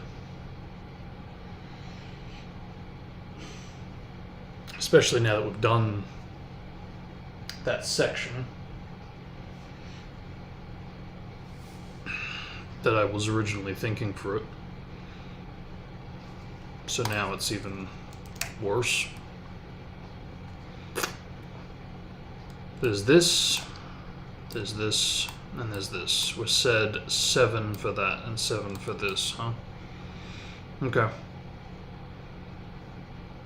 Especially now that we've done that section that I was originally thinking for it. So now it's even worse. There's this, and there's this. We said 7 for that and 7 for this, huh? Okay.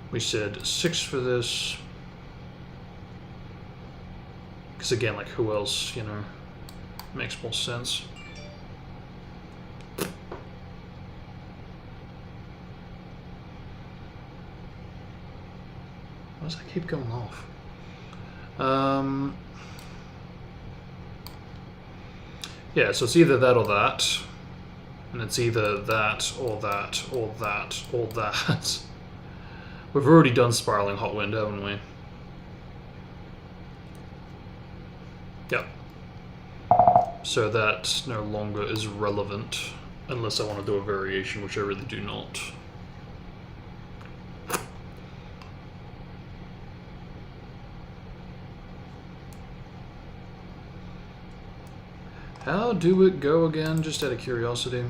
We said 6 for this. Because again, like, who else, you know, makes more sense. Why does that keep going off? Yeah, so it's either that or that. And it's either that or that or that or that. We've already done Spiraling Hot Wind, haven't we? Yep. So that no longer is relevant, unless I want to do a variation, which I really do not. How do it go again, just out of curiosity?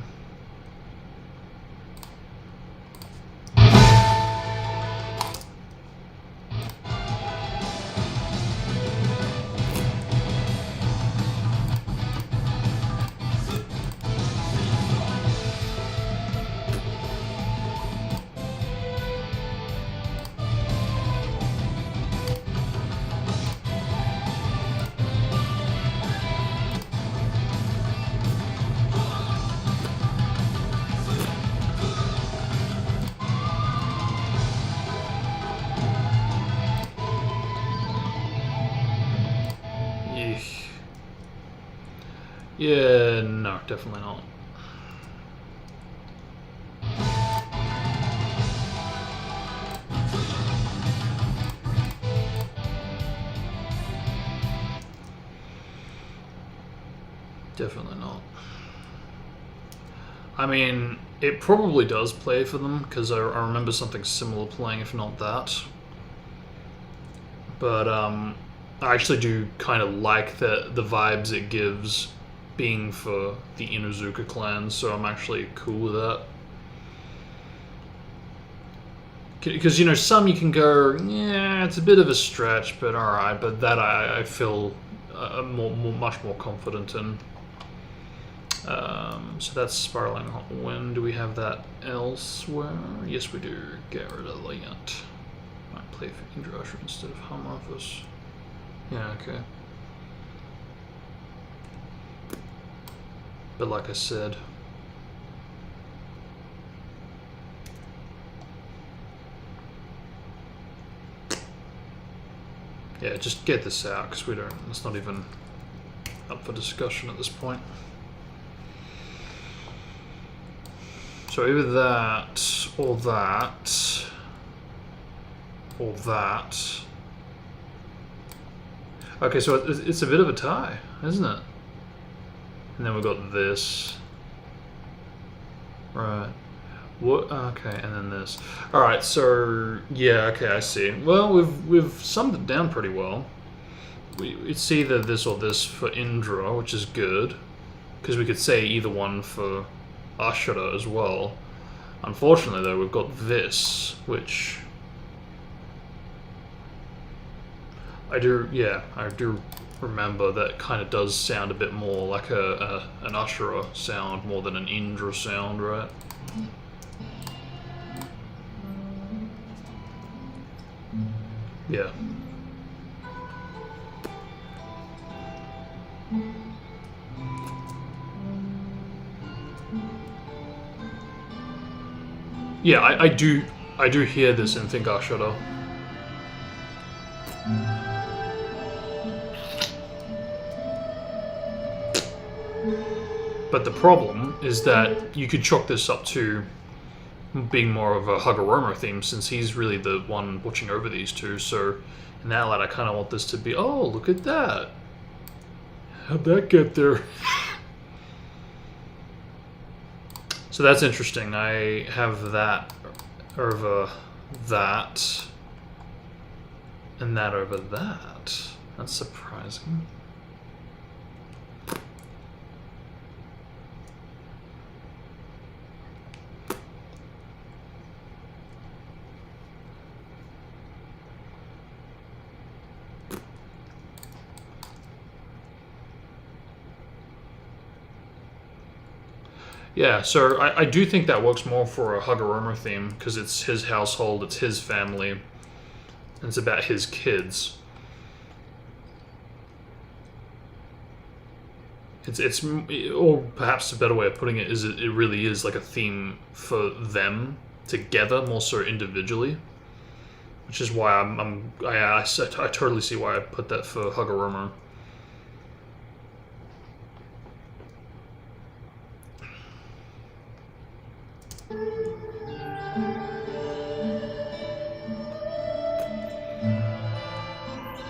Yeah, no, definitely not. Definitely not. I mean, It probably does play for them, because I remember something similar playing, if not that. But I actually do kind of like the vibes it gives being for the Inuzuka clan, so I'm actually cool with that. Because, you know, some you can go, yeah, it's a bit of a stretch, but alright, but that I feel much more confident in. So that's Spiraling Hot Wind. Do we have that elsewhere? Yes, we do. Get rid of that. Might play for Indrasha instead of Home Office. Yeah, okay. But like I said, yeah, just get this out, because we don't, it's not even up for discussion at this point. So either that, or that, or that. Okay, so it's a bit of a tie, isn't it? And then we've got this. Right. What? Okay, and then this. All right. So yeah. Okay, I see. Well, we've summed it down pretty well. It's either this or this for Indra, which is good, because we could say either one for Ashura as well. Unfortunately, though, we've got this, which I do. Yeah, I do remember that kind of does sound a bit more like an Ashura sound more than an Indra sound, right? Yeah. Yeah, I do hear this and think Ashura. But the problem is that you could chalk this up to being more of a Hagoromo theme, since he's really the one watching over these two. So in that light, I kind of want this to be, oh, look at that. How'd that get there? So that's interesting. I have that over that, and that over that. That's surprising. Yeah, so I do think that works more for a Hagoromo theme, because it's his household, it's his family, and it's about his kids. It's or perhaps a better way of putting it is it really is like a theme for them together, more so individually, which is why I totally see why I put that for Hagoromo.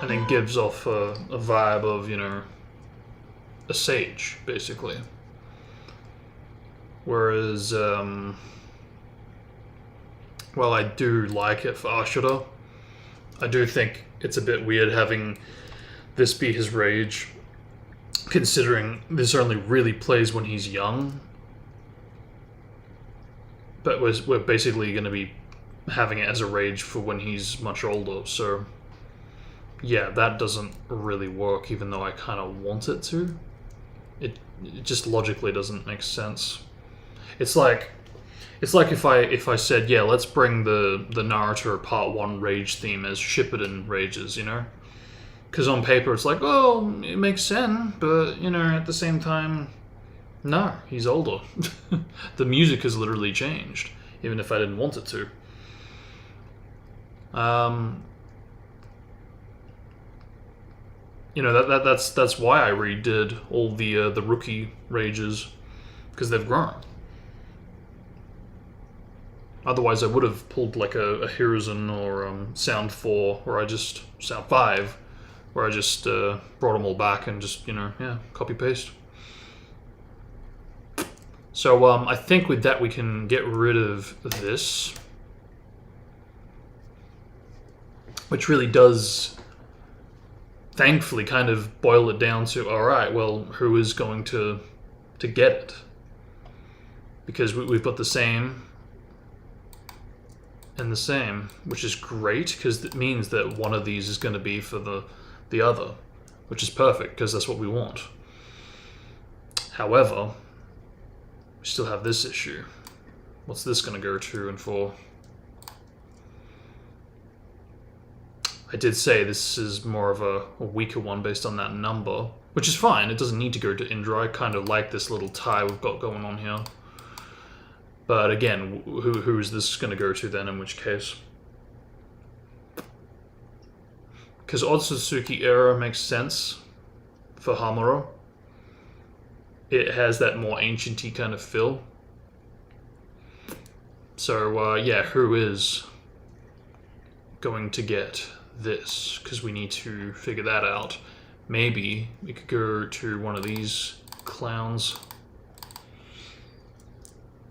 And it gives off a vibe of, you know, a sage, basically. Whereas, well, I do like it for Ashura. I do think it's a bit weird having this be his rage, considering this only really plays when he's young. But we're basically going to be having it as a rage for when he's much older, so yeah, that doesn't really work, even though I kind of want it to. It just logically doesn't make sense. It's like if I said, yeah, let's bring the Naruto Part 1 rage theme as Shippuden rages, you know? Because on paper it's like, oh, it makes sense, but, you know, at the same time, no, he's older. The music has literally changed, even if I didn't want it to. You know, that's why I redid all the rookie rages, because they've grown. Otherwise, I would have pulled like a Hiruzen or Sound 4, or Sound 5, where I just brought them all back and just, you know, yeah, copy paste. So I think with that we can get rid of this, which really does, thankfully, kind of boil it down to, all right, well, who is going to get it? Because we've got the same and the same, which is great, because it means that one of these is going to be for the other, which is perfect, because that's what we want. However, we still have this issue. What's this going to go to and for? I did say this is more of a weaker one based on that number, which is fine. It doesn't need to go to Indra. I kind of like this little tie we've got going on here. But again, who is this going to go to then, in which case? Because Otsutsuki era makes sense for Hamura. It has that more ancient-y kind of feel. So, yeah, who is going to get this? Because we need to figure that out. Maybe we could go to one of these clowns,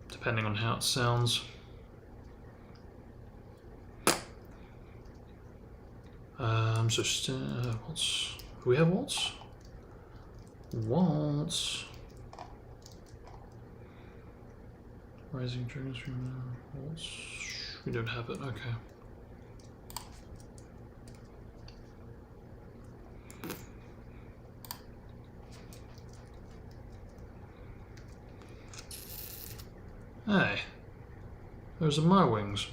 depending on how it sounds. So waltz. Do we have waltz? Waltz. Rising Dragon Stream waltz. We don't have it. Okay. Hey, those are my wings.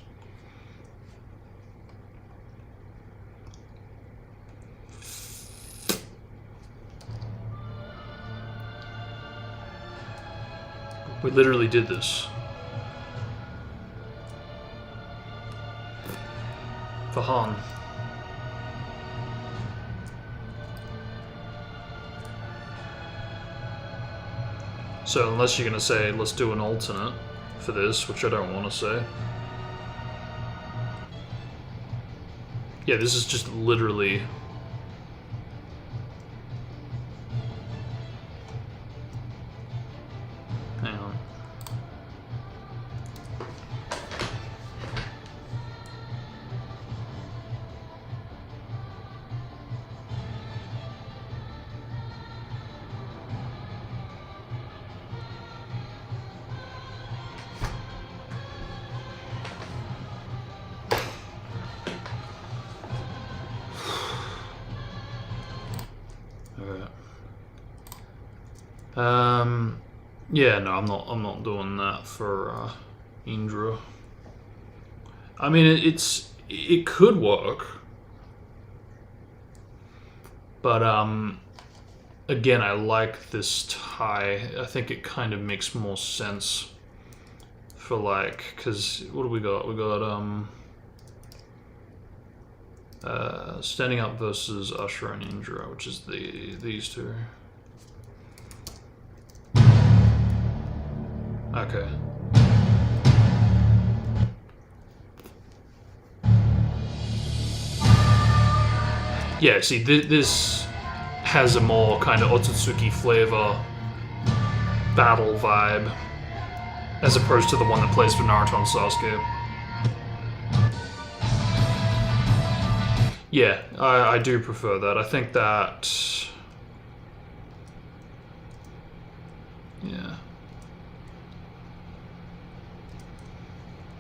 We literally did this. For Han. So unless you're gonna say, let's do an alternate for this, which I don't want to say. Yeah, this is just literally... Hang on. Yeah, no, I'm not doing that for Indra. I mean, it could work, but again, I like this tie. I think it kind of makes more sense for, like, because what do we got? We got Standing Up versus Usher and Indra, which is these two. Okay. Yeah, see, this has a more kind of Otsutsuki flavor battle vibe, as opposed to the one that plays for Naruto and Sasuke. Yeah, I do prefer that. I think that... Yeah.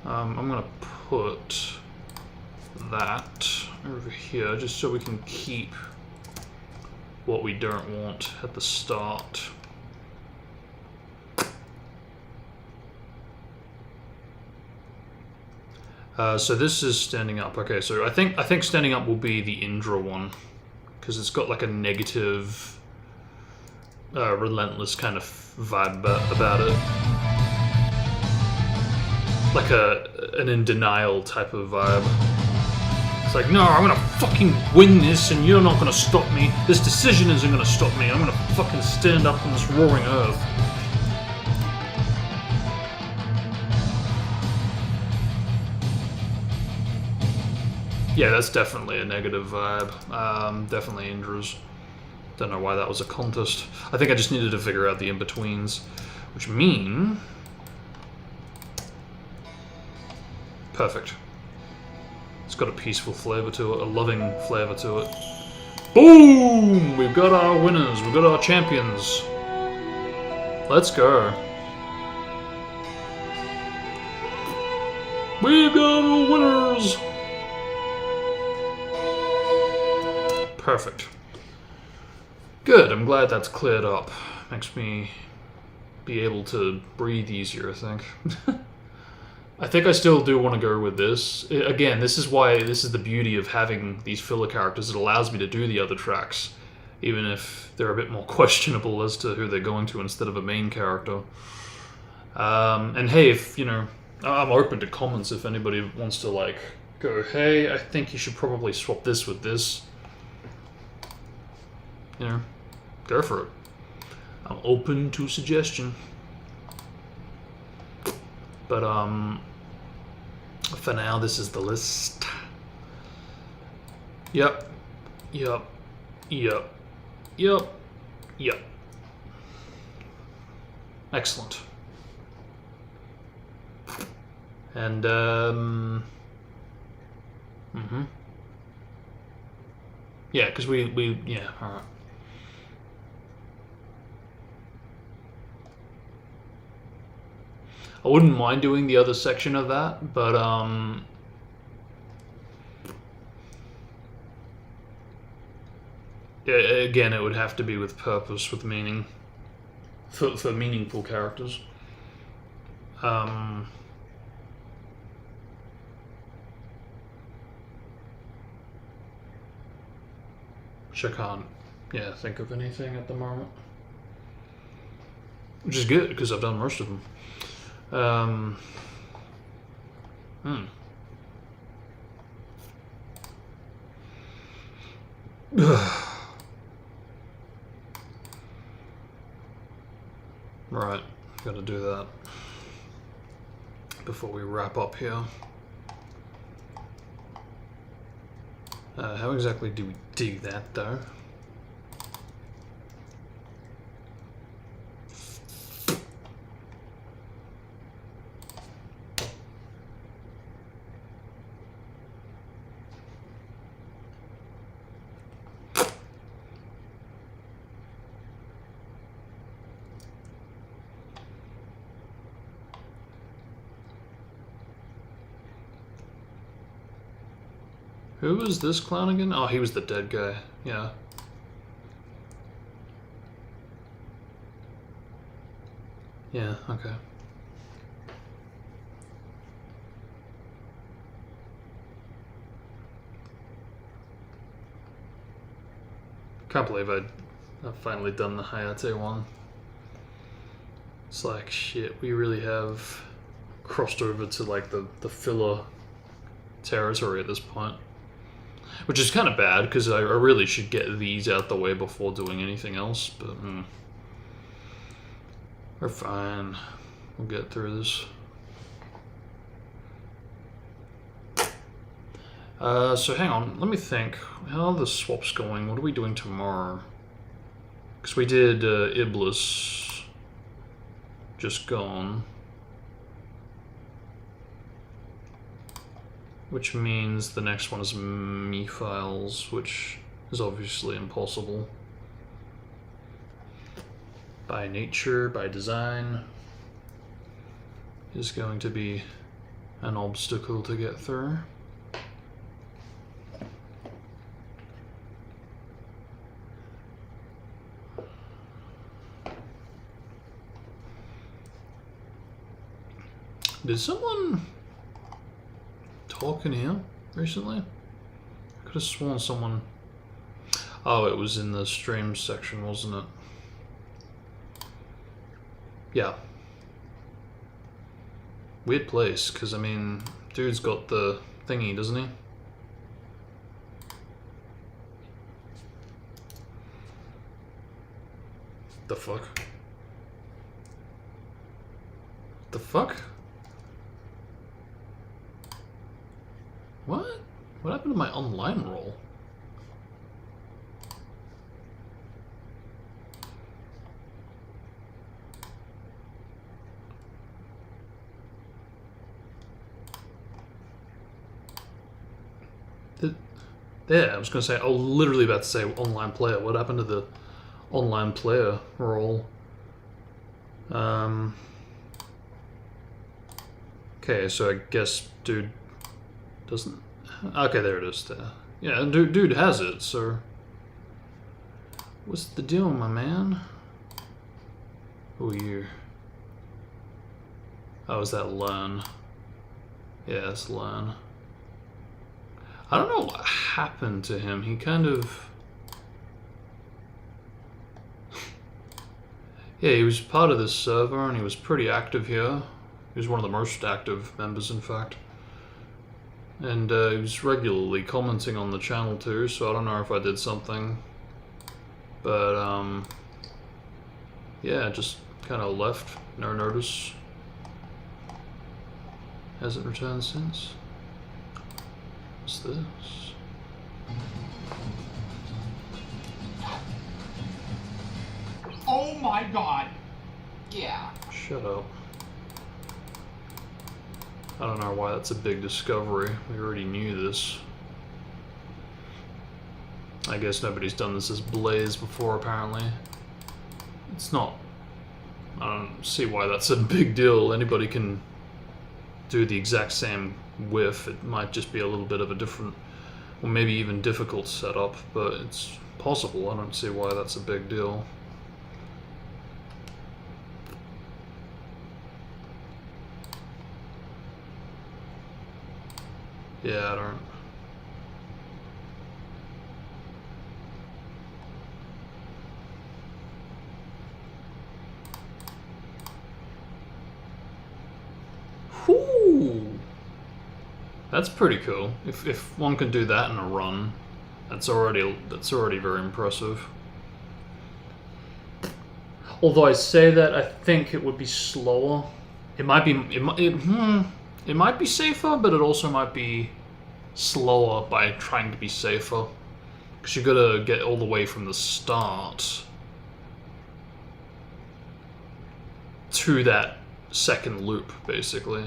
I'm gonna put that over here just so we can keep what we don't want at the start. So this is Standing Up. Okay, so I think Standing Up will be the Indra one, because it's got like a negative, relentless kind of vibe about it. Like an in denial type of vibe. It's like, no, I'm gonna fucking win this and you're not gonna stop me. This decision isn't gonna stop me. I'm gonna fucking stand up on this roaring earth. Yeah, that's definitely a negative vibe. Definitely Indra's. Don't know why that was a contest. I think I just needed to figure out the in-betweens. Which mean... Perfect. It's got a peaceful flavor to it, a loving flavor to it. Boom! We've got our winners, we've got our champions. Let's go. We've got our winners! Perfect. Good, I'm glad that's cleared up. Makes me be able to breathe easier, I think. I think I still do want to go with this. Again, this is why this is the beauty of having these filler characters. It allows me to do the other tracks, even if they're a bit more questionable as to who they're going to instead of a main character. And hey, if, you know, I'm open to comments if anybody wants to, like, go, hey, I think you should probably swap this with this. You know, go for it. I'm open to suggestion. But, for now, this is the list. Yep. Yep. Yep. Yep. Yep. Excellent. And, yeah, because yeah, alright. I wouldn't mind doing the other section of that, but, yeah, again, it would have to be with purpose, with meaning, for meaningful characters. Which I can't, yeah, think of anything at the moment. Which is good, because I've done most of them. Right, gotta do that before we wrap up here. How exactly do we do that, though? Who was this clown again? Oh, he was the dead guy. Yeah. Yeah, okay. Can't believe I've finally done the Hayate one. It's like, shit, we really have crossed over to like the filler territory at this point. Which is kind of bad, because I really should get these out the way before doing anything else, but we're fine. We'll get through this. So hang on, let me think. How are the swaps going? What are we doing tomorrow? Because we did Iblis. Just gone. Which means the next one is me files, which is obviously impossible. By nature, by design, is going to be an obstacle to get through. Did someone talk in here recently? I could have sworn someone... Oh, it was in the stream section, wasn't it? Yeah. Weird place, because, I mean, dude's got the thingy, doesn't he? The fuck? The fuck? What? What happened to my online roll? Yeah, I was going to say, I was literally about to say online player. What happened to the online player role? Okay, so I guess dude doesn't... Okay, there it is there. Yeah, dude has it, so... What's the deal, my man? Who are you? Oh, is that Learn? Yeah, it's Learn. I don't know what happened to him. He kind of... Yeah, he was part of this server and he was pretty active here. He was one of the most active members, in fact. And he was regularly commenting on the channel too, so I don't know if I did something. But, yeah, just kind of left. No notice. Hasn't returned since. What's this? Oh my god! Yeah. Shut up. I don't know why that's a big discovery. We already knew this. I guess nobody's done this as Blaze before, apparently. It's not... I don't see why that's a big deal. Anybody can do the exact same whiff. It might just be a little bit of a different, or maybe even difficult setup, but it's possible. I don't see why that's a big deal. Yeah, I don't... Whoo! That's pretty cool. If one can do that in a run, that's already very impressive. Although I say that, I think it would be slower. It might be it might be safer, but it also might be slower by trying to be safer. Because you gotta get all the way from the start to that second loop, basically.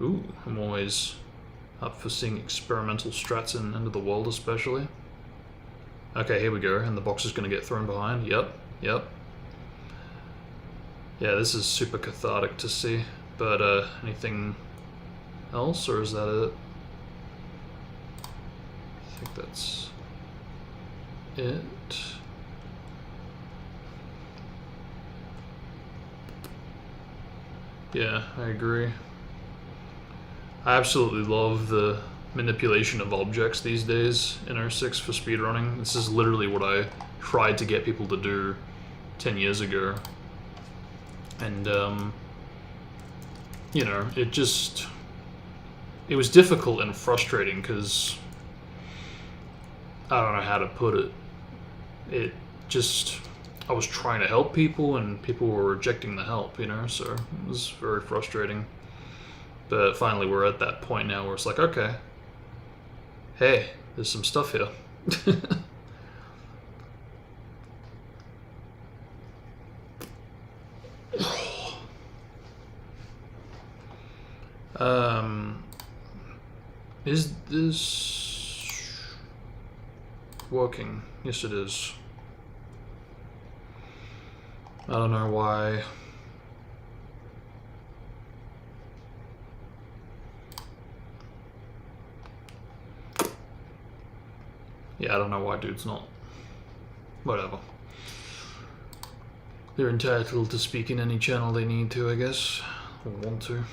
Ooh, I'm always up for seeing experimental strats in End of the World, especially. Okay, here we go, and the box is gonna get thrown behind. Yep. Yeah, this is super cathartic to see. But, anything else, or is that it? I think that's it. Yeah, I agree. I absolutely love the manipulation of objects these days in R6 for speedrunning. This is literally what I tried to get people to do 10 years ago. And, you know, it was difficult and frustrating because I don't know how to put it. I was trying to help people and people were rejecting the help, you know, so it was very frustrating. But finally we're at that point now where it's like, okay, hey, there's some stuff here. Is this working? Yes, it is. I don't know why. Yeah, I don't know why dude's not. Whatever. They're entitled to speak in any channel they need to, I guess. Or want to.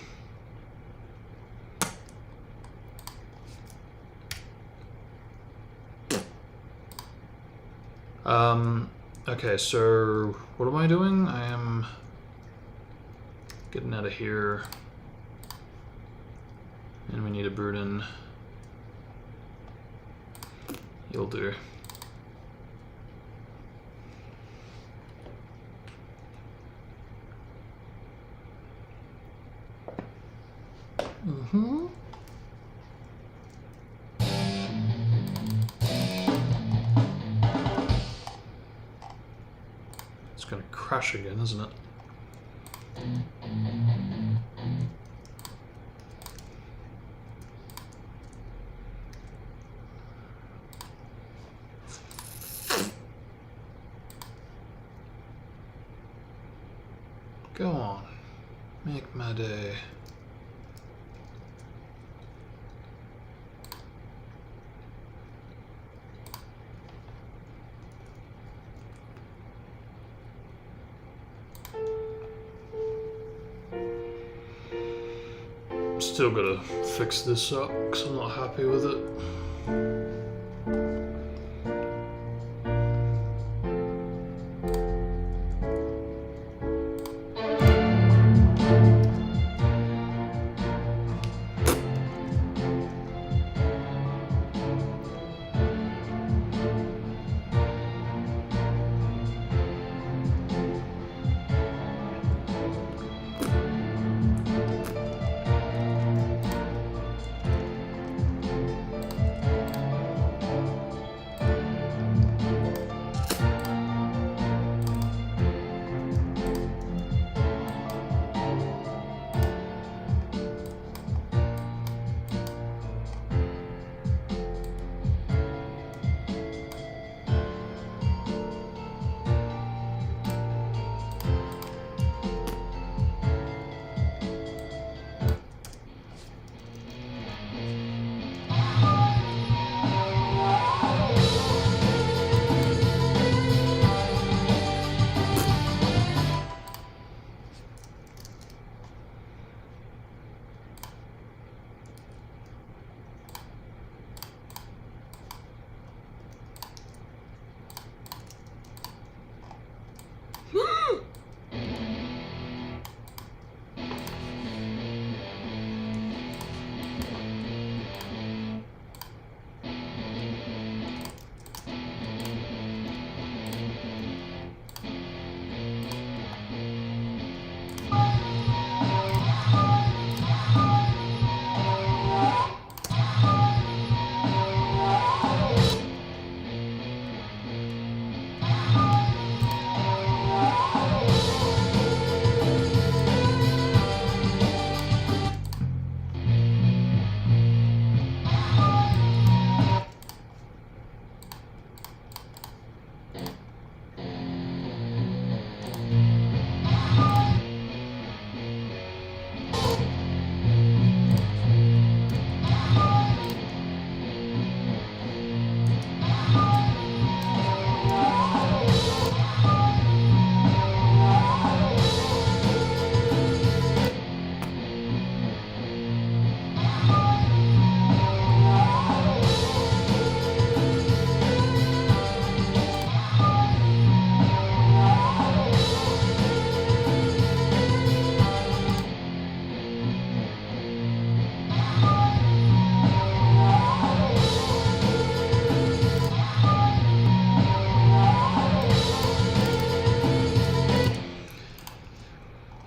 Okay, so what am I doing? I am getting out of here. And we need a Bruden. You'll do. Mm-hmm. It's gonna crash again, isn't it? Go on. Make my day. Still gotta fix this up because I'm not happy with it.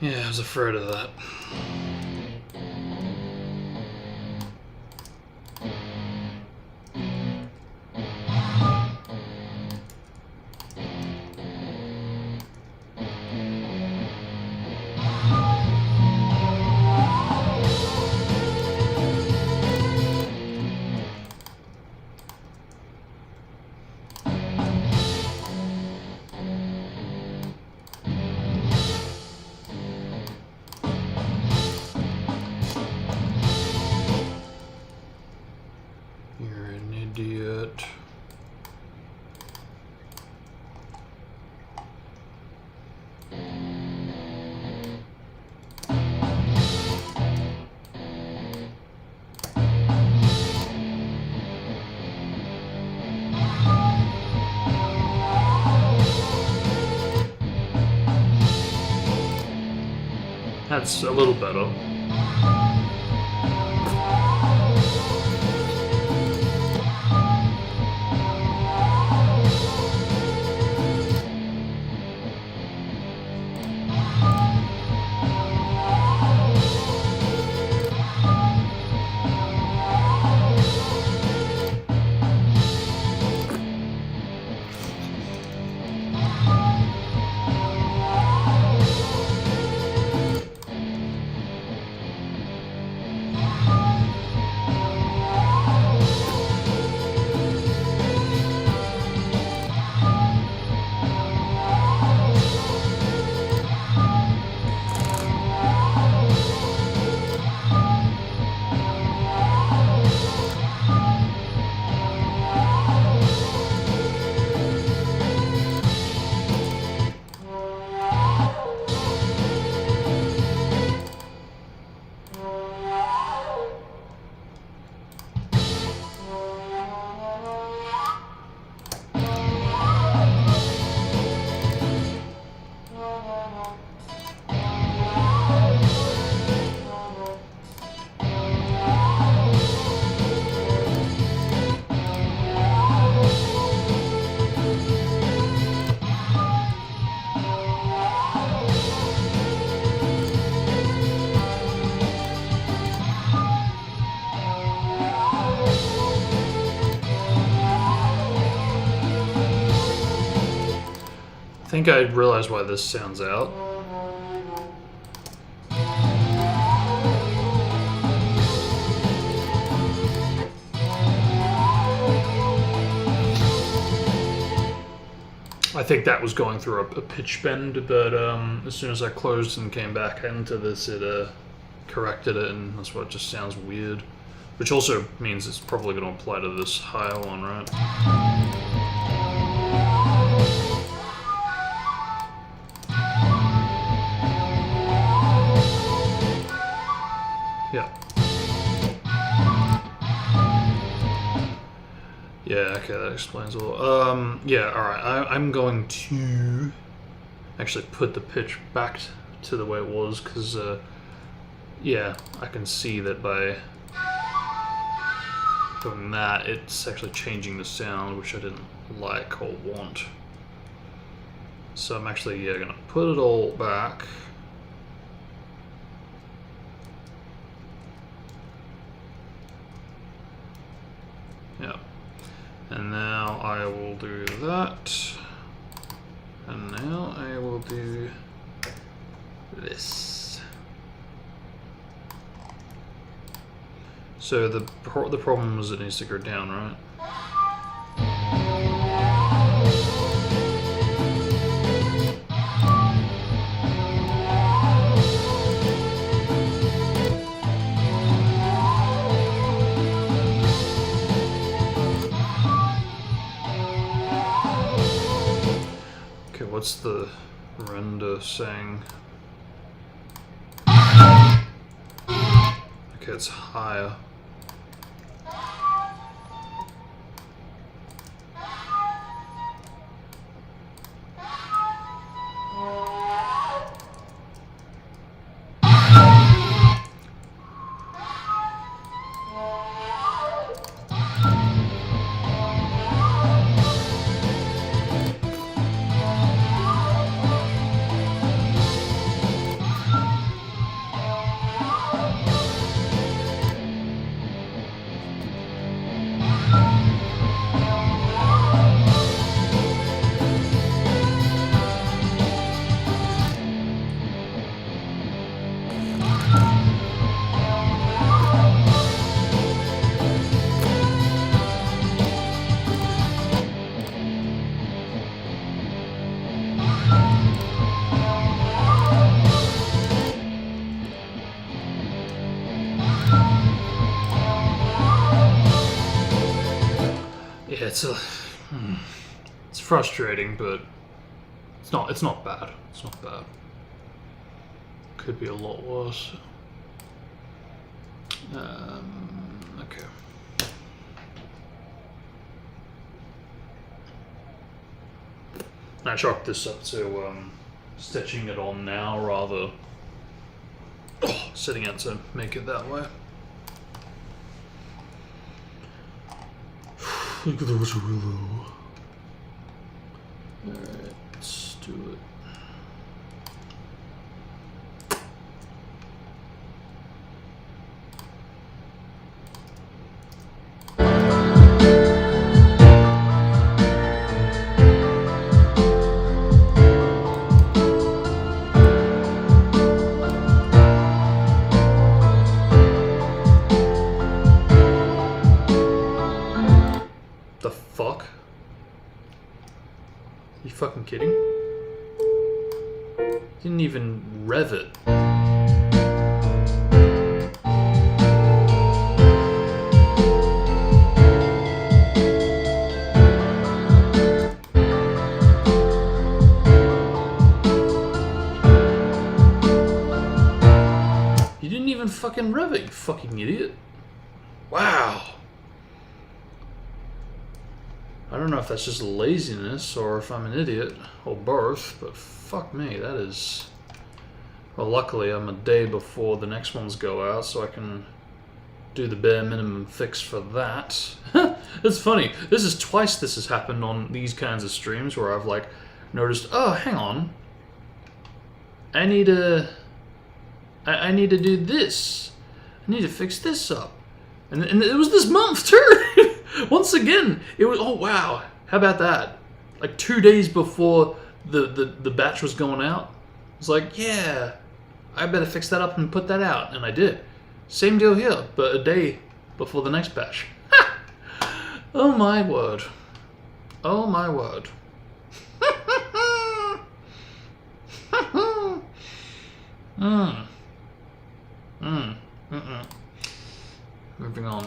Yeah, I was afraid of that. You're an idiot. That's a little better. think I realized why this sounds out. I think that was going through a pitch bend, but as soon as I closed and came back into this, it corrected it, and that's why it just sounds weird. Which also means it's probably going to apply to this higher one, right? Yeah. Yeah, okay, that explains a lot. Yeah, alright, I'm going to actually put the pitch back to the way it was, because, yeah, I can see that by doing that, it's actually changing the sound, which I didn't like or want. So I'm actually, yeah, gonna put it all back. Yeah. And now I will do that. And now I will do this. So the problem is it needs to go down, right? Okay, what's the render saying? Okay, it's higher. Yeah, it's frustrating, but it's not bad. It's not bad. Could be a lot worse. Okay. I chalked this up to stitching it on now rather setting out to make it that way. Look at those willow. Alright, let's do it. The fuck? You fucking kidding? Didn't even rev it. You didn't even fucking rev it, you fucking idiot. Wow. I don't know if that's just laziness or if I'm an idiot or both, but fuck me, that is... Well, luckily I'm a day before the next ones go out, so I can do the bare minimum fix for that. It's funny, this is twice this has happened on these kinds of streams where I've like noticed, oh, hang on, I need to do this. I need to fix this up. And it was this month too! Once again, it was, oh wow, how about that? Like 2 days before the batch was going out. I was like, yeah, I better fix that up and put that out, and I did. Same deal here, but a day before the next batch. Oh my word. Oh my word. Moving on.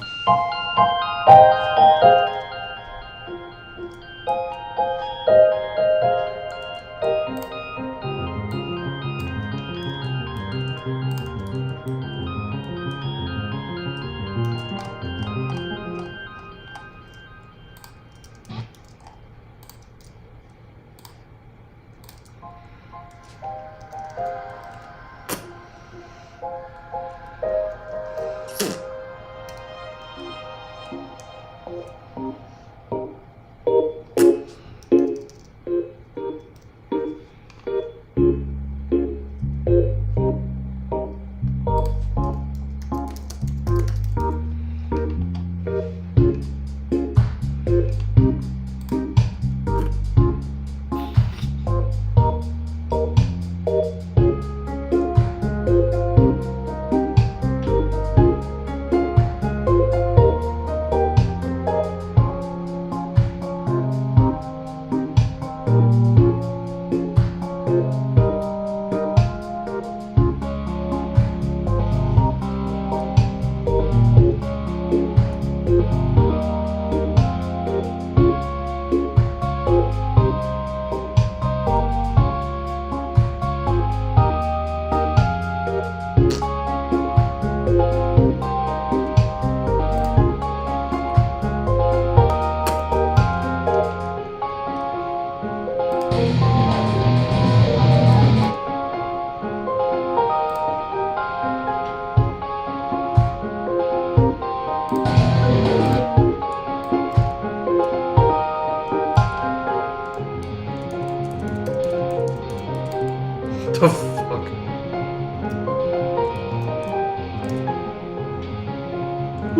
The fuck?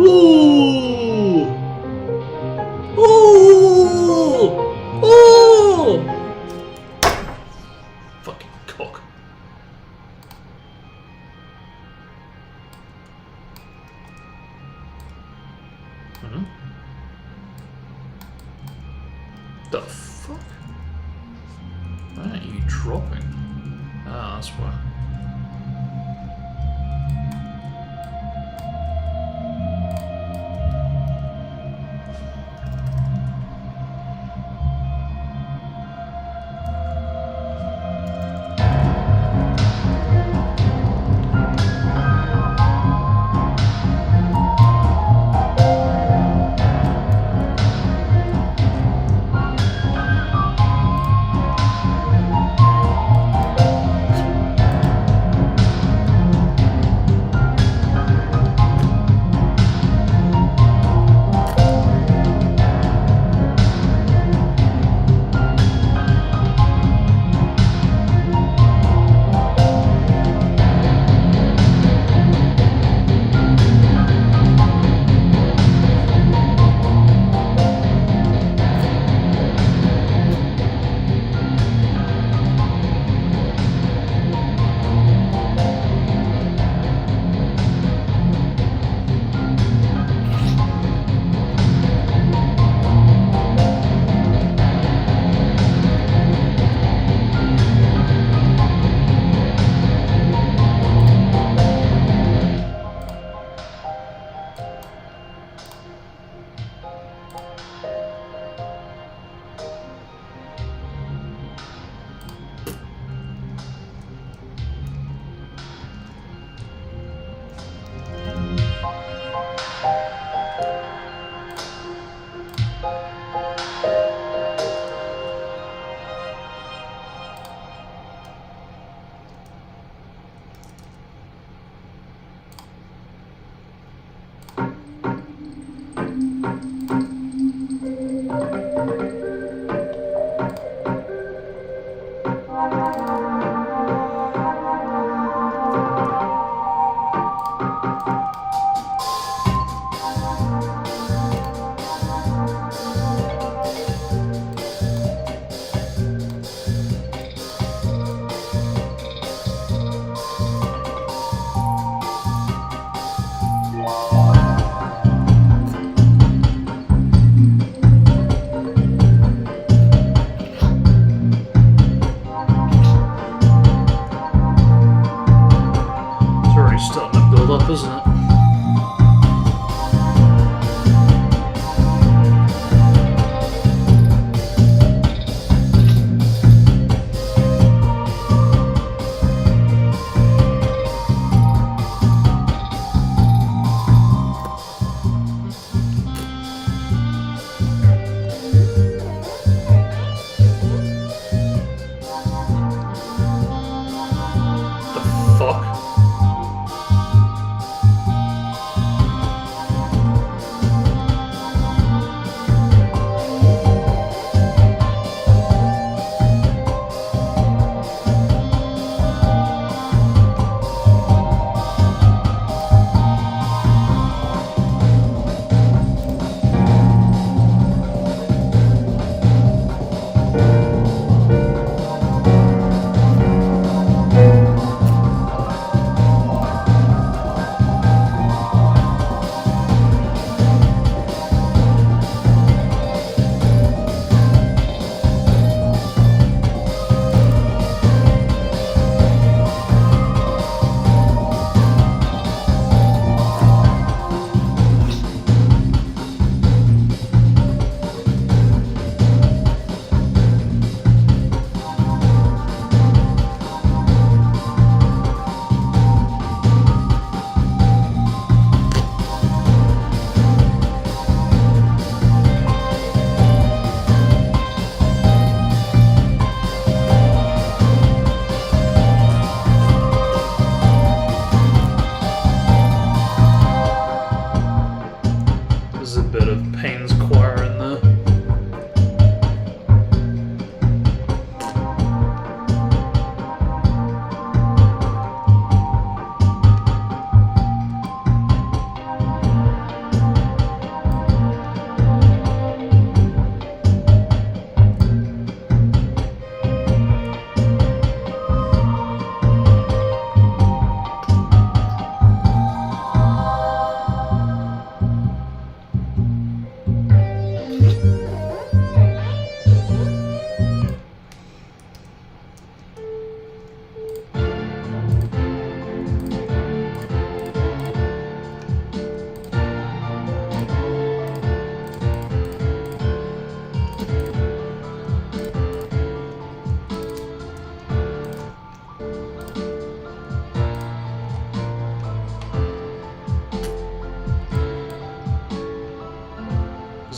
Ooh! Ooh! Ooh! Fucking cock. Hmm? The fuck? Why are you dropping? Ah, that's why.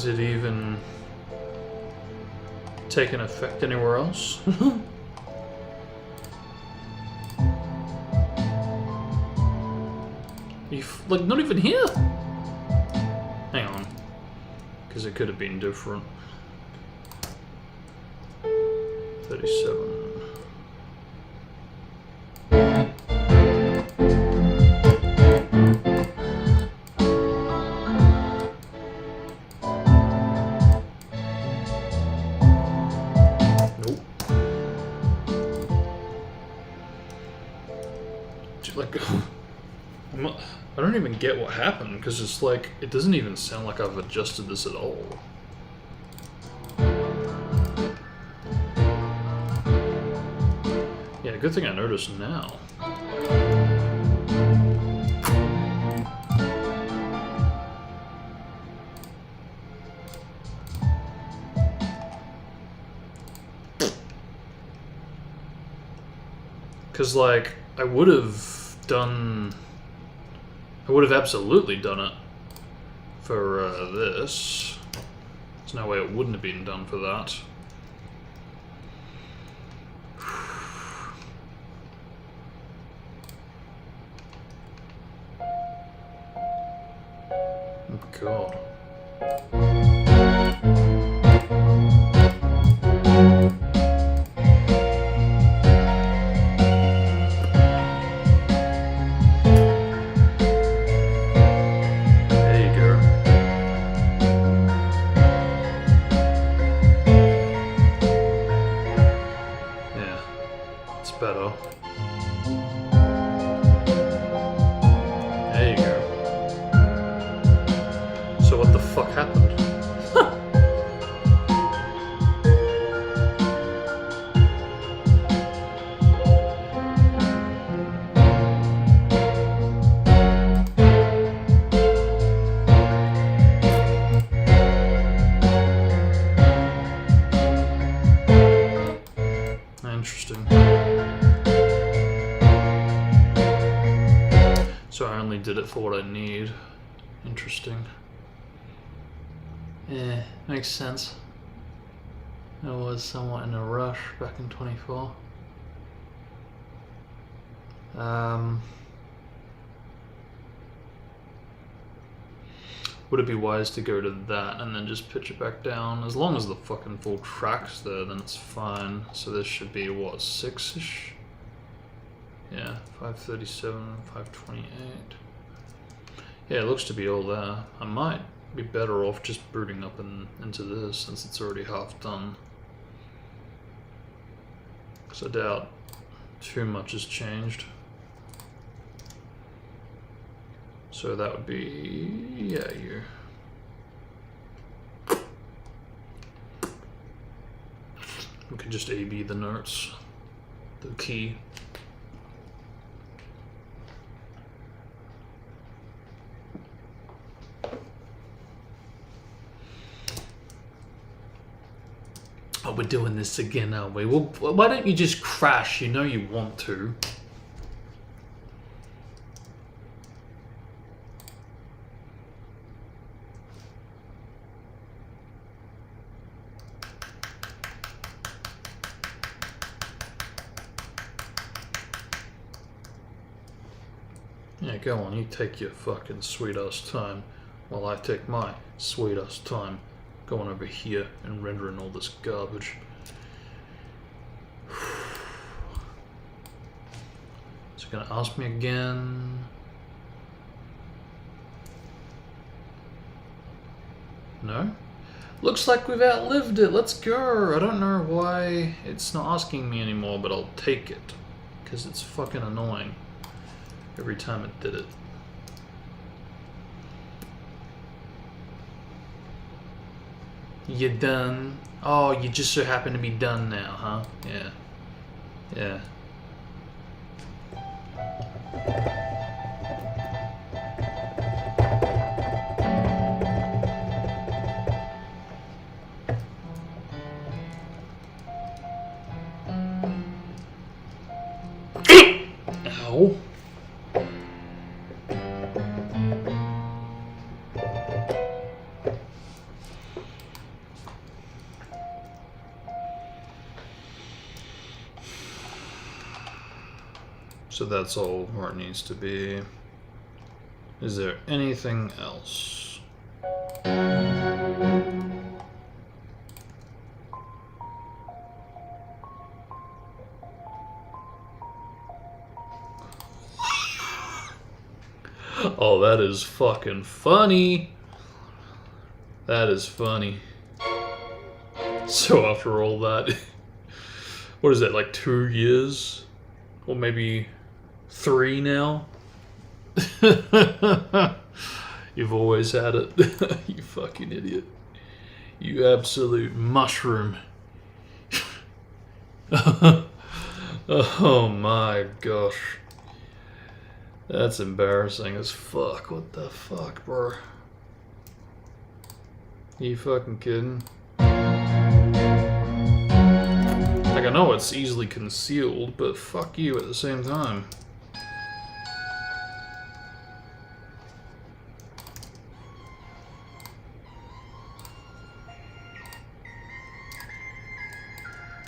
Is it even taking effect anywhere else? Like, not even here? Hang on. Because it could have been different. 37. Nope. Dude, like, I don't even get what happened, because it's like, it doesn't even sound like I've adjusted this at all. Yeah, good thing I noticed now. Because, like, I would have absolutely done it for this. There's no way it wouldn't have been done for that. Oh, God. Interesting. So I only did it for what I need. Interesting. Yeah, makes sense. I was somewhat in a rush back in 24. Would it be wise to go to that and then just pitch it back down? As long as the fucking full track's there, then it's fine. So this should be, what, 6-ish? Yeah, 537, 528. Yeah, it looks to be all there. I might be better off just booting up into this since it's already half done. Because I doubt too much has changed. So that would be, yeah, you. We can just A-B the notes, the key. Oh, we're doing this again, aren't we? Well, why don't you just crash? You know you want to. Yeah, go on, you take your fucking sweet ass time while I take my sweet ass time going over here and rendering all this garbage. Is it gonna ask me again? No? Looks like we've outlived it. Let's go. I don't know why it's not asking me anymore, but I'll take it. Because it's fucking annoying. Every time it did it. You done? Oh, you just so happen to be done now, huh? Yeah. Yeah. Ow. So that's all where it needs to be. Is there anything else? Oh, that is fucking funny. That is funny. So after all that, what is that, like 2 years? Or maybe 3 now? You've always had it. You fucking idiot. You absolute mushroom. Oh my gosh. That's embarrassing as fuck. What the fuck, bro? You fucking kidding? Like, I know it's easily concealed, but fuck you at the same time.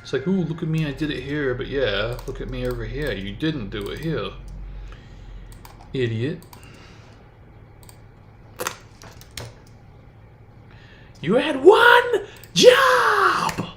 It's like, ooh, look at me, I did it here, but yeah, look at me over here. You didn't do it here. Idiot. You had one job!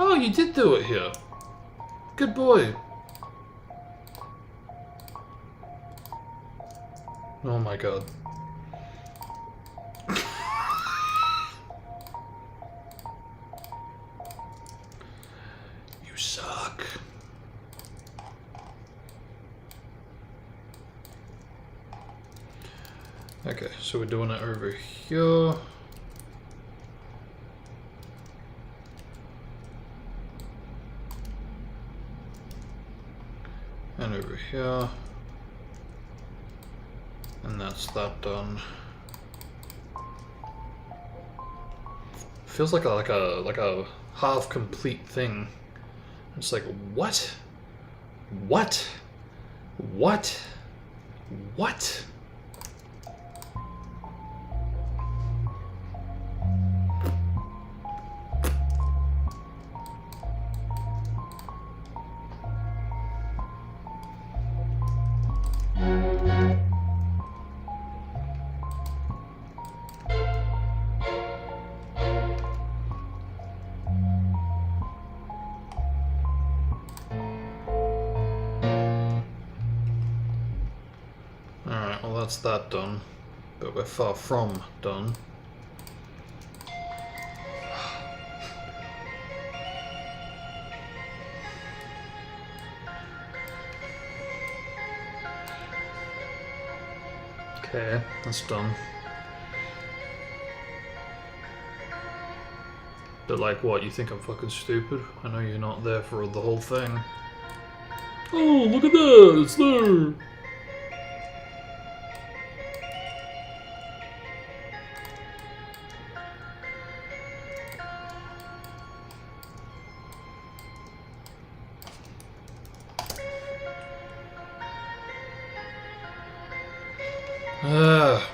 Oh, you did do it here. Good boy. Oh my god. You suck. Okay, so we're doing it over here. And over here. And that's that done. Feels like a half complete thing. It's like, what? What? What? What? Alright, well that's that done, but we're far from done. Okay, that's done. But like what, you think I'm fucking stupid? I know you're not there for the whole thing. Oh, look at that, it's there! Ah.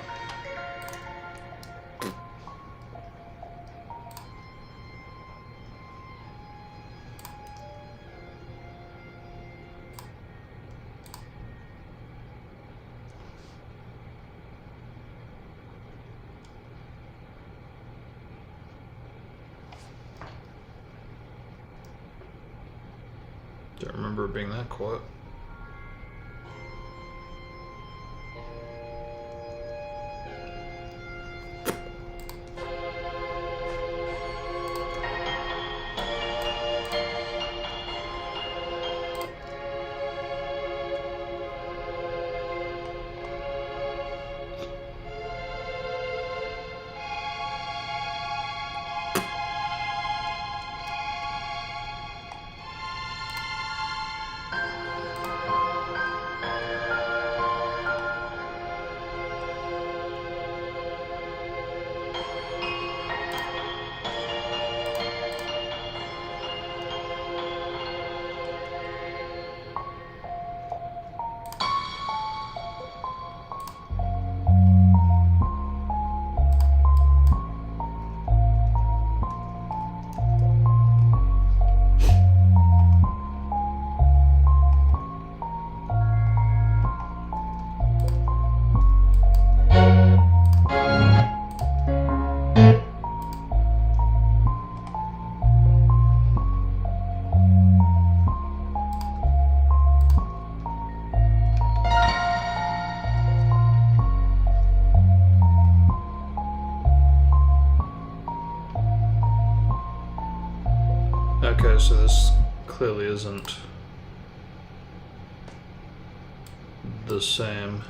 Don't remember it being that quiet. Okay, so this clearly isn't the same.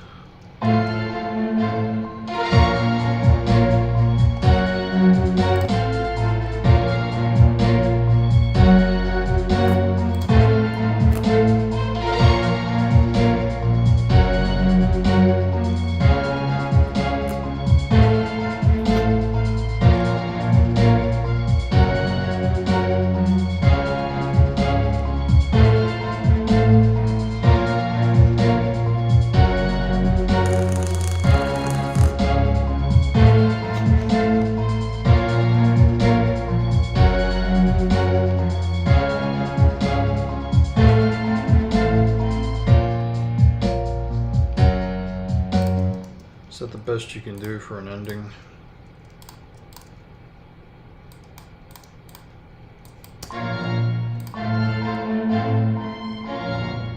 Is that the best you can do for an ending?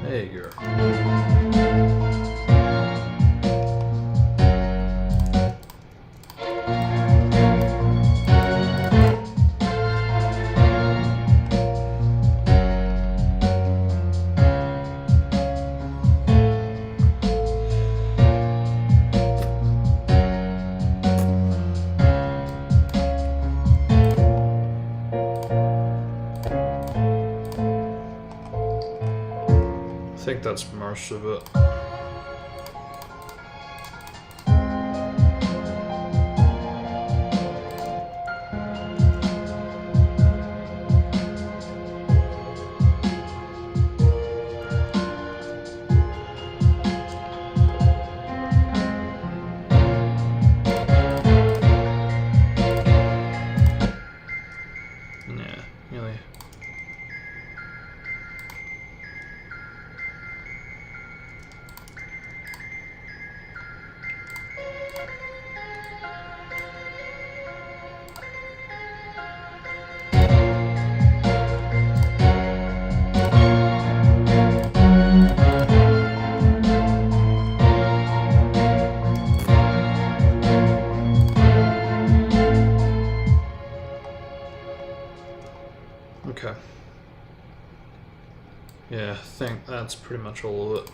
There you go. I think that's most of it. Yeah, really. Okay. Yeah, I think that's pretty much all of it.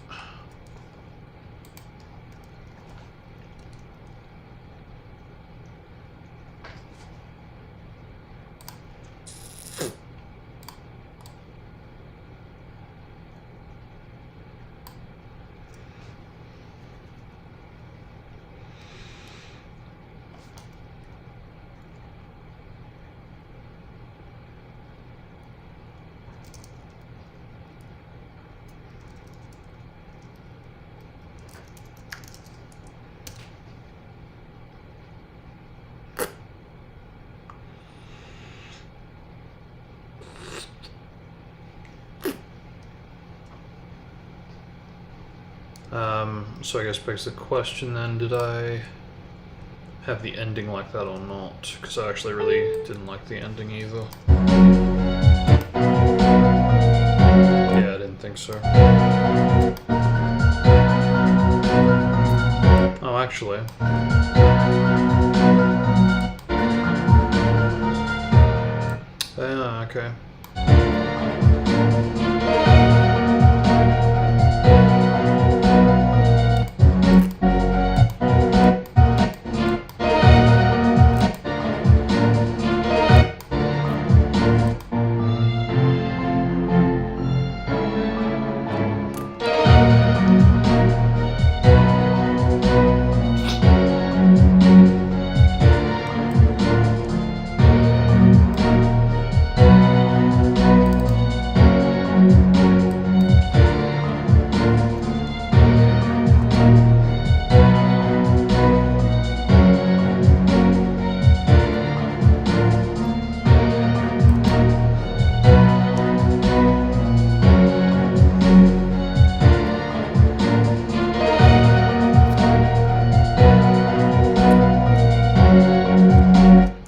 So I guess begs the question then, did I have the ending like that or not? Because I actually really didn't like the ending either. Yeah, I didn't think so. Oh, actually. Okay.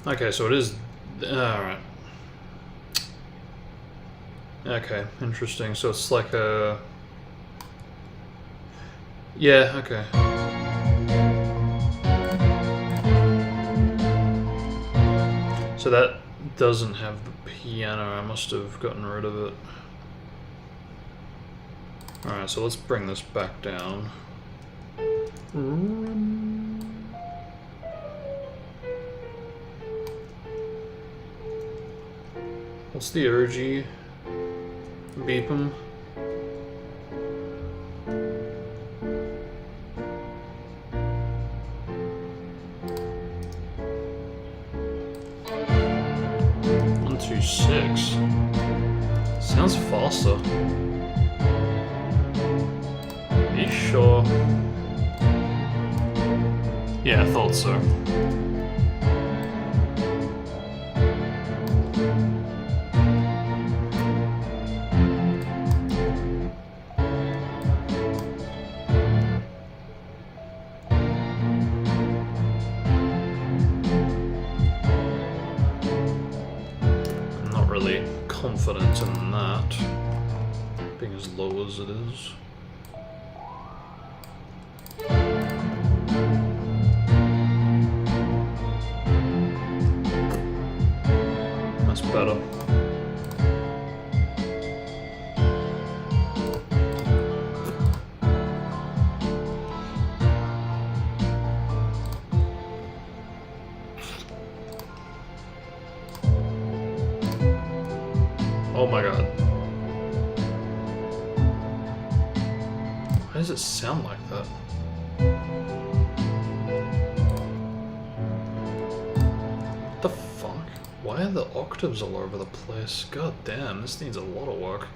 Okay, so it is. Alright. Okay, interesting. So it's like a. Yeah, okay. So doesn't have the piano. I must have gotten rid of it. Alright, so let's bring this back down. What's the urgy? Beep him. Six. Sounds faster. Are you sure? Yeah, I thought so. Confident in that being as low as it is. That's better. Oh my god. Why does it sound like that? What the fuck? Why are the octaves all over the place? God damn, this needs a lot of work.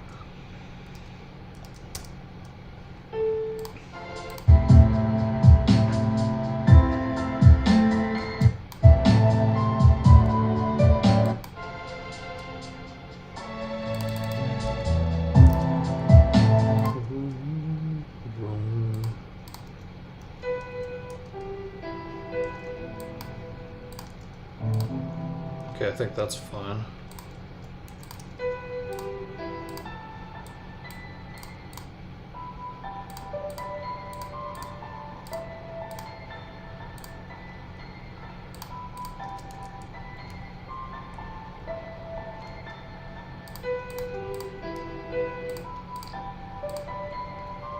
Okay, I think that's fine.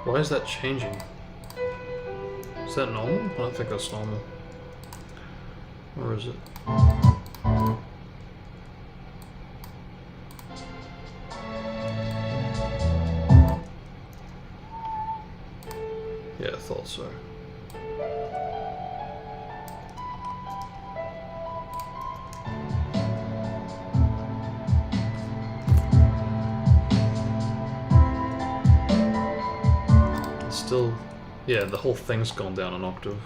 Why is that changing? Is that normal? I don't think that's normal. Or is it? Yeah, I thought so. Still, yeah, the whole thing's gone down an octave.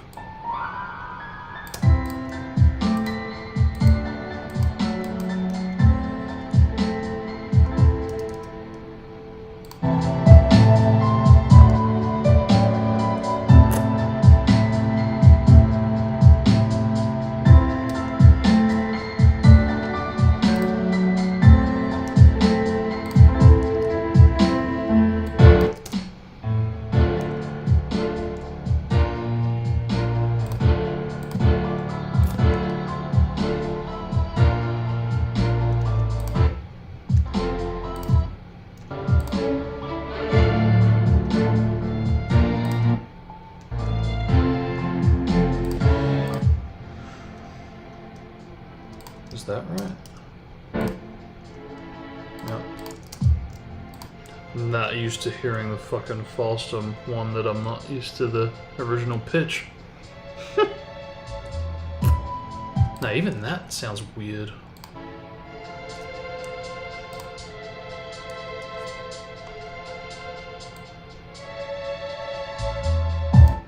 Is that right? Yep. I'm not used to hearing the fucking falsetto one that I'm not used to the original pitch. Now even that sounds weird.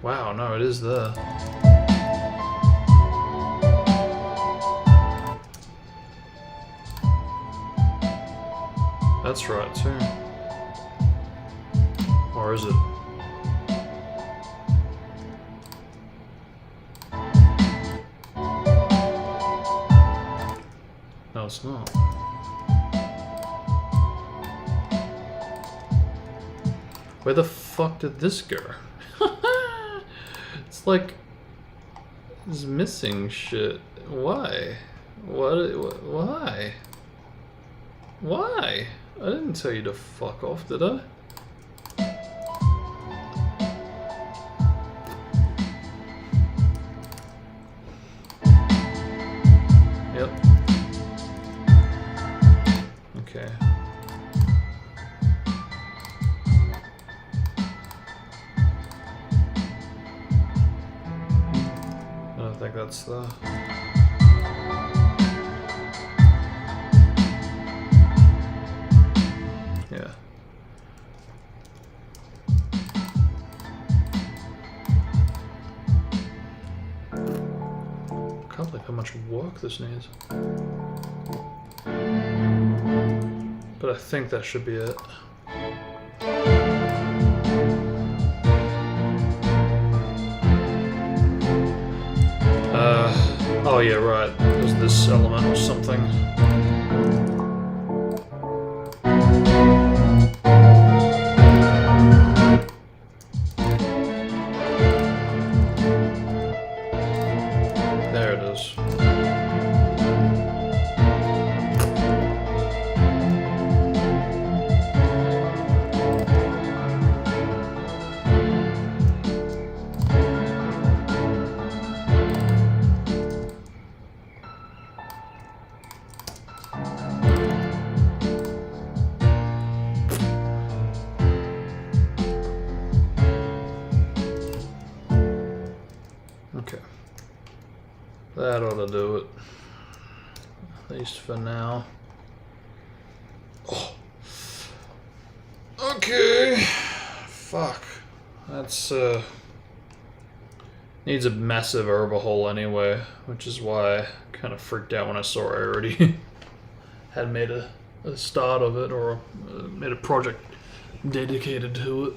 Wow, no, it is there. That's right too. Or is it? No, it's not. Where the fuck did this go? It's like it's missing shit. Why? What? Why? Why? I didn't tell you to fuck off, did I? Yep. Okay. I don't think that's the... Yeah. Can't believe how much work this needs. But I think that should be it. Oh yeah, right. There's this element or something. There it is. Okay. That ought to do it. At least for now. Oh. Okay. Fuck. That's needs a massive overhaul anyway, which is why I kind of freaked out when I saw I already had made a start of it, or made a project dedicated to it.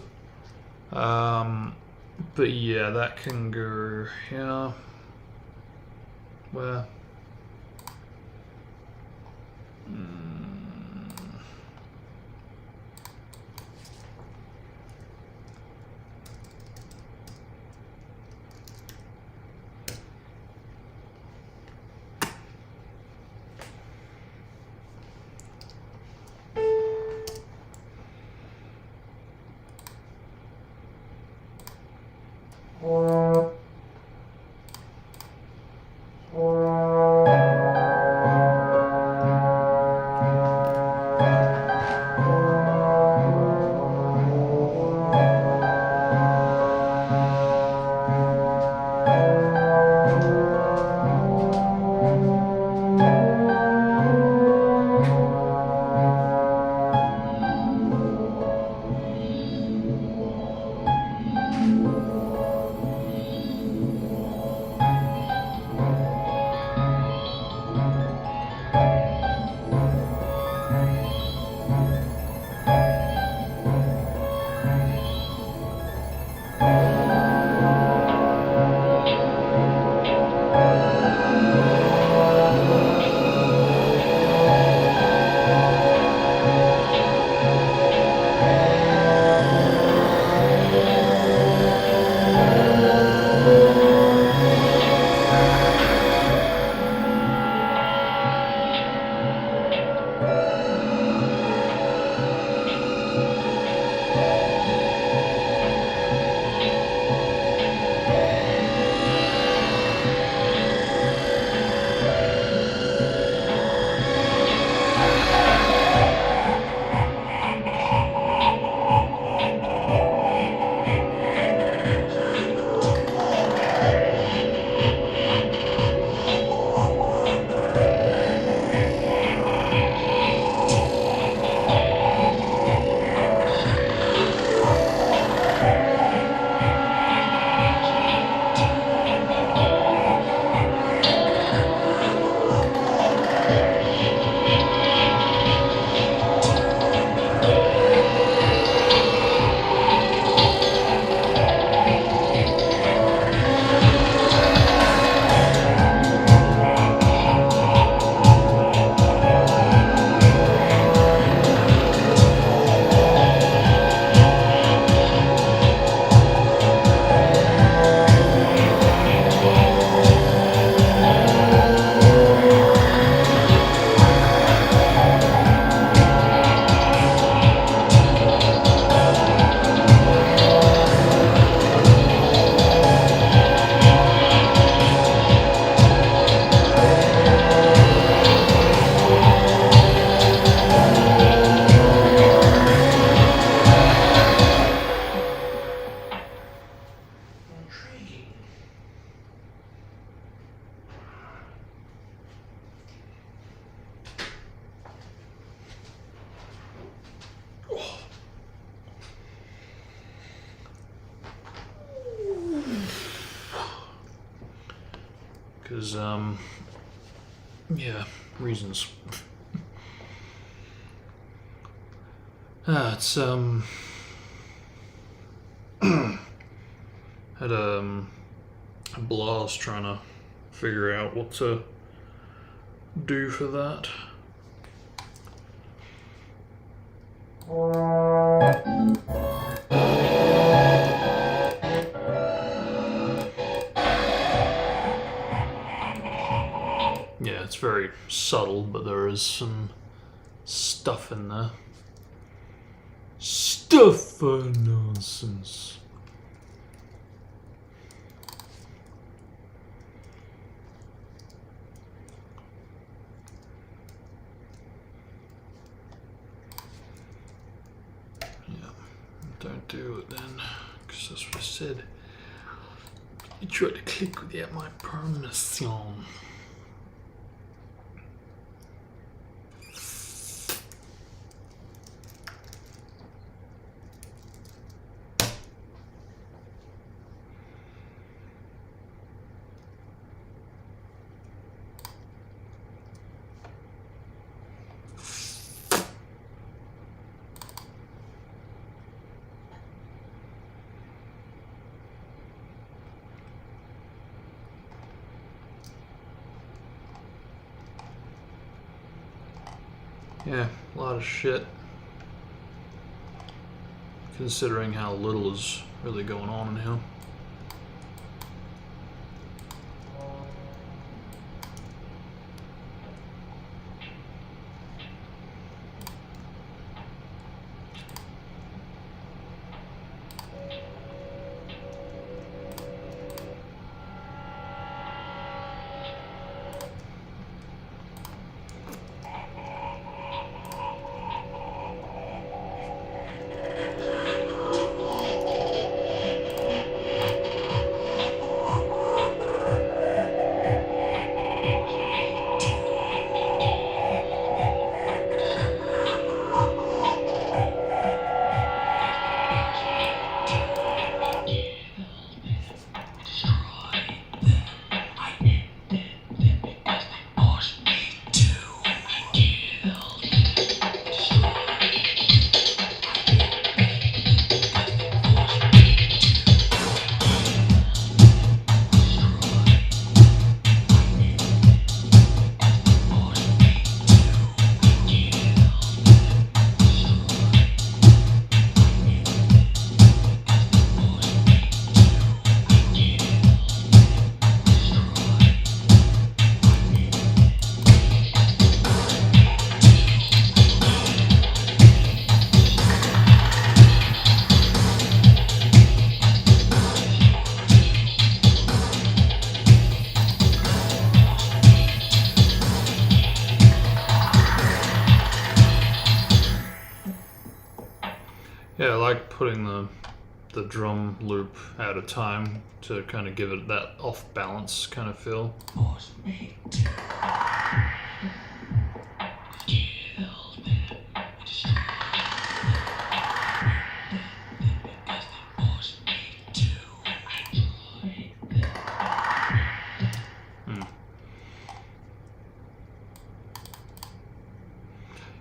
But yeah, that can go here. Where? Because, yeah, reasons. It's, had a blast trying to figure out what to do for that. Yeah, it's very subtle, but there is some stuff in there. Stuff for nonsense. Yeah, don't do it then, because that's what I said. You tried to click without my permission. Yeah, a lot of shit. Considering how little is really going on in here. Yeah, I like putting the drum loop at a time to kind of give it that off balance kind of feel.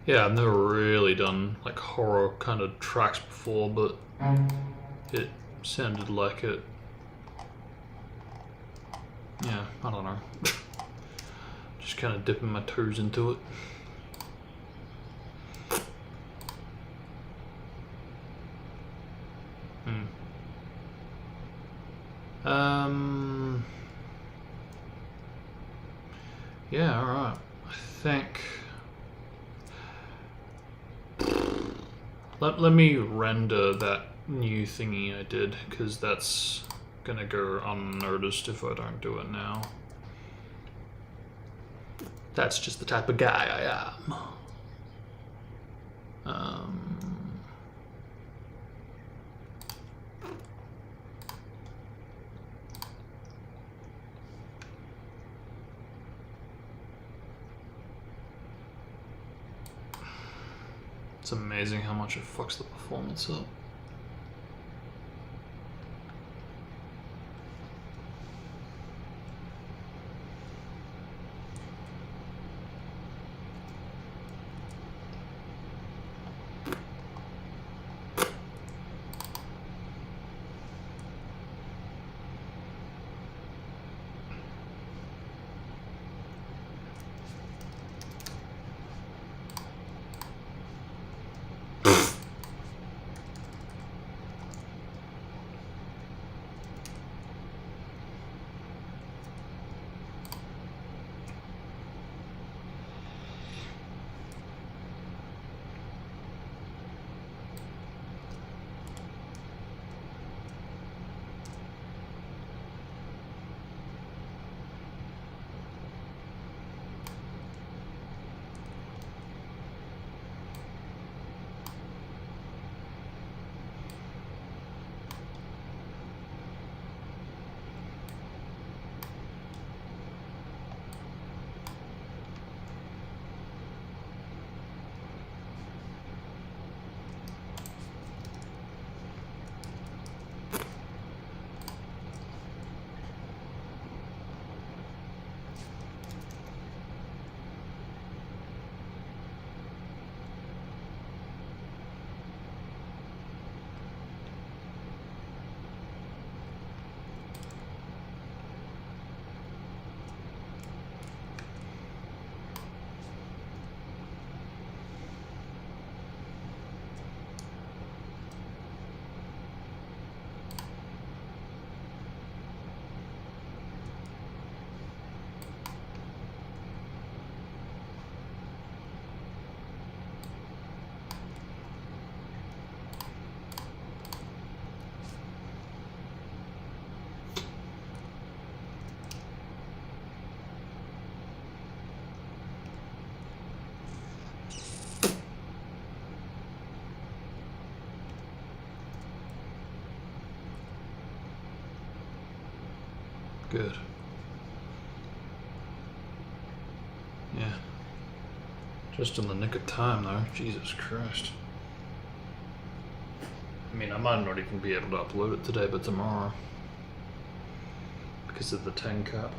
Yeah, I've never really done like horror kind of tracks before, but it sounded like it. Yeah, I don't know. Just kind of dipping my toes into it. Yeah, alright. I think... Let me render that new thingy I did, because that's gonna go unnoticed if I don't do it now. That's just the type of guy I am. It's amazing how much it fucks the performance up. Good. Yeah. Just in the nick of time, though. Jesus Christ. I mean, I might not even be able to upload it today, but tomorrow. Because of the 10 cap.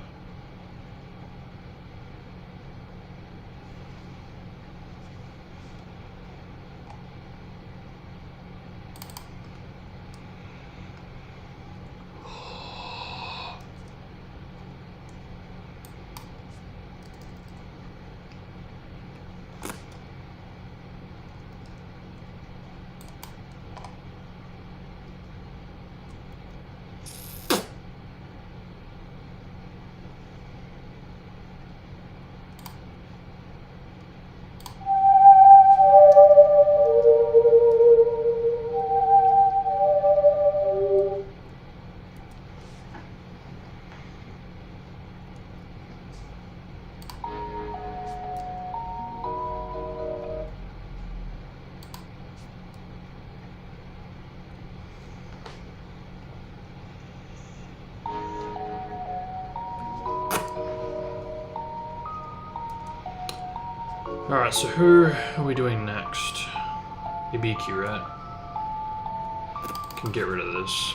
Alright, so who are we doing next? Ibiki, right? Can get rid of this.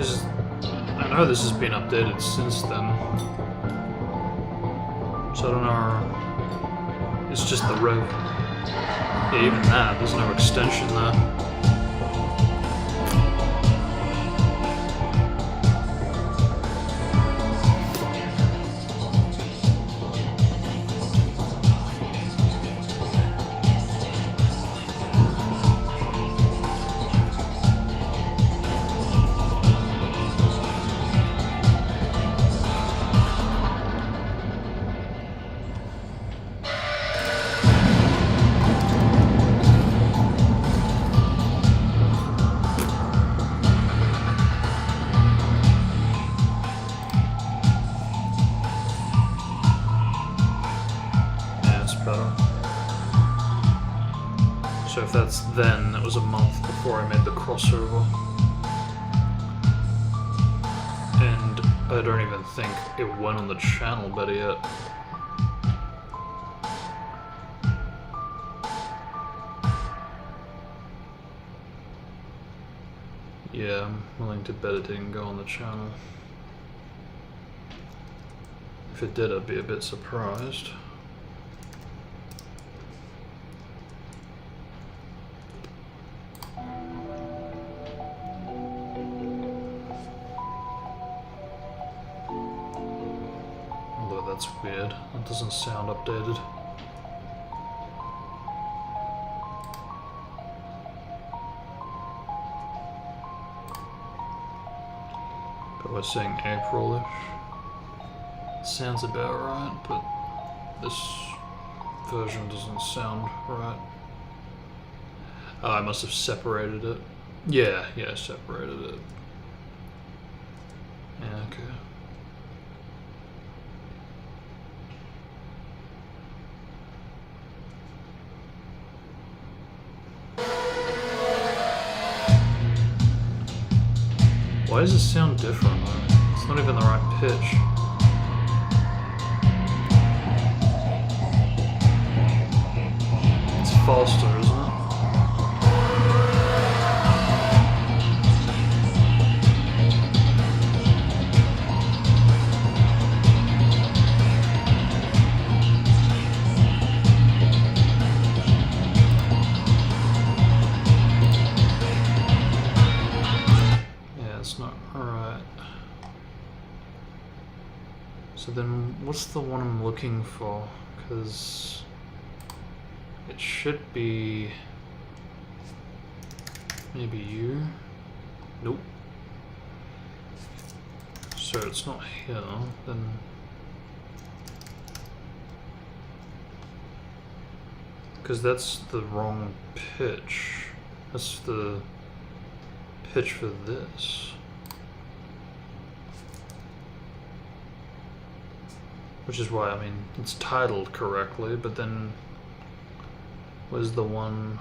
Because I know this has been updated since then. So I don't know. It's just the rev. Yeah, even that, there's no extension there. So if that's then, that was a month before I made the crossover. And I don't even think it went on the channel, better yet. Yeah, I'm willing to bet it didn't go on the channel. If it did, I'd be a bit surprised. That's weird. That doesn't sound updated. But we're saying April-ish. Sounds about right, but this version doesn't sound right. Oh, I must have separated it. Yeah, separated it. Yeah, okay. Why does it sound different though? It's not even the right pitch. It's faster, isn't it? So then, what's the one I'm looking for? Because it should be maybe you. Nope. So it's not here. Then because that's the wrong pitch. That's the pitch for this. Which is why, I mean, it's titled correctly, but then where's the one?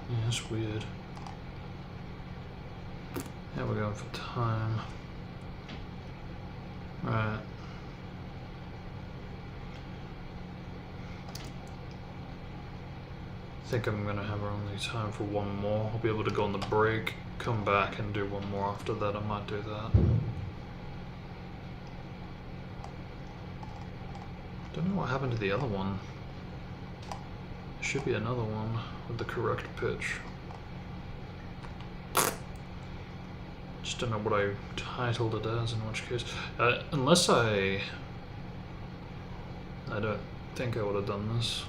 Yeah, that's weird. Yeah, we're going for time. Right. I think I'm gonna have only time for one more. I'll be able to go on the break, come back and do one more after that. I might do that. Don't know what happened to the other one. There should be another one with the correct pitch. Just don't know what I titled it as, in which case. Unless I don't think I would have done this.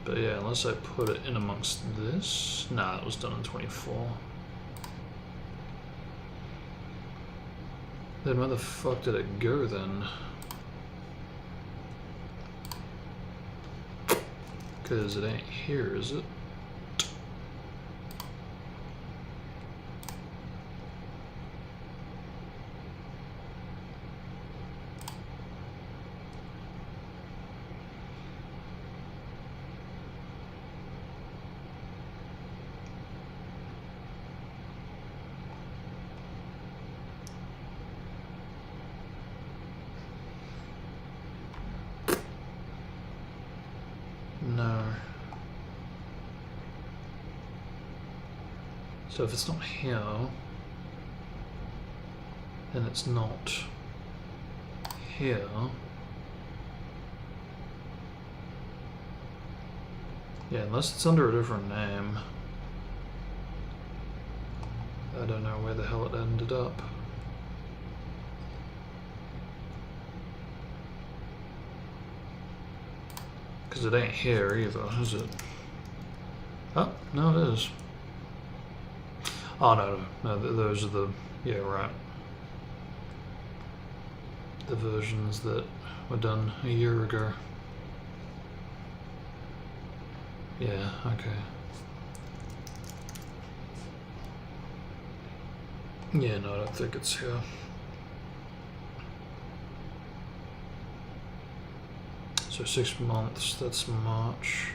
But yeah, unless I put it in amongst this. Nah, it was done in 24. Then where the fuck did it go then? Because it ain't here, is it? No. So if it's not here, then it's not here. Yeah, unless it's under a different name. I don't know where the hell it ended up. Because it ain't here either, is it? Oh, no it is. Oh no, those are the, yeah, right. The versions that were done a year ago. Yeah, okay. Yeah, no, I don't think it's here. So 6 months, that's March.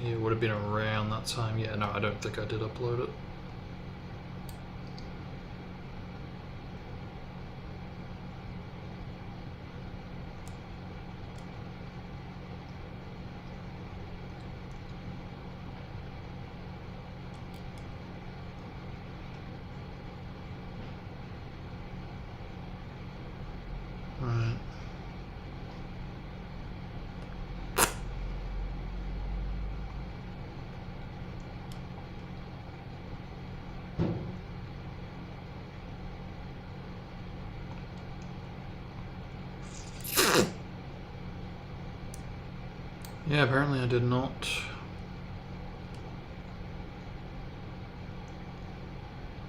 Yeah, it would have been around that time. Yeah, no, I don't think I did upload it. Right. Yeah, apparently I did not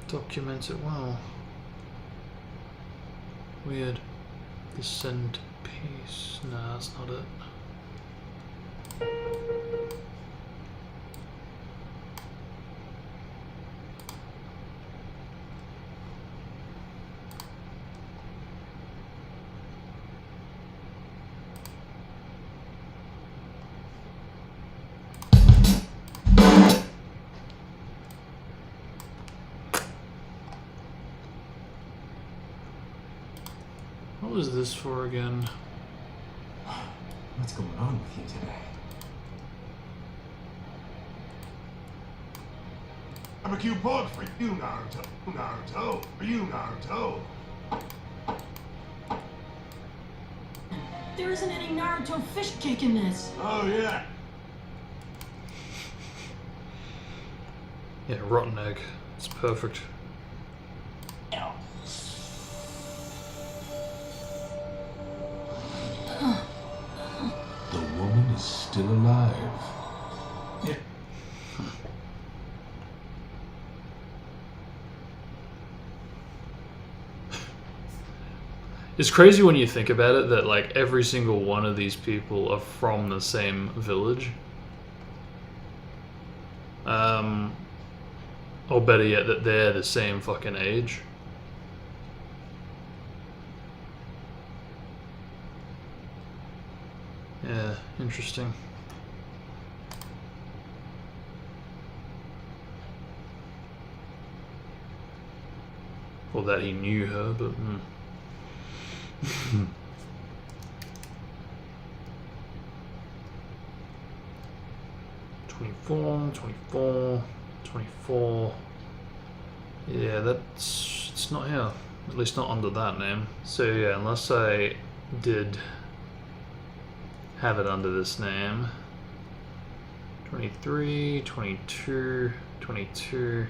document it well. Weird. The centerpiece. Nah, that's not it. What was this for again? What's going on with you today? Barbecue pork for you, Naruto. Naruto. For you, Naruto. There isn't any Naruto fish cake in this. Oh, yeah. Yeah, rotten egg. It's perfect. The woman is still alive. It's crazy when you think about it that like every single one of these people are from the same village. Or better yet, that they're the same fucking age. Yeah, interesting. Well, that he knew her, but... 24, 24, 24. Yeah, it's not here. At least not under that name. So yeah, unless I did have it under this name. 23, 22, 22,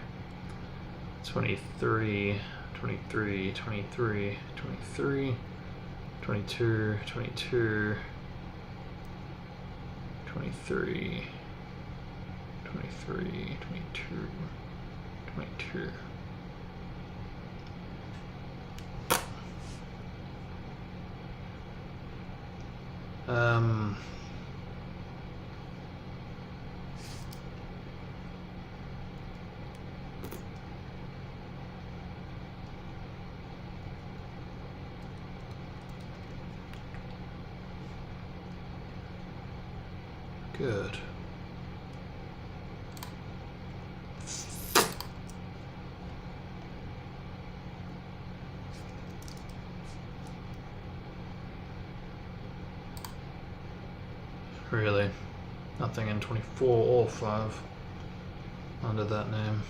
23, 23, 23, 23, 22, 22, 23, 23, 22, 22. Good. Really? Nothing in 24 or 5 under that name.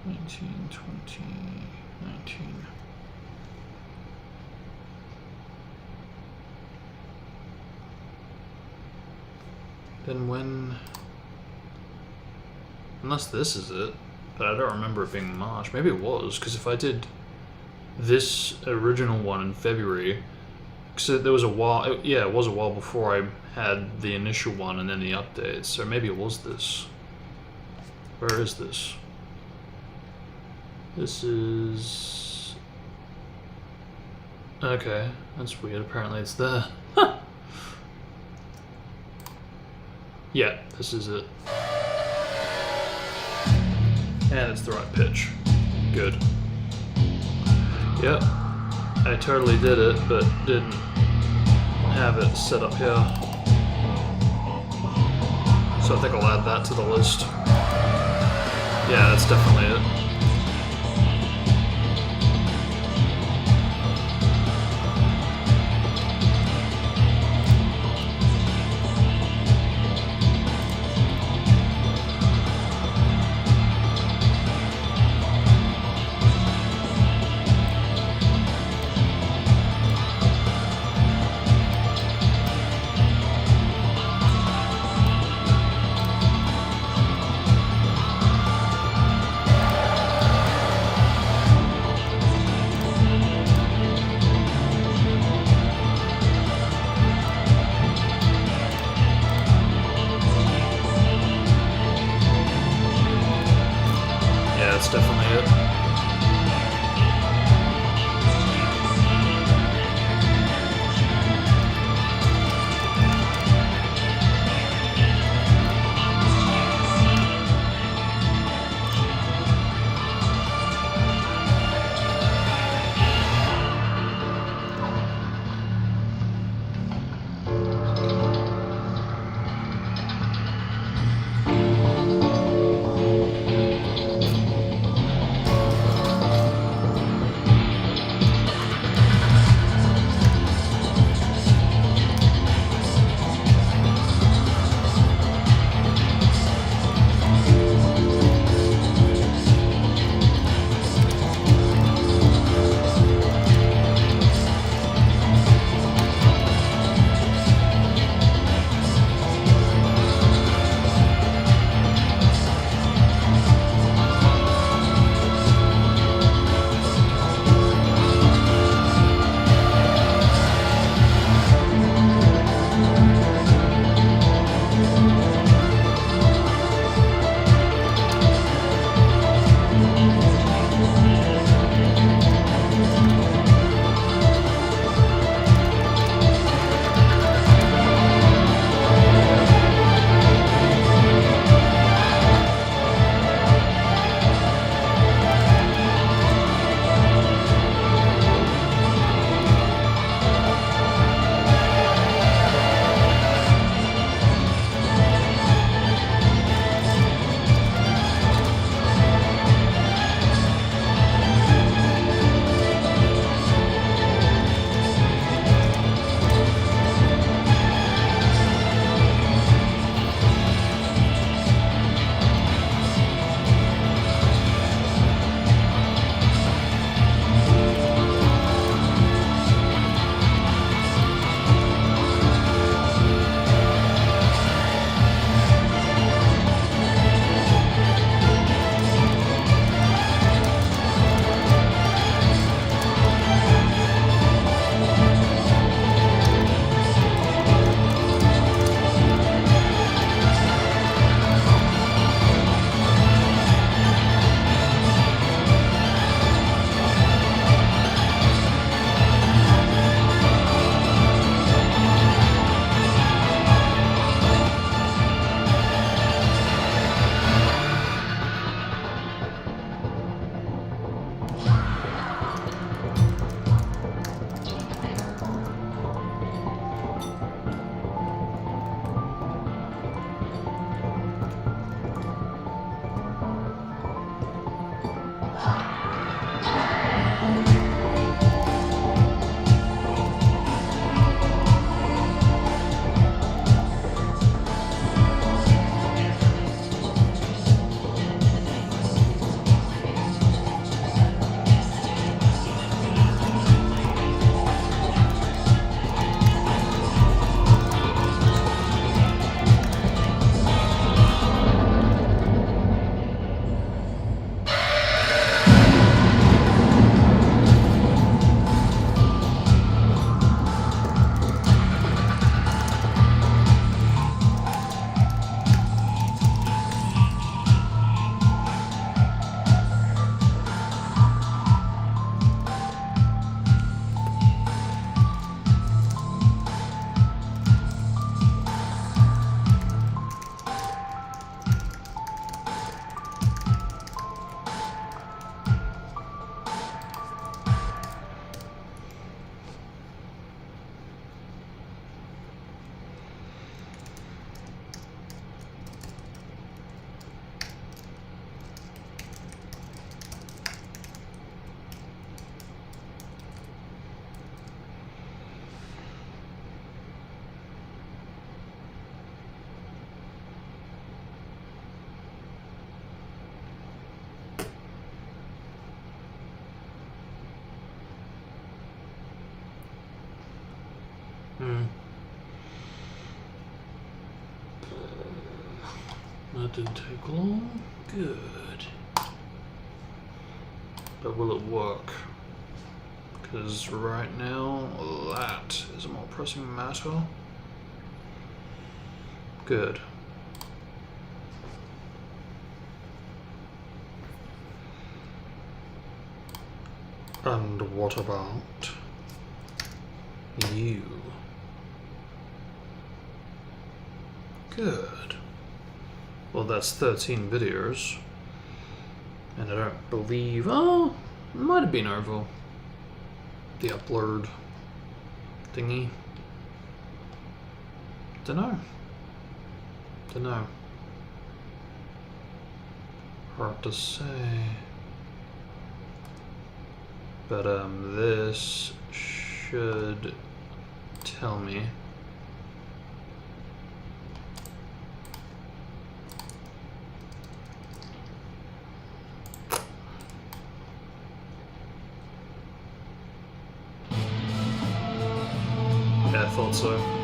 Nineteen, 20, 19. Then when... Unless this is it, but I don't remember it being March. Maybe it was, because if I did this original one in February, because there was a while, yeah, it was a while before I had the initial one and then the updates, so maybe it was this. Where is this? This is... Okay, that's weird, apparently it's there. Yeah, this is it. And it's the right pitch. Good. Yep. I totally did it, but didn't have it set up here. So I think I'll add that to the list. Yeah, that's definitely it. That's definitely it. that didn't take long. Good. But will it work? Because right now, that is a more pressing matter. Good. And what about you? Good. Well, that's 13 videos. And I don't believe... Oh, it might have been over the upload thingy. Dunno. Hard to say. But this should tell me. Yeah, I thought so.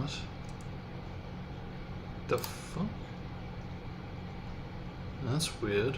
What? The fuck? That's weird.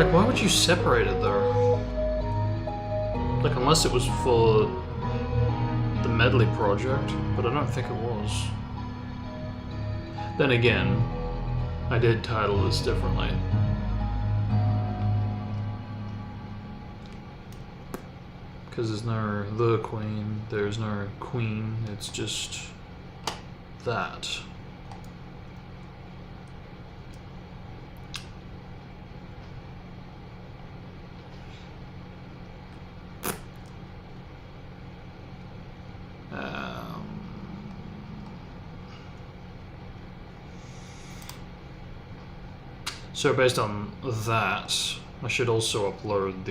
Like, why would you separate it though? Like, unless it was for the medley project, but I don't think it was. Then again, I did title this differently. Because there's no the queen, there's no queen, it's just that. So based on that, I should also upload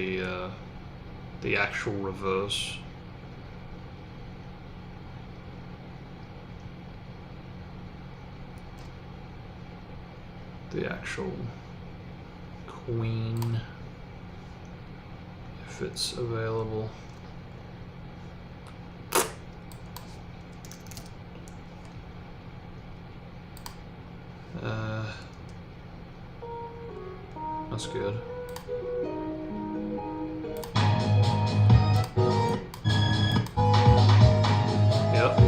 the actual reverse. The actual queen, if it's available. That's good. Yep.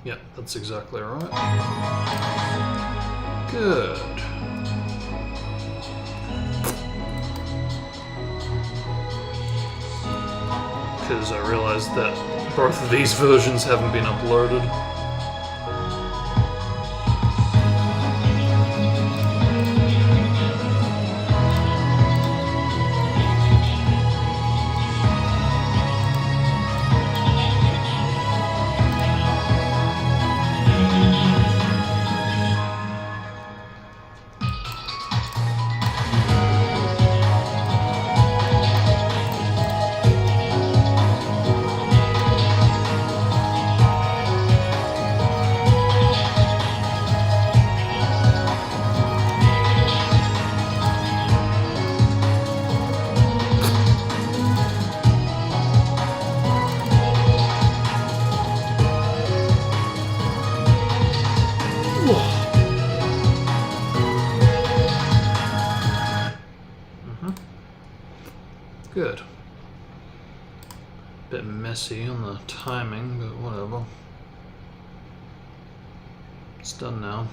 Yep, that's exactly right. Good. Because I realized that both of these versions haven't been uploaded. Good. Bit messy on the timing, but whatever. It's done now.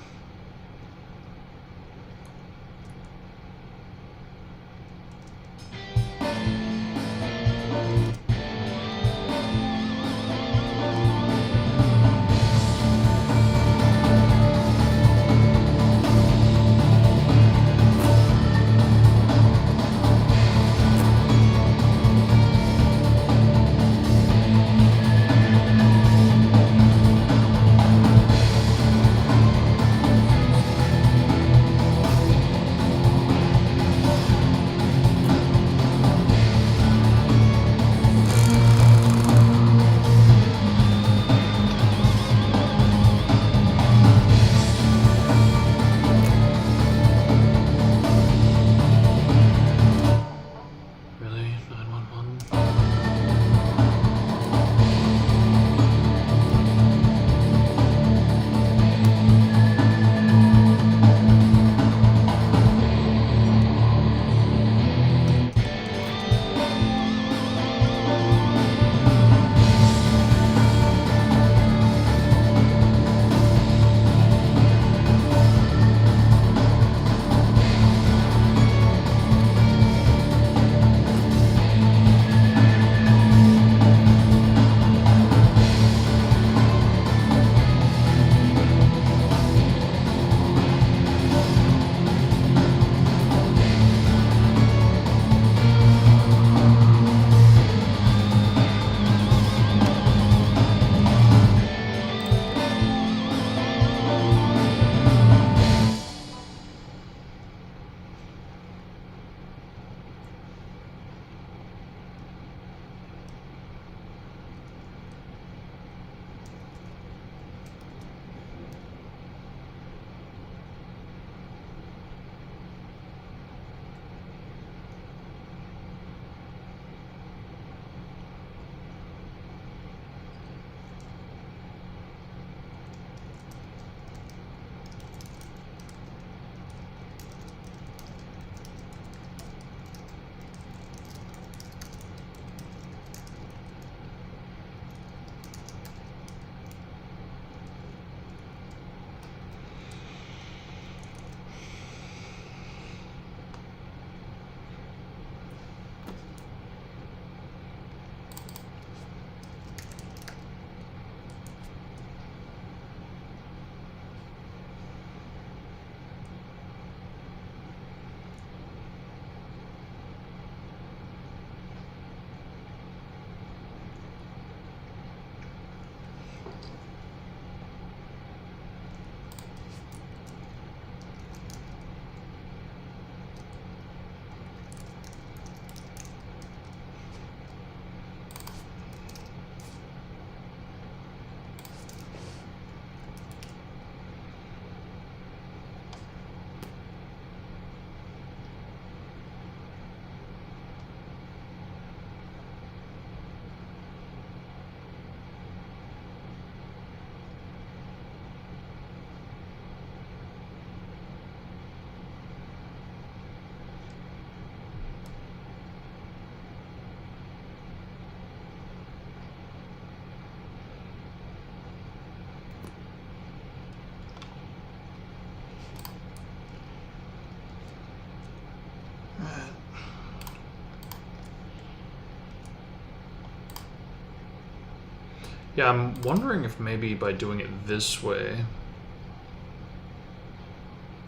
Yeah, I'm wondering if maybe by doing it this way...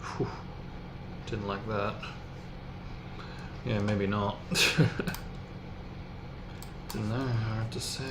Whew, didn't like that. Yeah, maybe not. Didn't know, hard to say.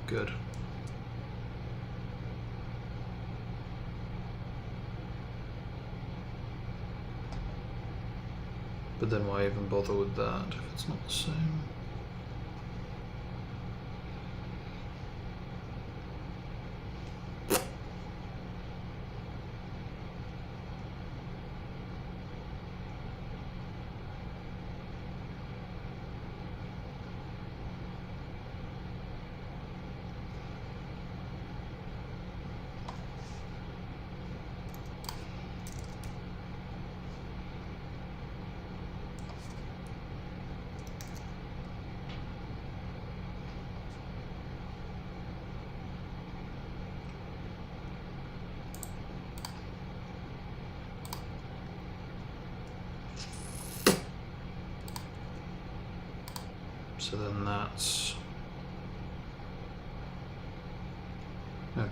Good. But then why even bother with that if it's not the same? So then that's okay.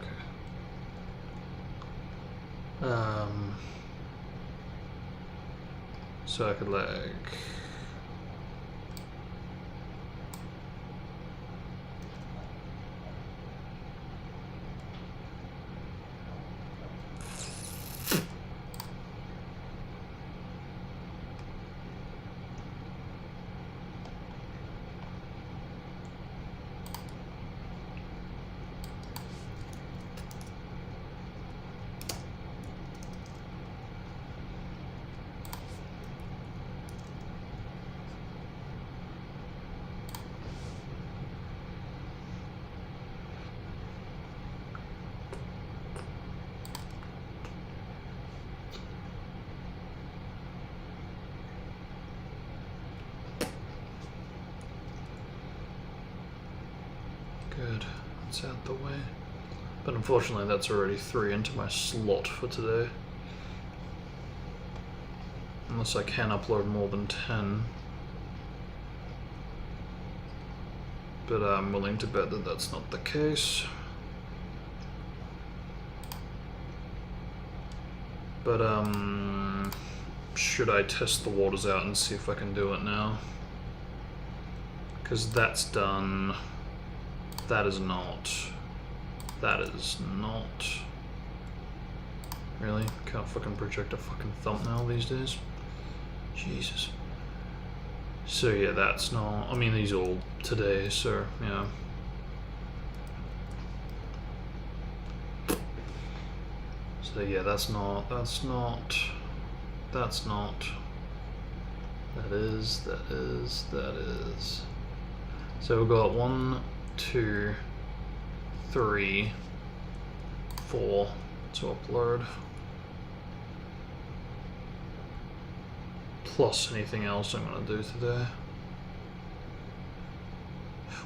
Circuit leg. Good, that's out the way. But unfortunately that's already 3 into my slot for today. Unless I can upload more than 10. But I'm willing to bet that that's not the case. But should I test the waters out and see if I can do it now? Because that's done. That is not. That is not. Really? Can't fucking project a fucking thumbnail these days? Jesus. So yeah, that's not. I mean, these are all today, so yeah. So yeah, that's not. That's not. That's not. That is. So we've got 1, 2, 3, 4 to upload. Plus anything else I'm gonna do today.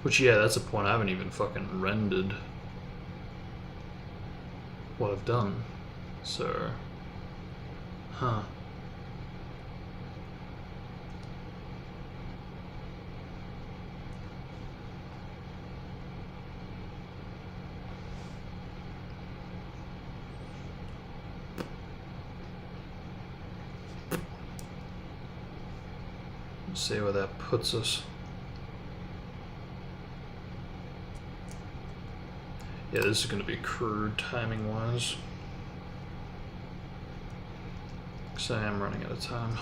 Which, yeah, that's a point. I haven't even fucking rendered what I've done. So, huh. Let's see where that puts us. Yeah, this is going to be crude timing wise. Because I am running out of time.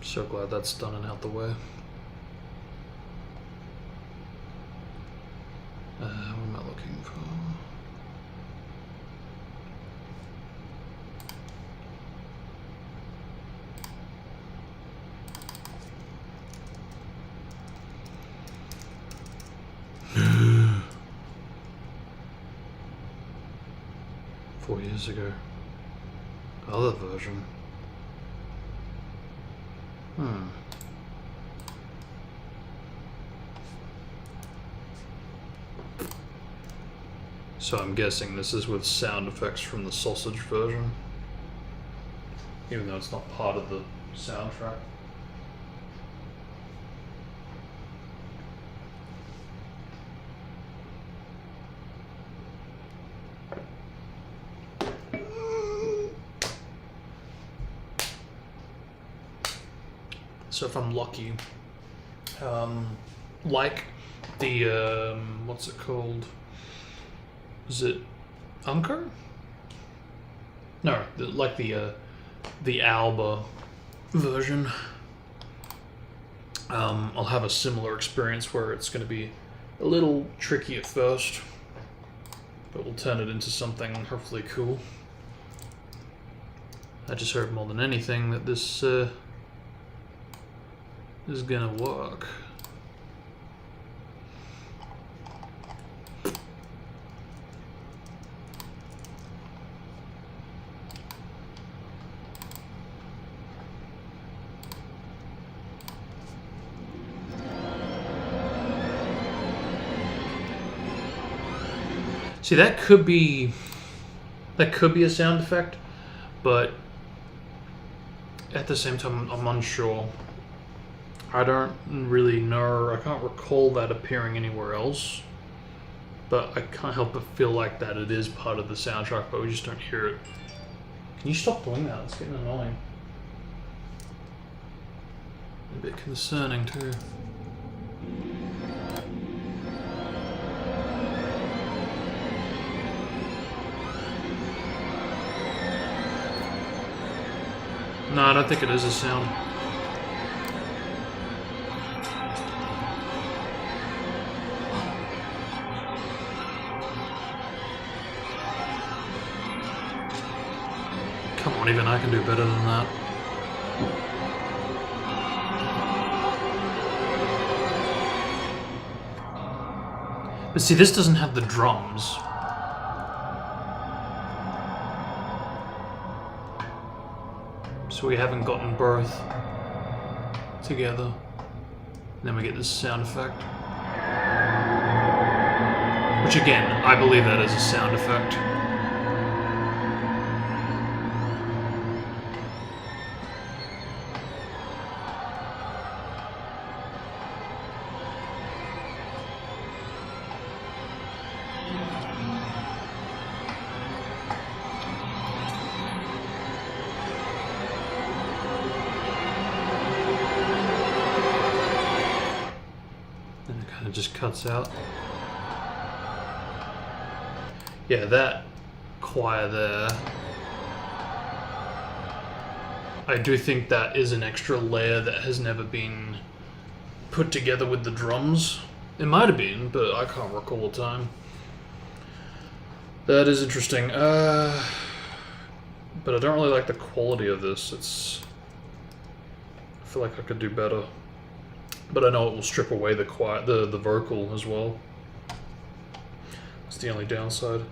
So glad that's done and out the way. What am I looking for? Four years ago. Other version. So I'm guessing this is with sound effects from the sausage version, even though it's not part of the soundtrack. So if I'm lucky, like the, what's it called? Is it Unker? No, like the Alba version. I'll have a similar experience where it's going to be a little tricky at first, but we'll turn it into something hopefully cool. I just hope more than anything that this is gonna work. See, that could be a sound effect, but at the same time I'm unsure. I don't really know, I can't recall that appearing anywhere else, but I can't help but feel like that it is part of the soundtrack, but we just don't hear it. Can you stop doing that? It's getting annoying. A bit concerning too. No, I don't think it is a sound. Come on, even I can do better than that. But see, this doesn't have the drums. So we haven't gotten both together. And then we get this sound effect. Which again, I believe that is a sound effect. And it kind of just cuts out. Yeah, that choir there. I do think that is an extra layer that has never been put together with the drums. It might have been, but I can't recall the time. That is interesting. But I don't really like the quality of this. I feel like I could do better. But I know it will strip away the quiet, the vocal as well. It's the only downside.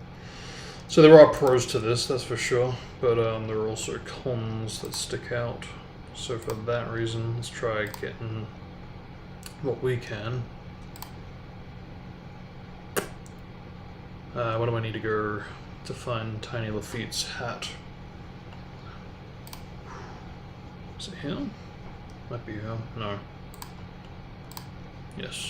So there are pros to this, that's for sure. But there are also cons that stick out. So for that reason, let's try getting what we can. What do I need to go to find Tiny Lafitte's hat? Is it him? Might be him. No. Yes.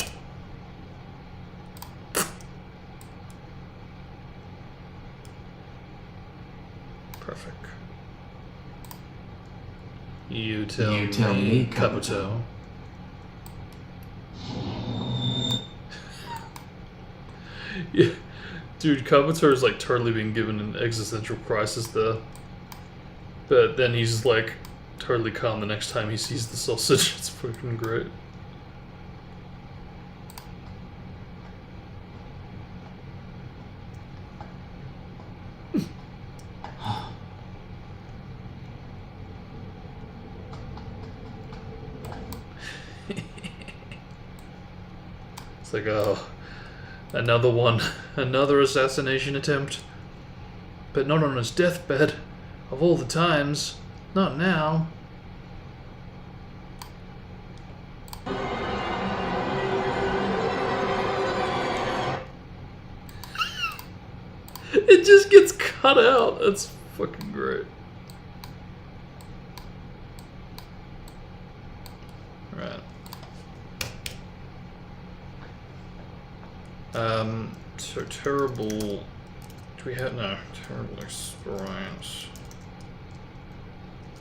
Perfect. You tell me, Kabuto. Yeah. Dude, Kabuto is like totally being given an existential crisis there. But then he's like totally calm the next time he sees the sausage. It's fucking great. It's like, oh, another one. Another assassination attempt. But not on his deathbed. Of all the times. Not now. It just gets cut out. That's fucking great. Right. So terrible. Do we have no terrible experience?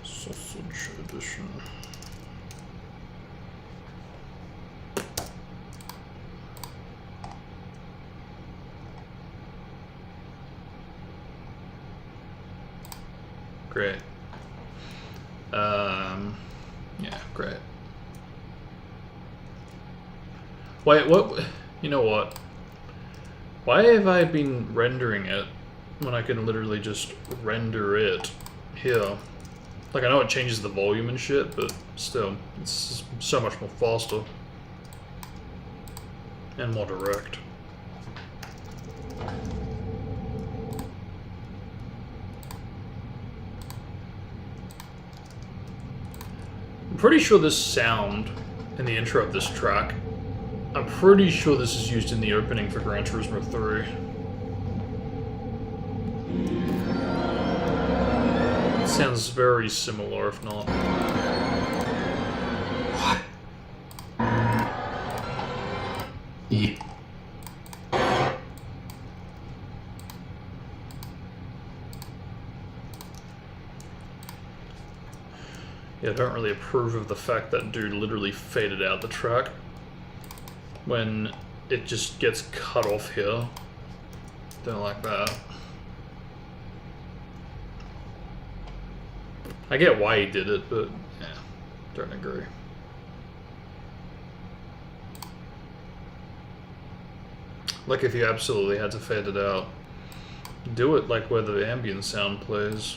Sausage edition. Great. Yeah, great. Wait, what? You know what? Why have I been rendering it when I can literally just render it here? Like, I know it changes the volume and shit, but still, it's so much more faster. And more direct. I'm pretty sure this sound in the intro of this track, I'm pretty sure this is used in the opening for Gran Turismo 3. It sounds very similar, if not. What? Yeah. Yeah, I don't really approve of the fact that dude literally faded out the track when it just gets cut off here. Don't like that. I get why he did it, but yeah, don't agree. Like if you absolutely had to fade it out, do it like where the ambient sound plays.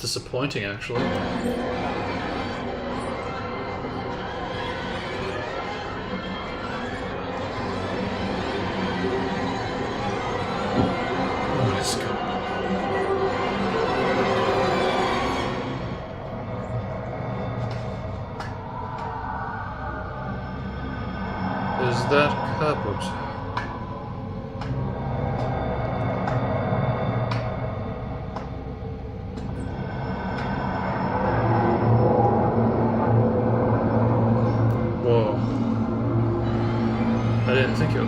disappointing, actually. Let's go. Is that kaput?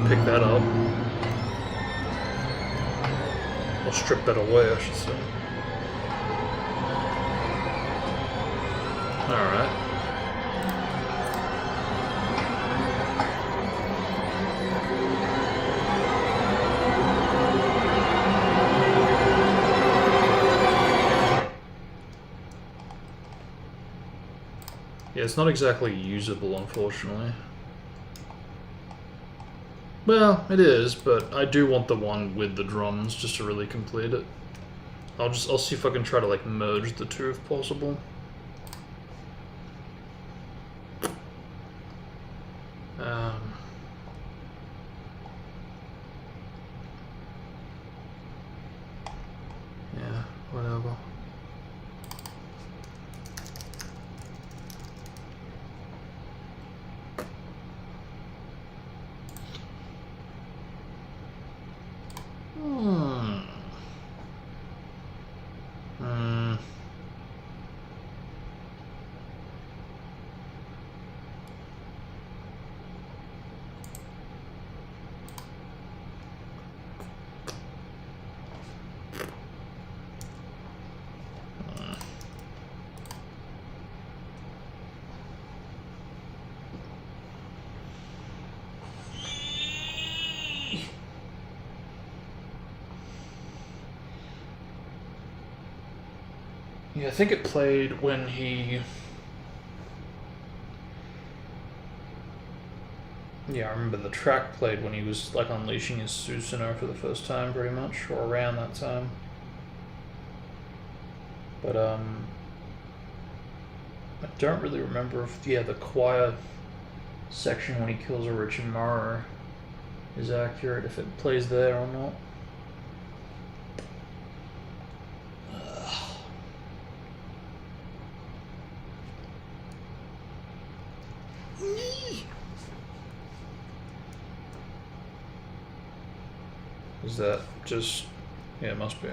Pick that up. Or strip that away, I should say. Alright. Yeah, it's not exactly usable, unfortunately. Well, it is, but I do want the one with the drums just to really complete it. I'll see if I can try to like merge the two if possible. Yeah, I think it played when he... Yeah, I remember the track played when he was like unleashing his Susanoo for the first time, pretty much, or around that time. But I don't really remember if the choir section when he kills Orochimaru is accurate, if it plays there or not. Is that just... yeah, it must be.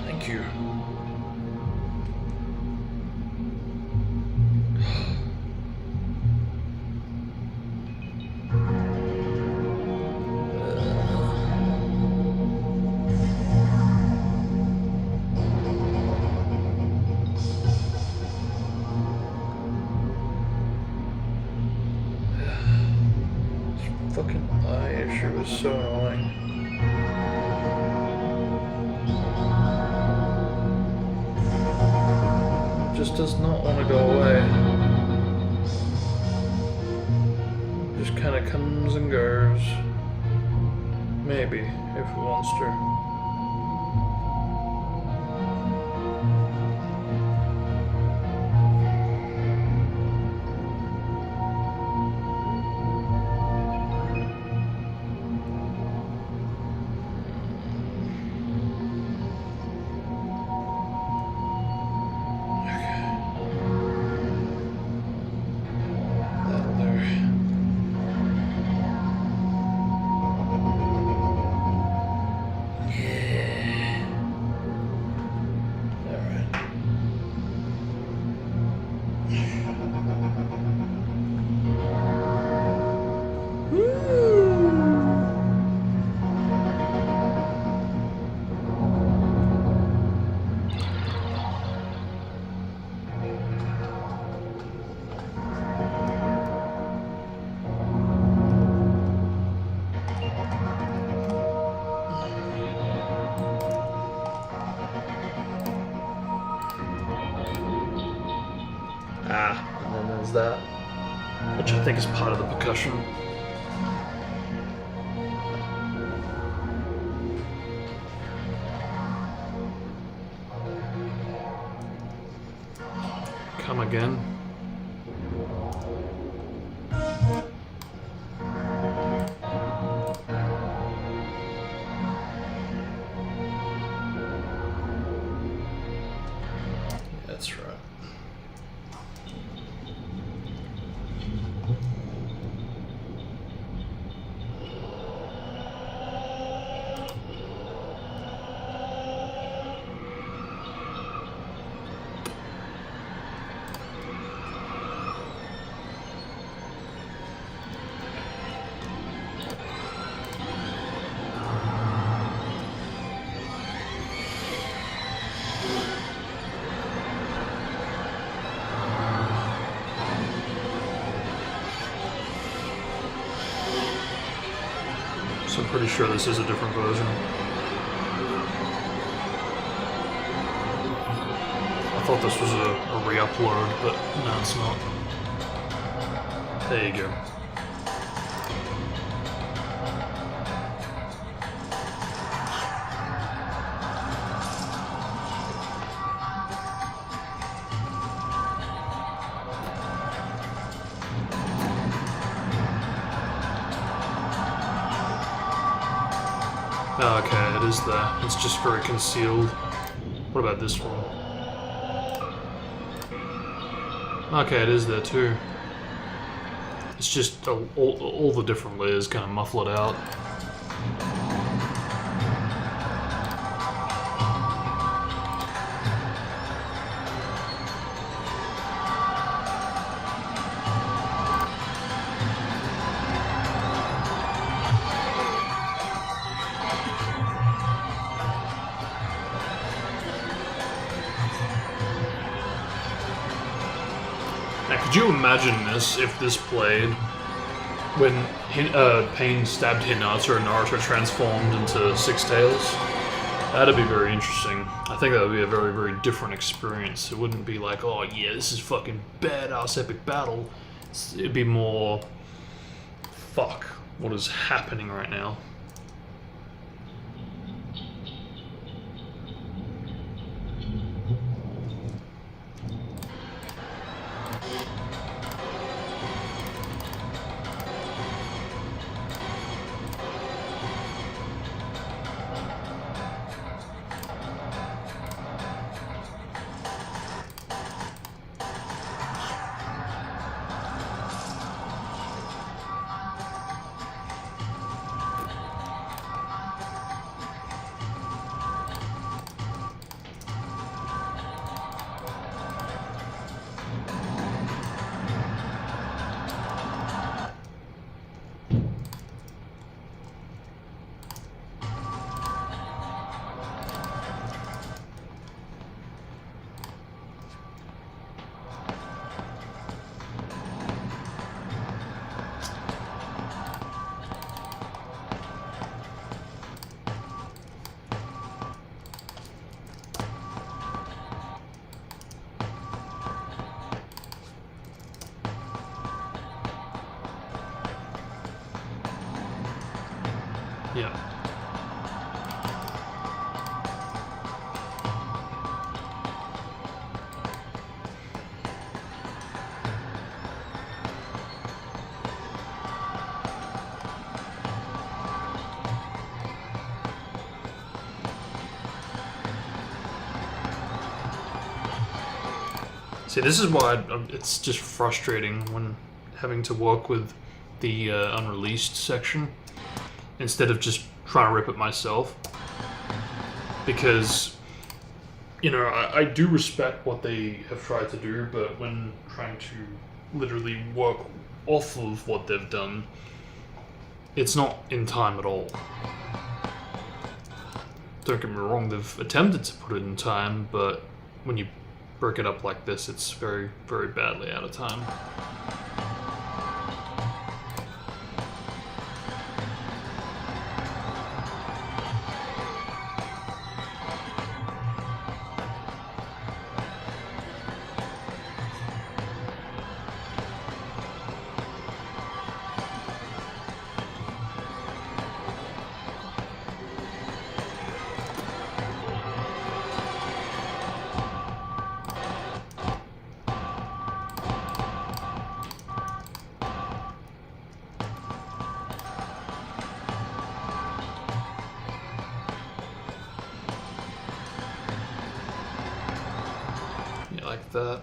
Thank you. Fucking eye issue is so annoying. It just does not want to go away. Just kind of comes and goes. Maybe, if it wants to. And then there's that, which I think is part of the percussion. Come again. That's right. So I'm pretty sure this is a different version. I thought this was a re-upload, but no, it's not. There you go. Oh, okay, it is there. It's just very concealed. What about this one? Okay, it is there too. It's just all the different layers kind of muffle it out. Now, could you imagine this if this played when Pain stabbed Hinata and Naruto transformed into Six Tails? That'd be very interesting. I think that would be a very, very different experience. It wouldn't be like, oh yeah, this is fucking badass epic battle. It'd be more, fuck, what is happening right now? Yeah. See, this is why it's just frustrating when having to work with the unreleased section instead of just trying to rip it myself. Because, you know, I do respect what they have tried to do, but when trying to literally work off of what they've done, it's not in time at all. Don't get me wrong, they've attempted to put it in time, but when you break it up like this, it's very, very badly out of time. Like that.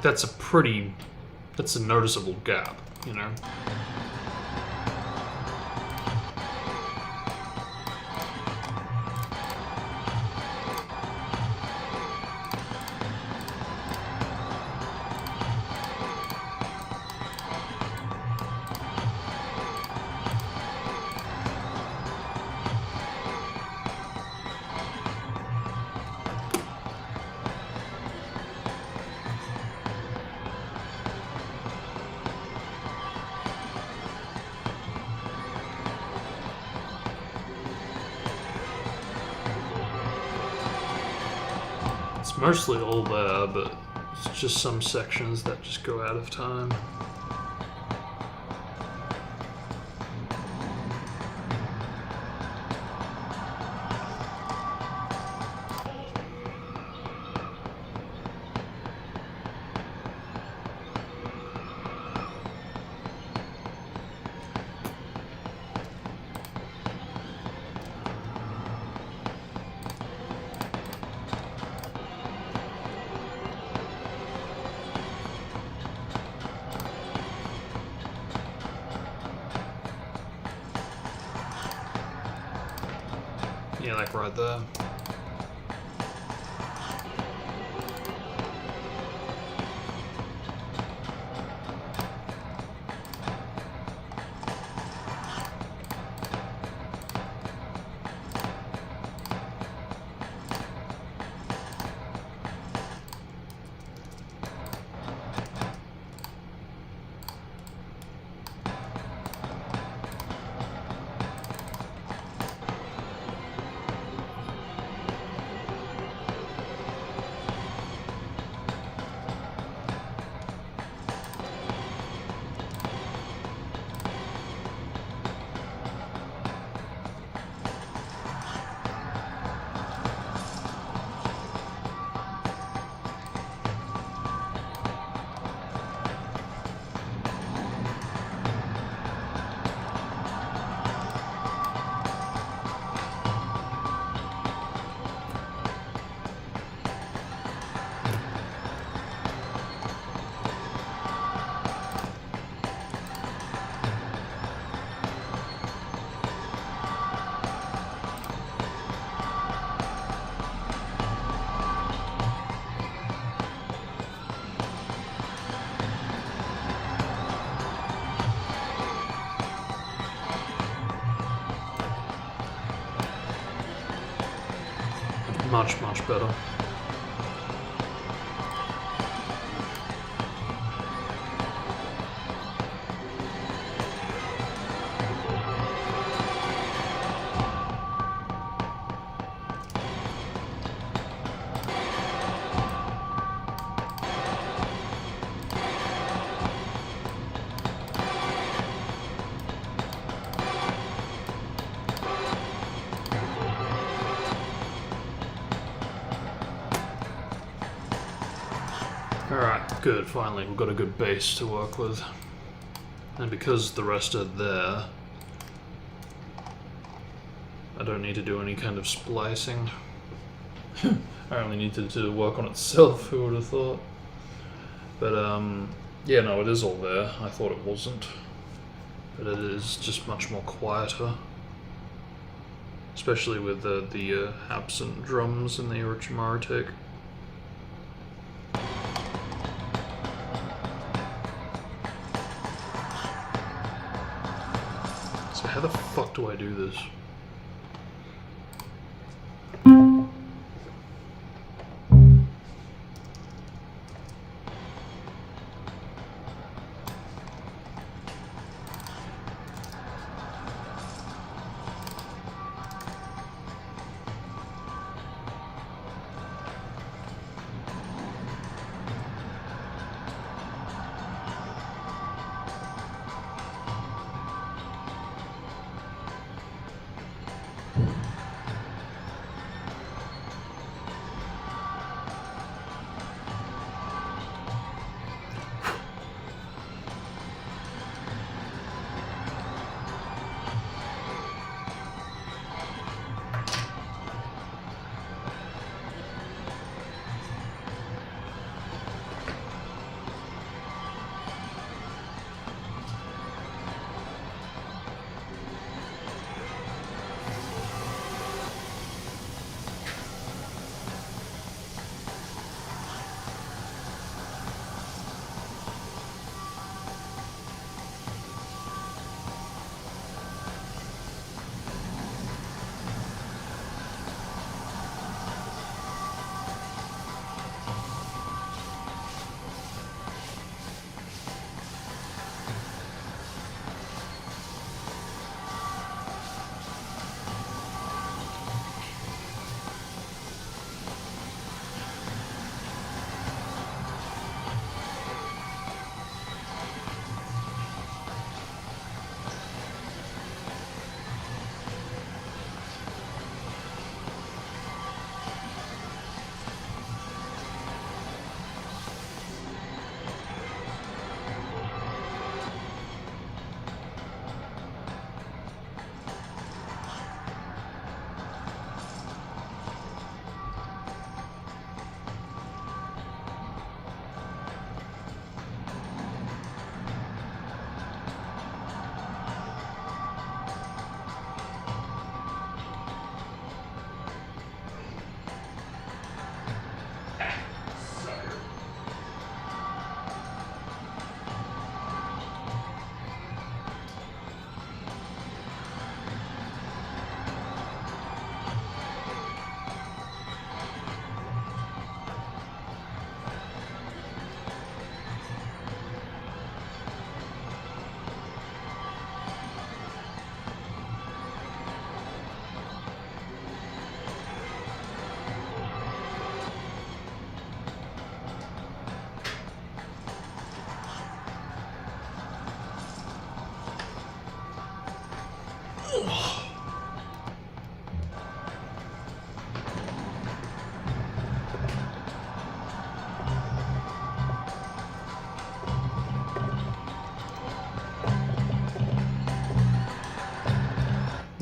that's a noticeable gap, you know? It's mostly all there, but it's just some sections that just go out of time. Yeah, like right there. Much, much better. Alright, good. Finally, we've got a good base to work with. And because the rest are there, I don't need to do any kind of splicing. I only needed to work on itself, who would have thought? But, yeah, no, it is all there. I thought it wasn't. But it is just much more quieter. Especially with the absent drums in the Orochimaru take. So how the fuck do I do this?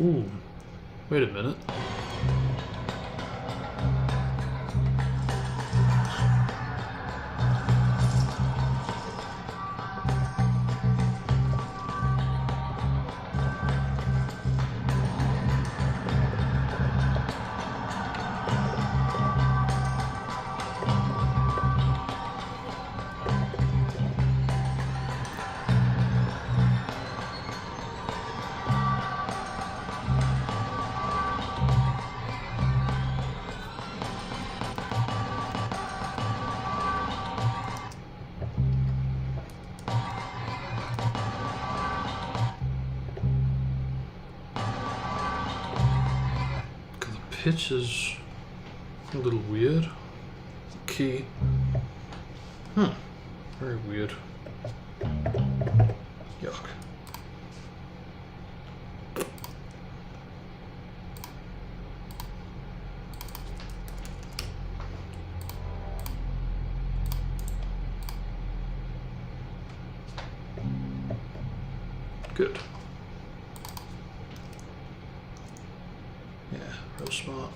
Ooh, wait a minute. Pitch is a little weird. Key. Very weird. Yuck. Good. Yeah, real smart.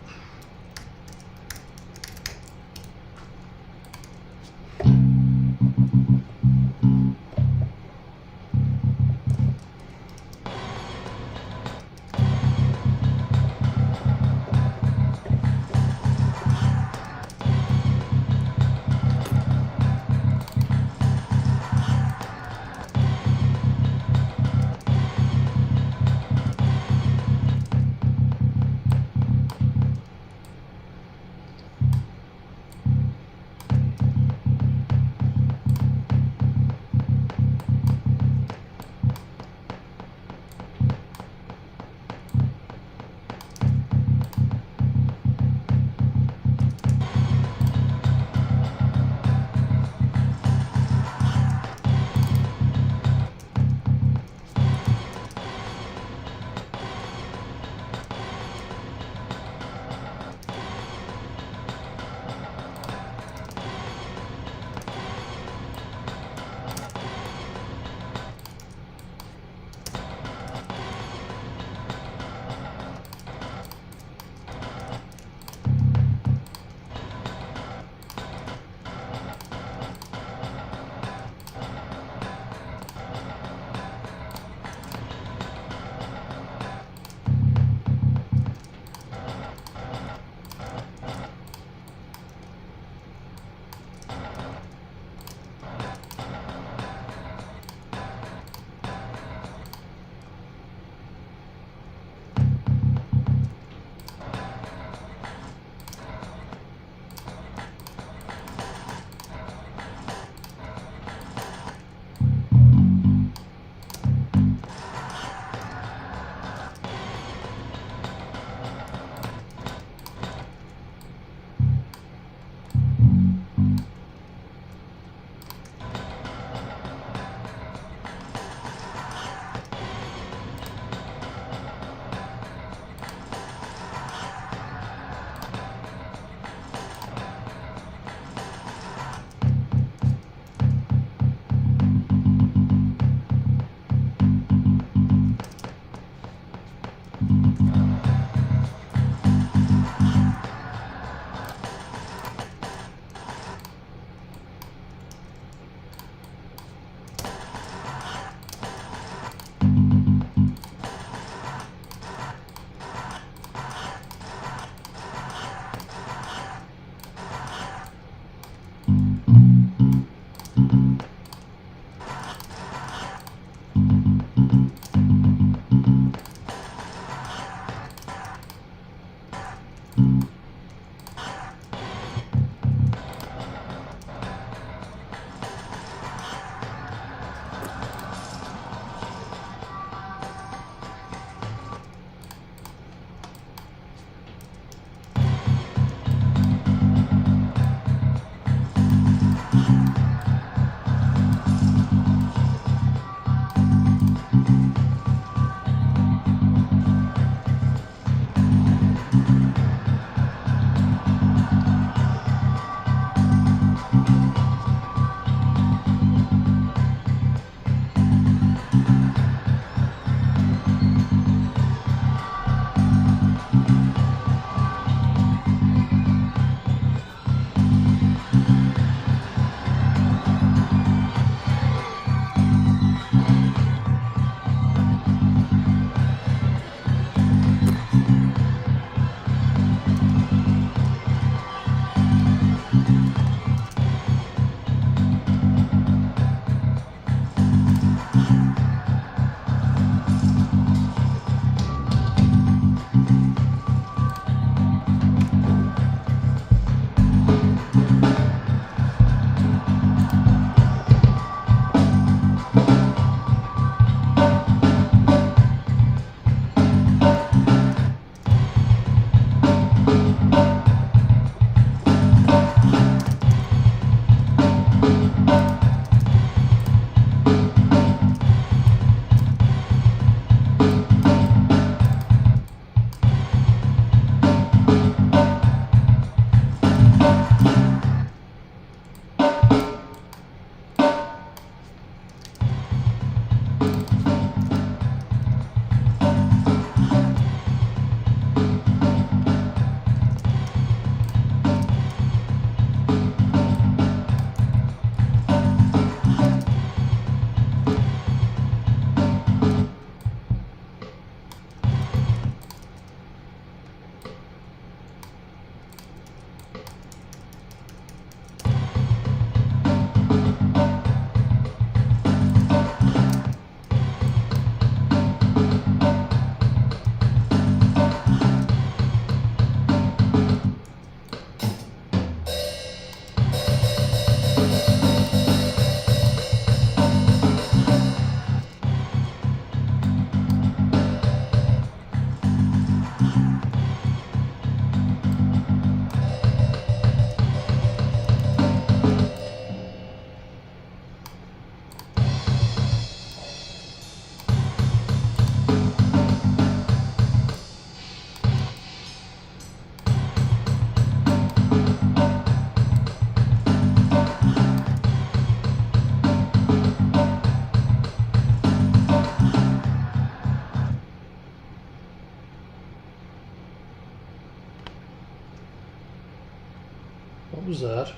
that.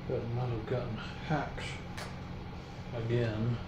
Better not have gotten hacked again.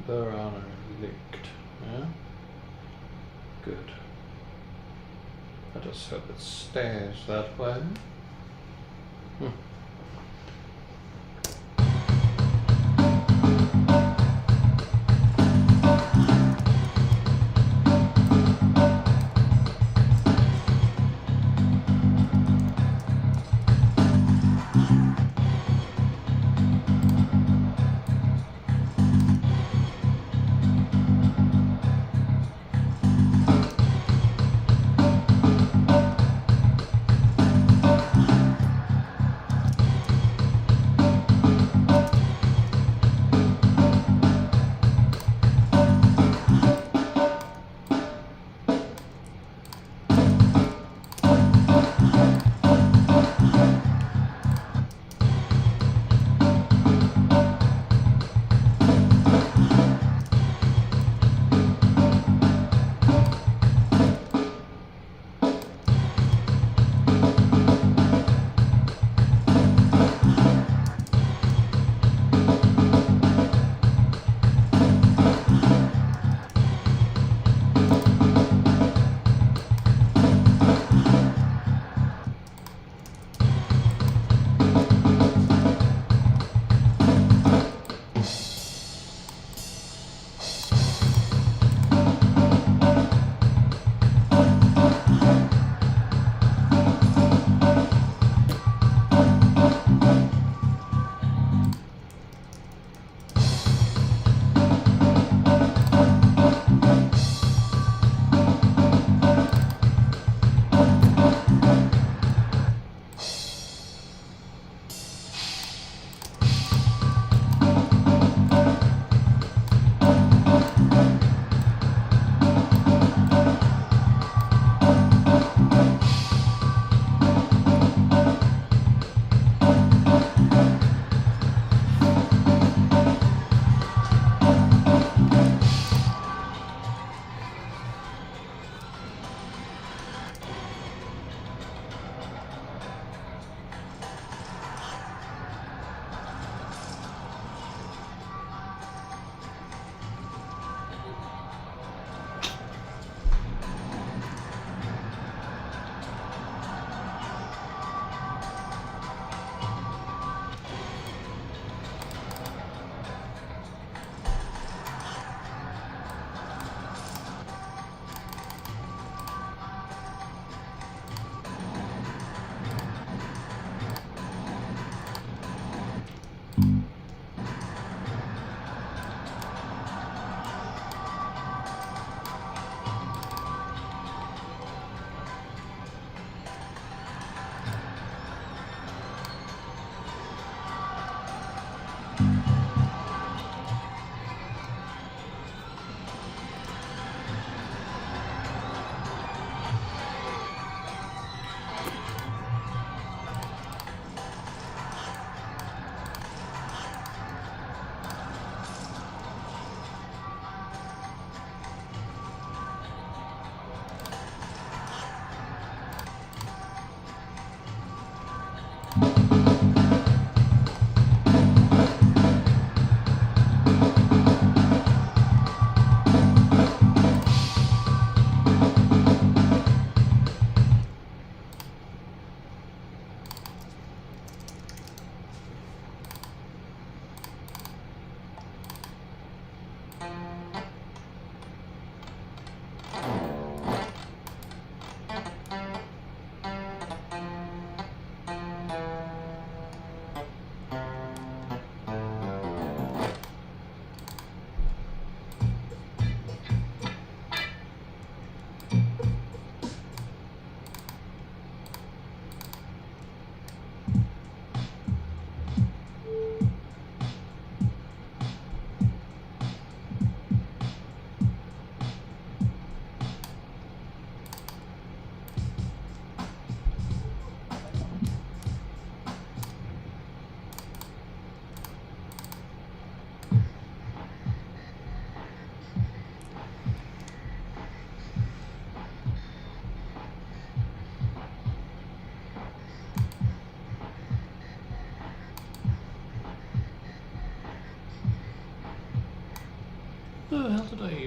Their honor leaked, yeah? Good. I just hope it stays that way.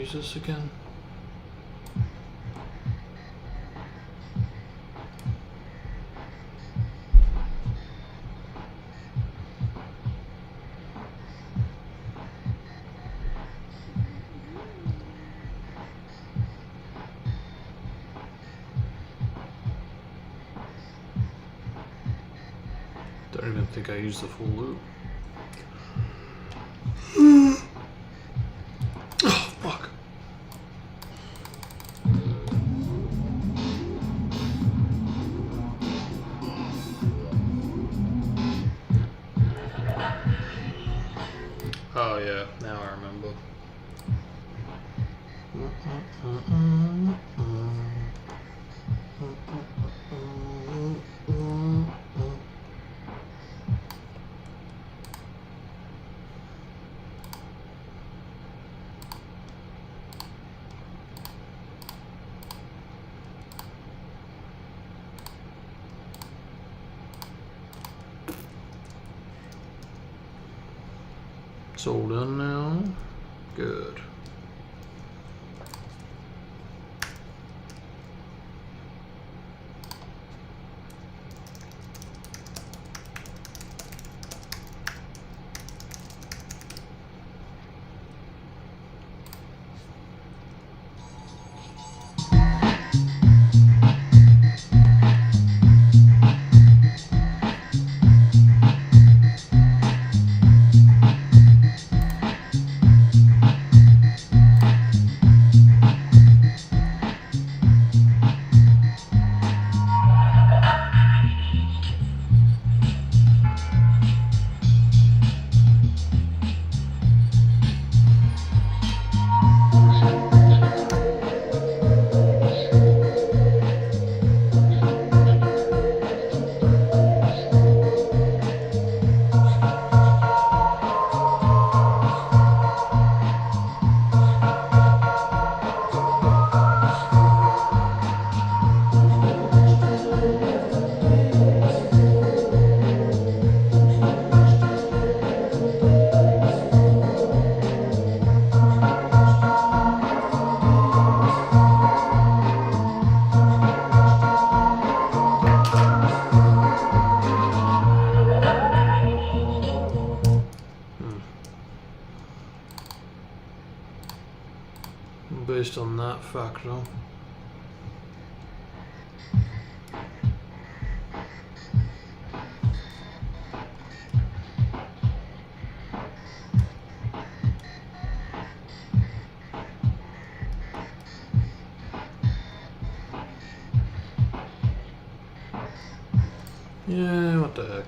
use this again? Don't even think I used the full loop. Oh, fuck. Oh yeah, now I remember. It's all done now. Good. Based on that factor. Yeah, what the heck.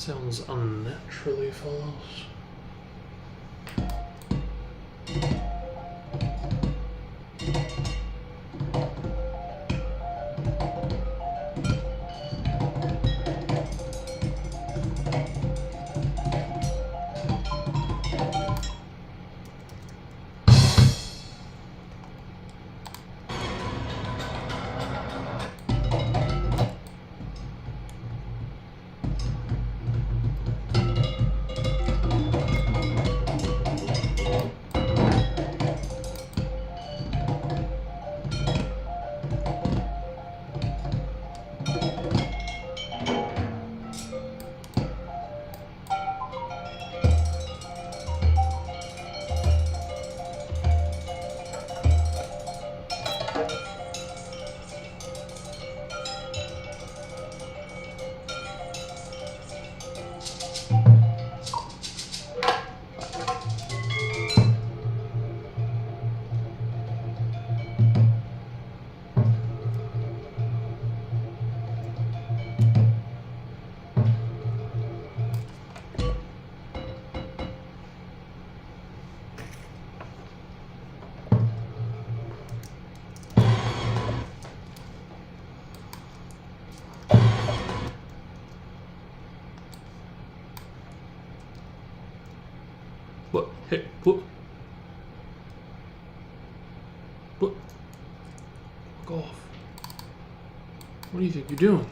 sounds unnaturally fast. What? Hey, what? What? Fuck off. What do you think you're doing?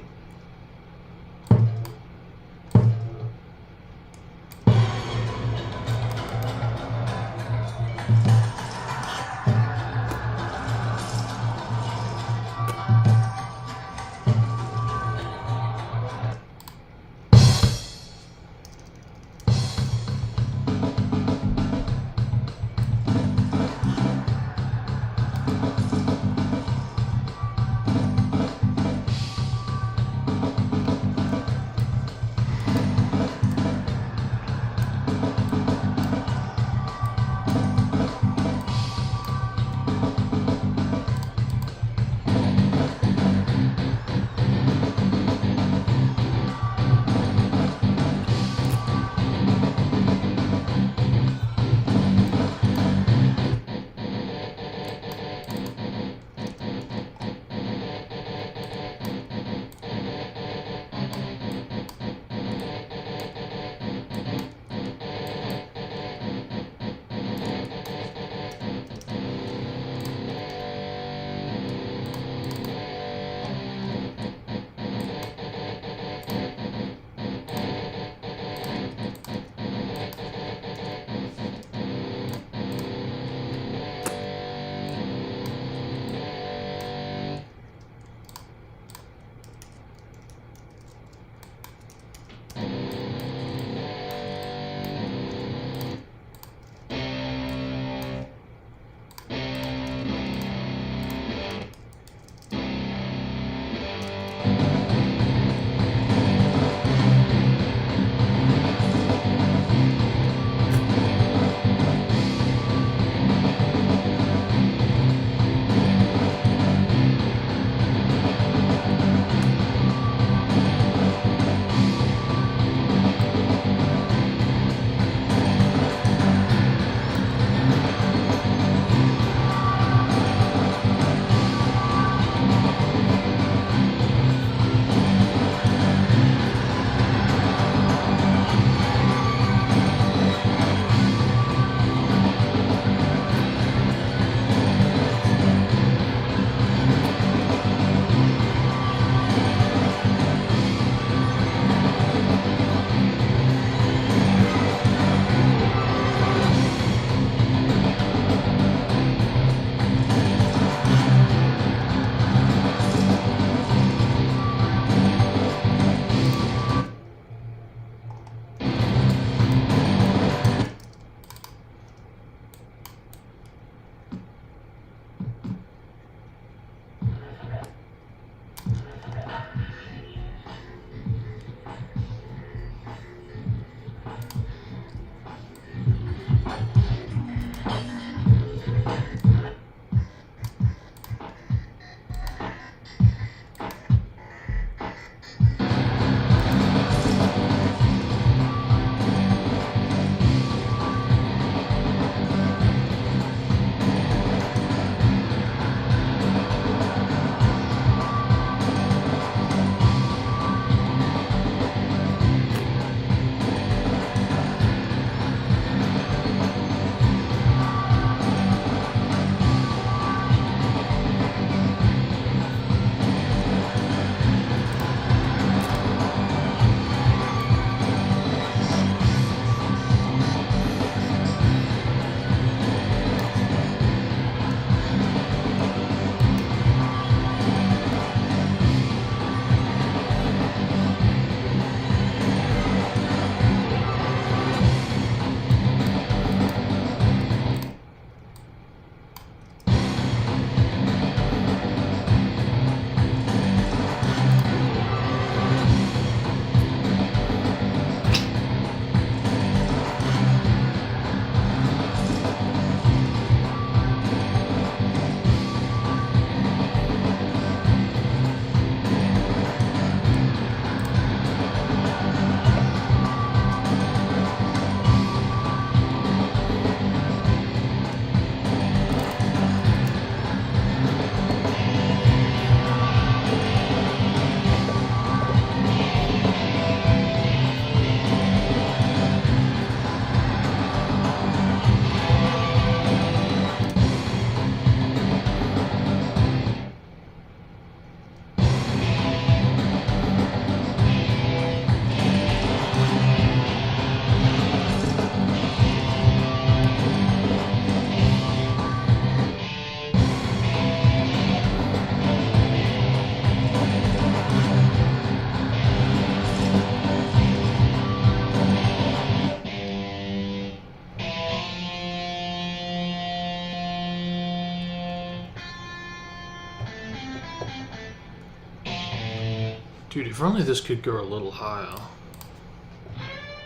Dude, if only this could go a little higher.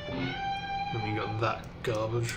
Then we got that garbage.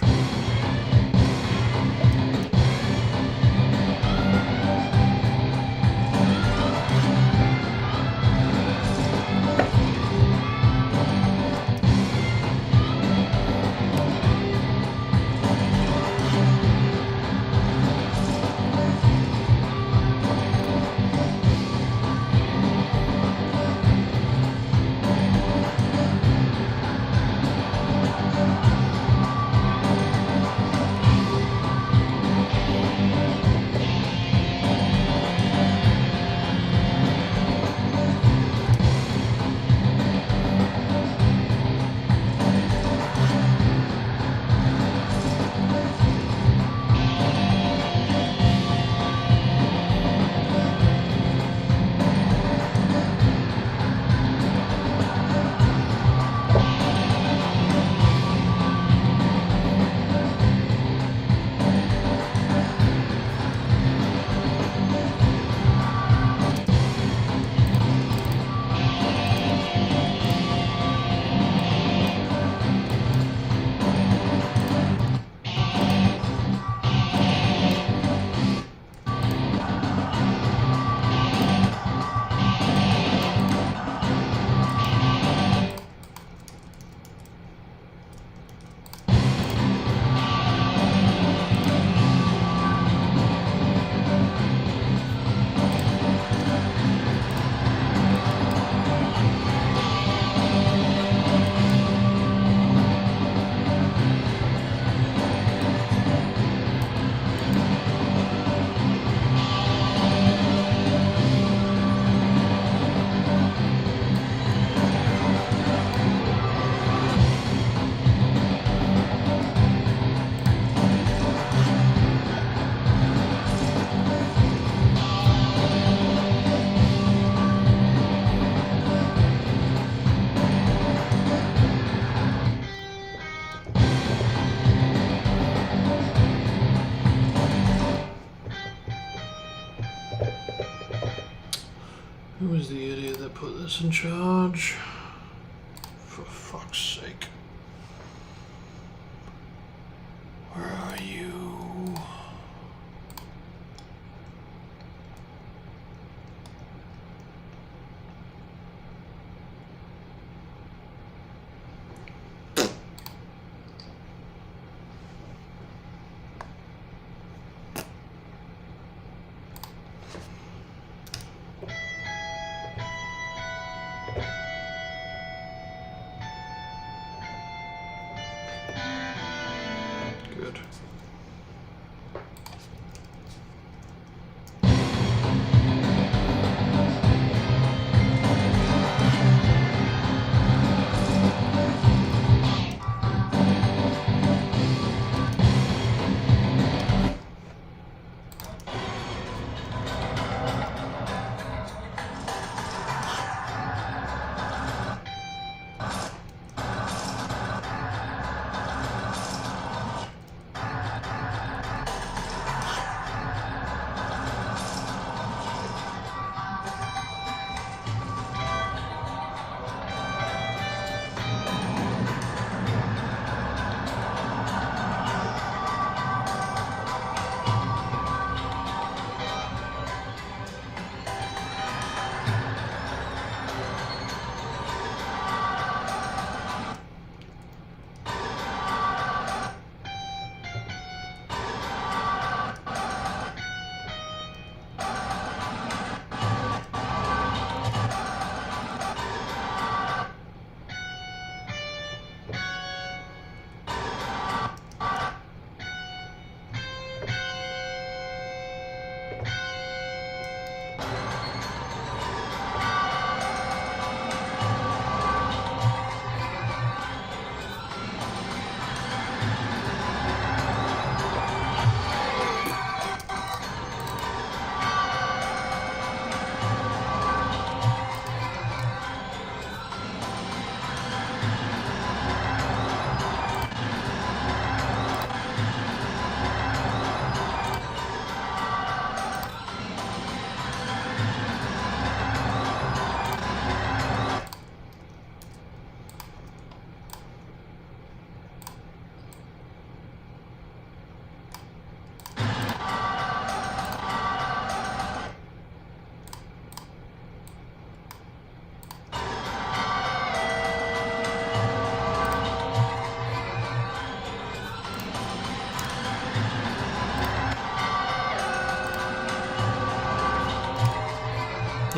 Who was the idiot that put this in charge? For fuck's sake. Where are you?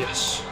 this.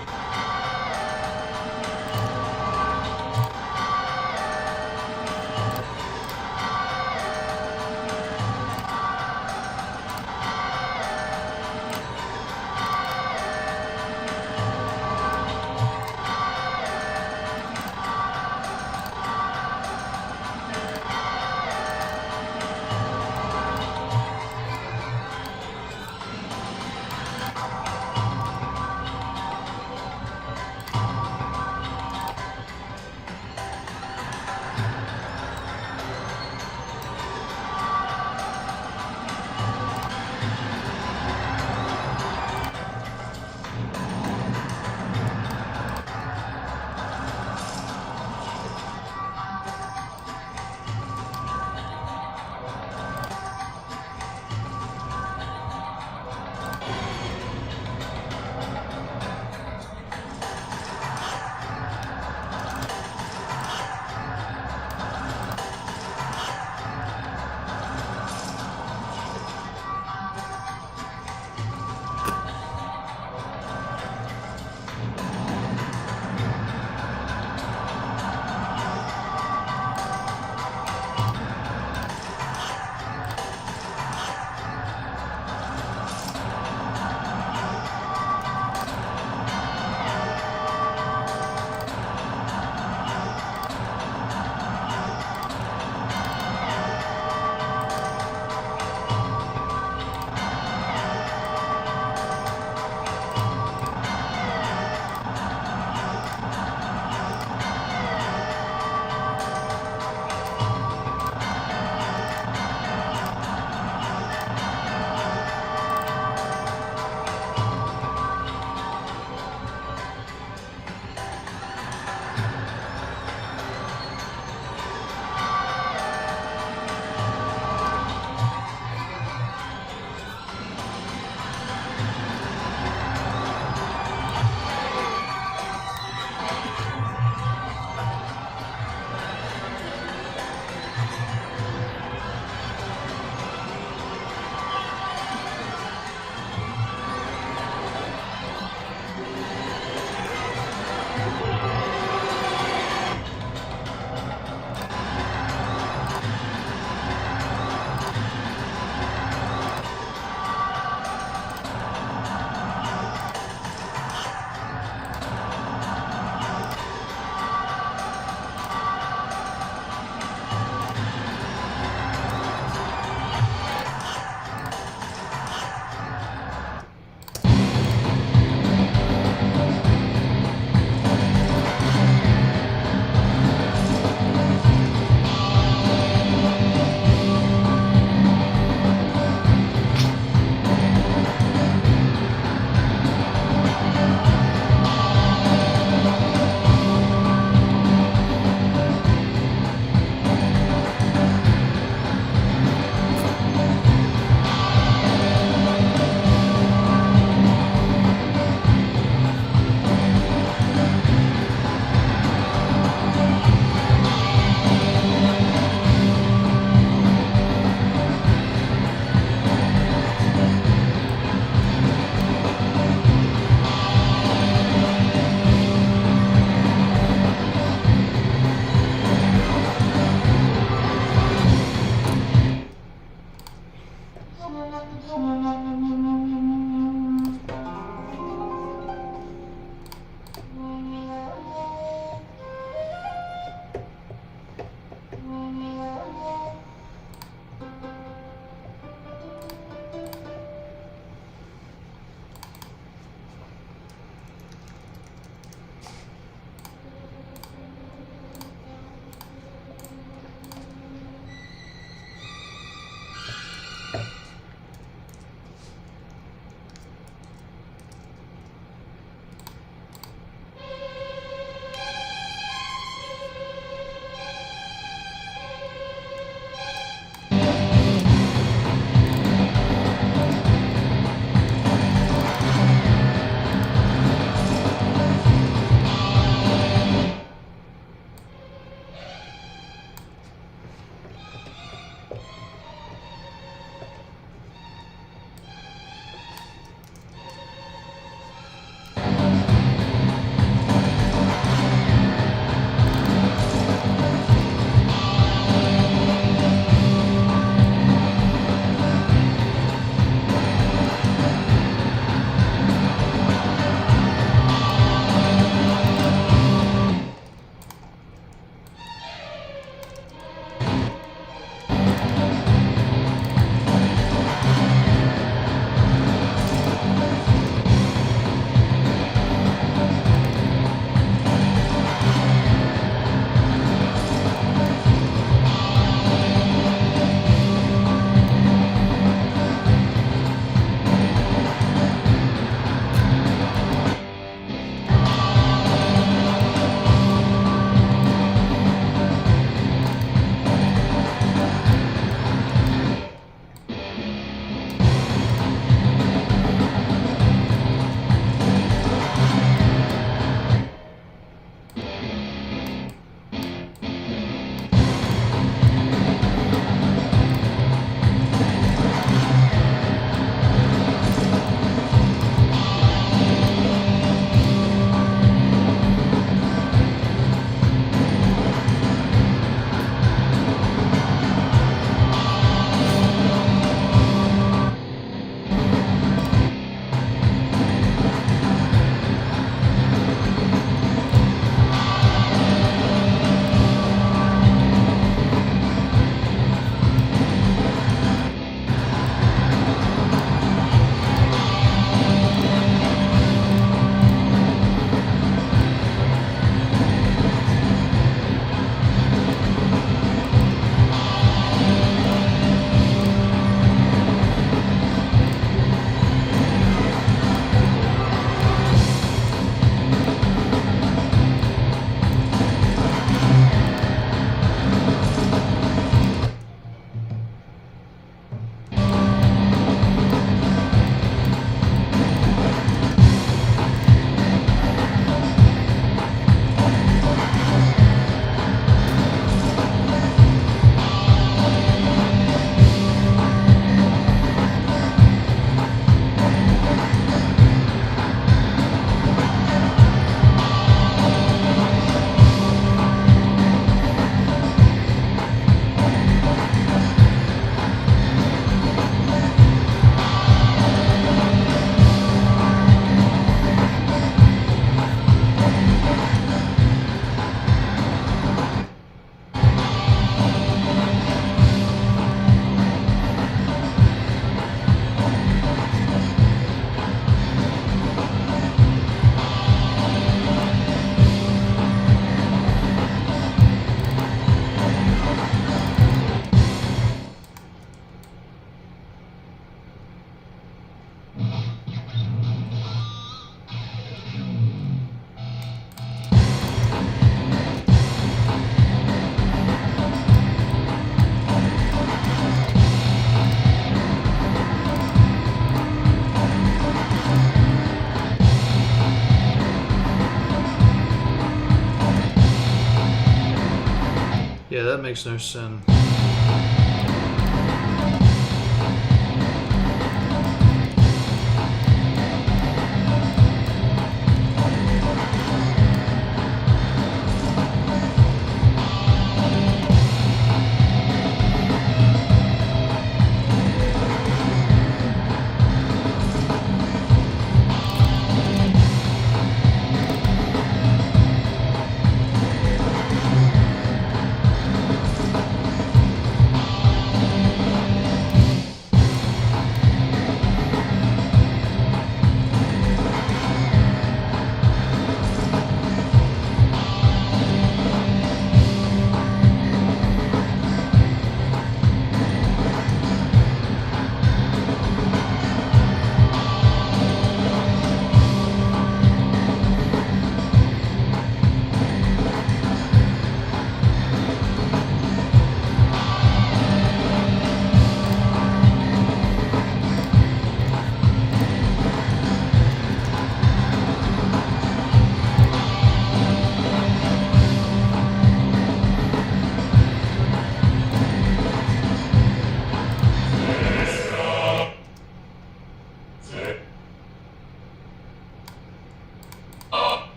that makes no sense.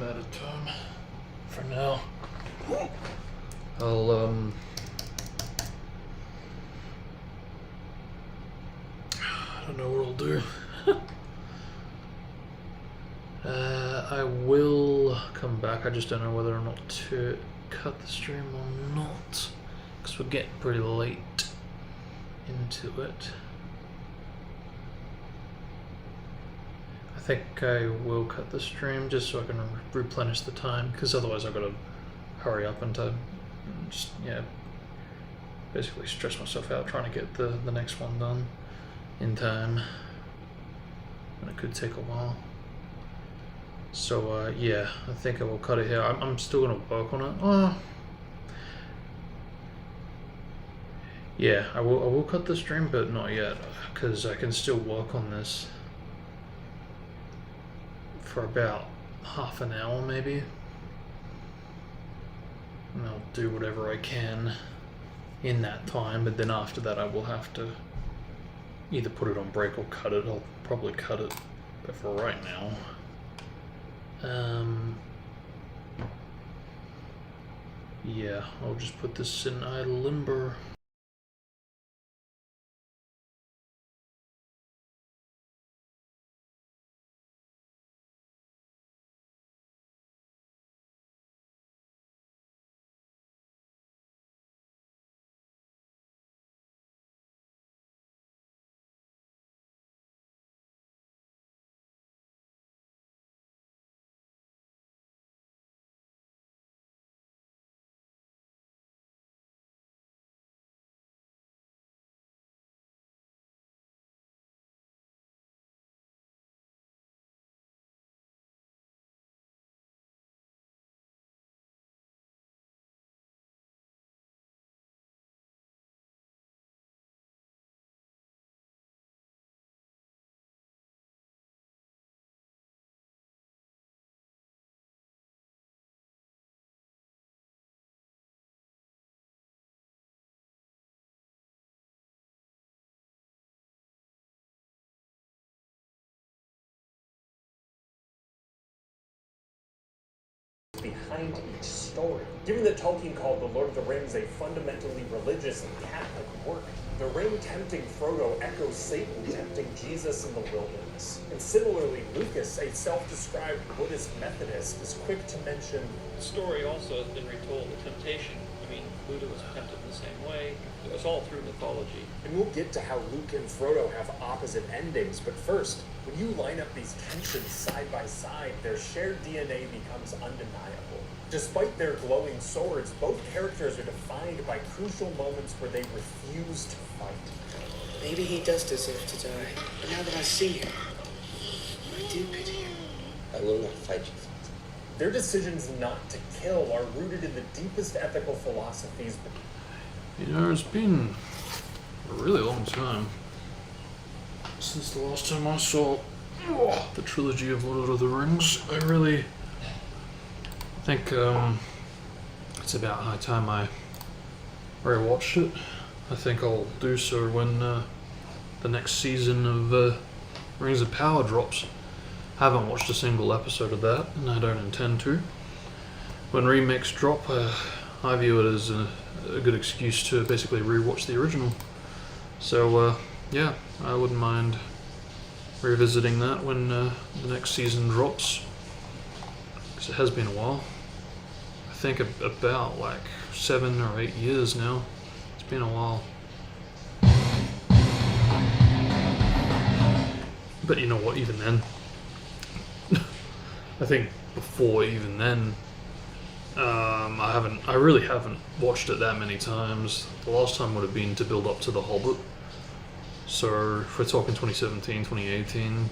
I'm out of time for now. I'll I don't know what I'll do. I will come back. I just don't know whether or not to cut the stream or not, because we're getting pretty late into it. I think I will cut the stream just so I can replenish the time, because otherwise I've got to hurry up and just, yeah, basically stress myself out trying to get the next one done in time, and it could take a while. So yeah, I think I will cut it here. I'm still going to work on it. Yeah, I will cut the stream, but not yet, because I can still work on this for about half an hour maybe, and I'll do whatever I can in that time, but then after that I will have to either put it on break or cut it. I'll probably cut it, but for right now, yeah, I'll just put this in idle limber. Behind each story. Given that Tolkien called The Lord of the Rings a fundamentally religious and Catholic work, The ring tempting Frodo echoes Satan tempting Jesus in the wilderness. And similarly, Lucas, a self-described Buddhist Methodist, is quick to mention The story also has been retold, the temptation. I mean, Buddha was tempted in the same way. It was all through mythology. And we'll get to how Luke and Frodo have opposite endings, but first, when you line up these tensions side by side, their shared DNA becomes undeniable. Despite their glowing swords, both characters are defined by crucial moments where they refuse to fight. Maybe he does deserve to die, but now that I see him, I do pity him. I will not fight you. Their decisions not to kill are rooted in the deepest ethical philosophies. You know, it's been a really long time since the last time I saw the trilogy of Lord of the Rings. I think it's about high time I rewatched it. I think I'll do so when the next season of Rings of Power drops. I haven't watched a single episode of that, and I don't intend to. When remakes drop, I view it as a good excuse to basically rewatch the original. So, yeah, I wouldn't mind revisiting that when the next season drops. Because it has been a while. I think about like 7 or 8 years now. It's been a while. But you know what, even then, I think before even then, I really haven't watched it that many times. The last time would have been to build up to The Hobbit. So if we're talking 2017, 2018,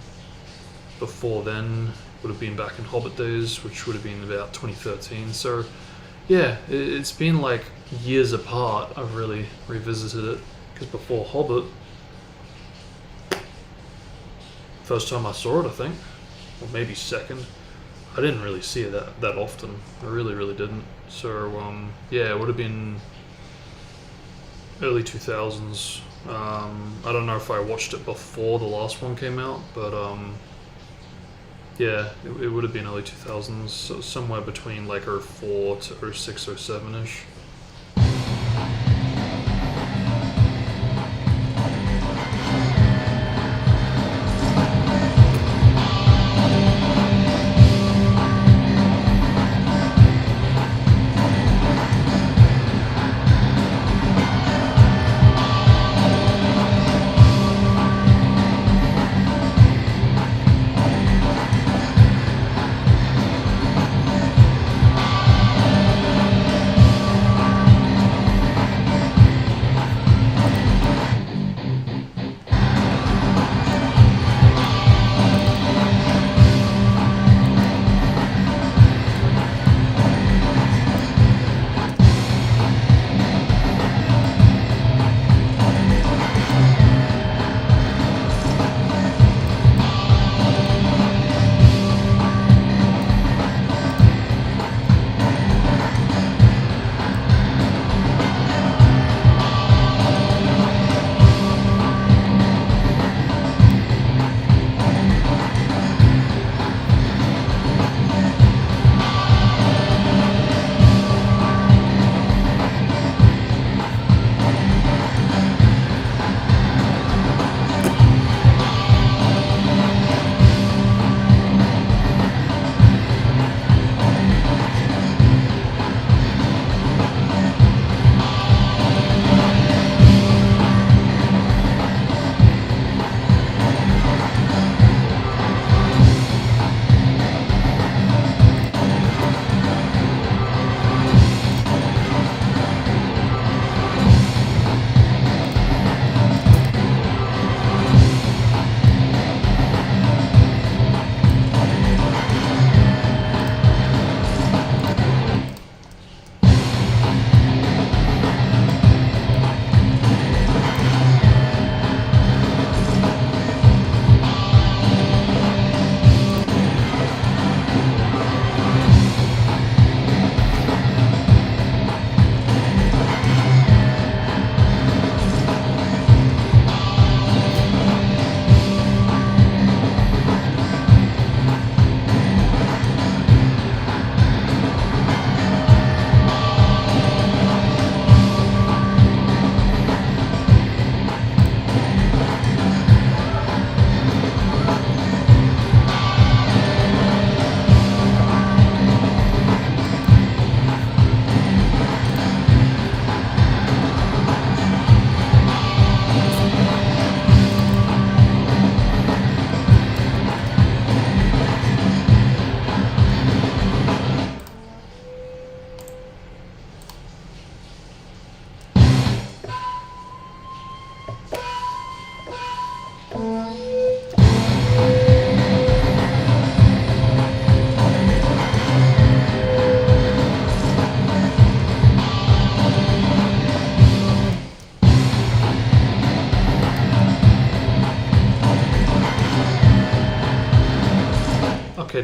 before then would have been back in Hobbit days, which would have been about 2013. So yeah, it's been like years apart I've really revisited it, because before Hobbit, first time I saw it I think, or maybe second, I didn't really see it that often. I really didn't. So yeah, it would have been early 2000s. I don't know if I watched it before the last one came out, but yeah, it would have been early 2000s, so somewhere between like 04 to 06, 07-ish.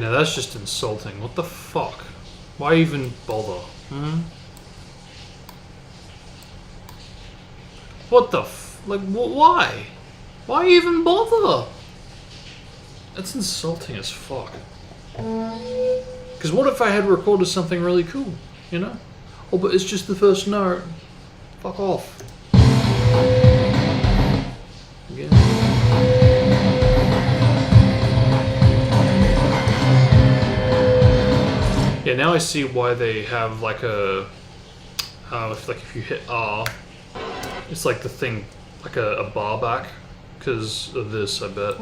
now that's just insulting. What the fuck? Why even bother? What the why? Why even bother? That's insulting as fuck. Because what if I had recorded something really cool, you know? Oh, but it's just the first note. Fuck off. Again. Yeah, now I see why they have like a, if you hit R, it's like the thing, like a bar back, because of this, I bet.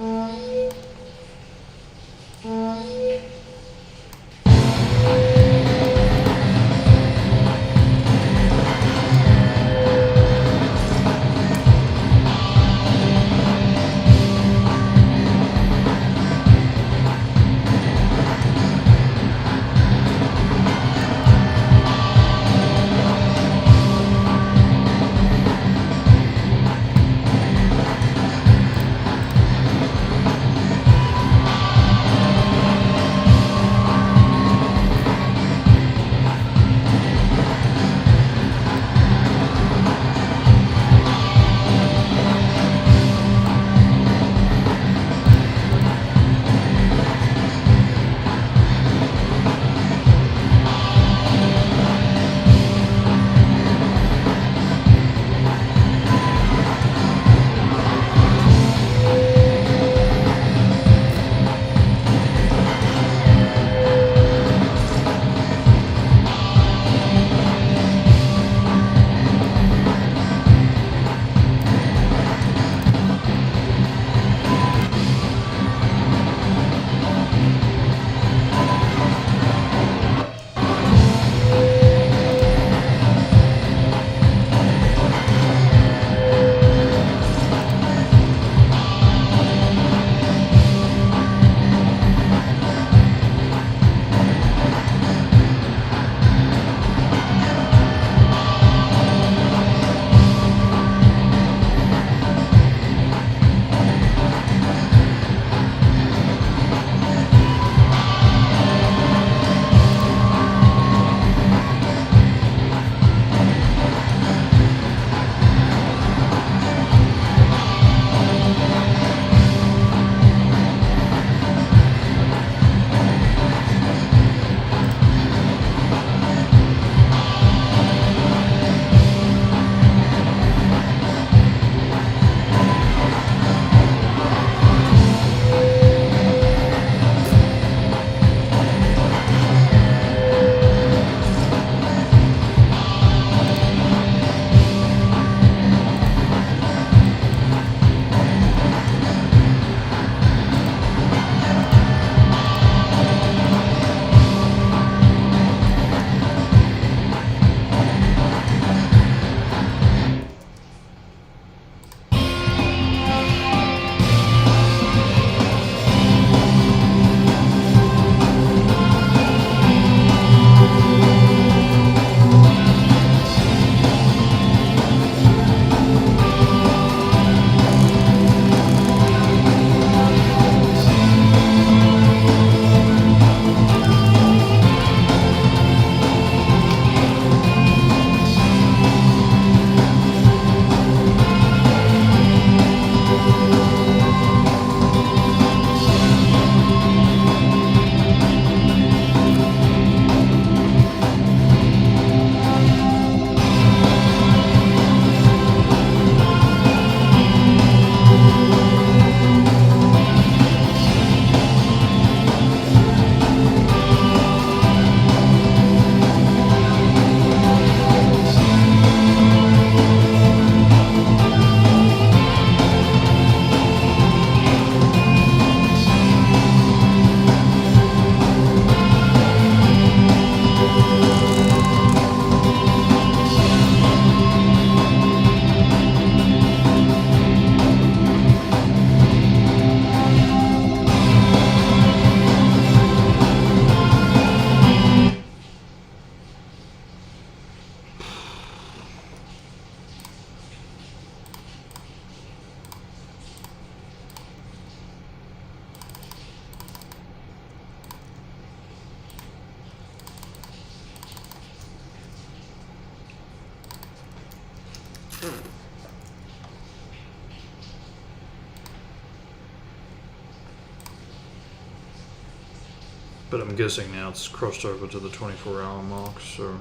But I'm guessing now it's crossed over to the 24-hour mark, so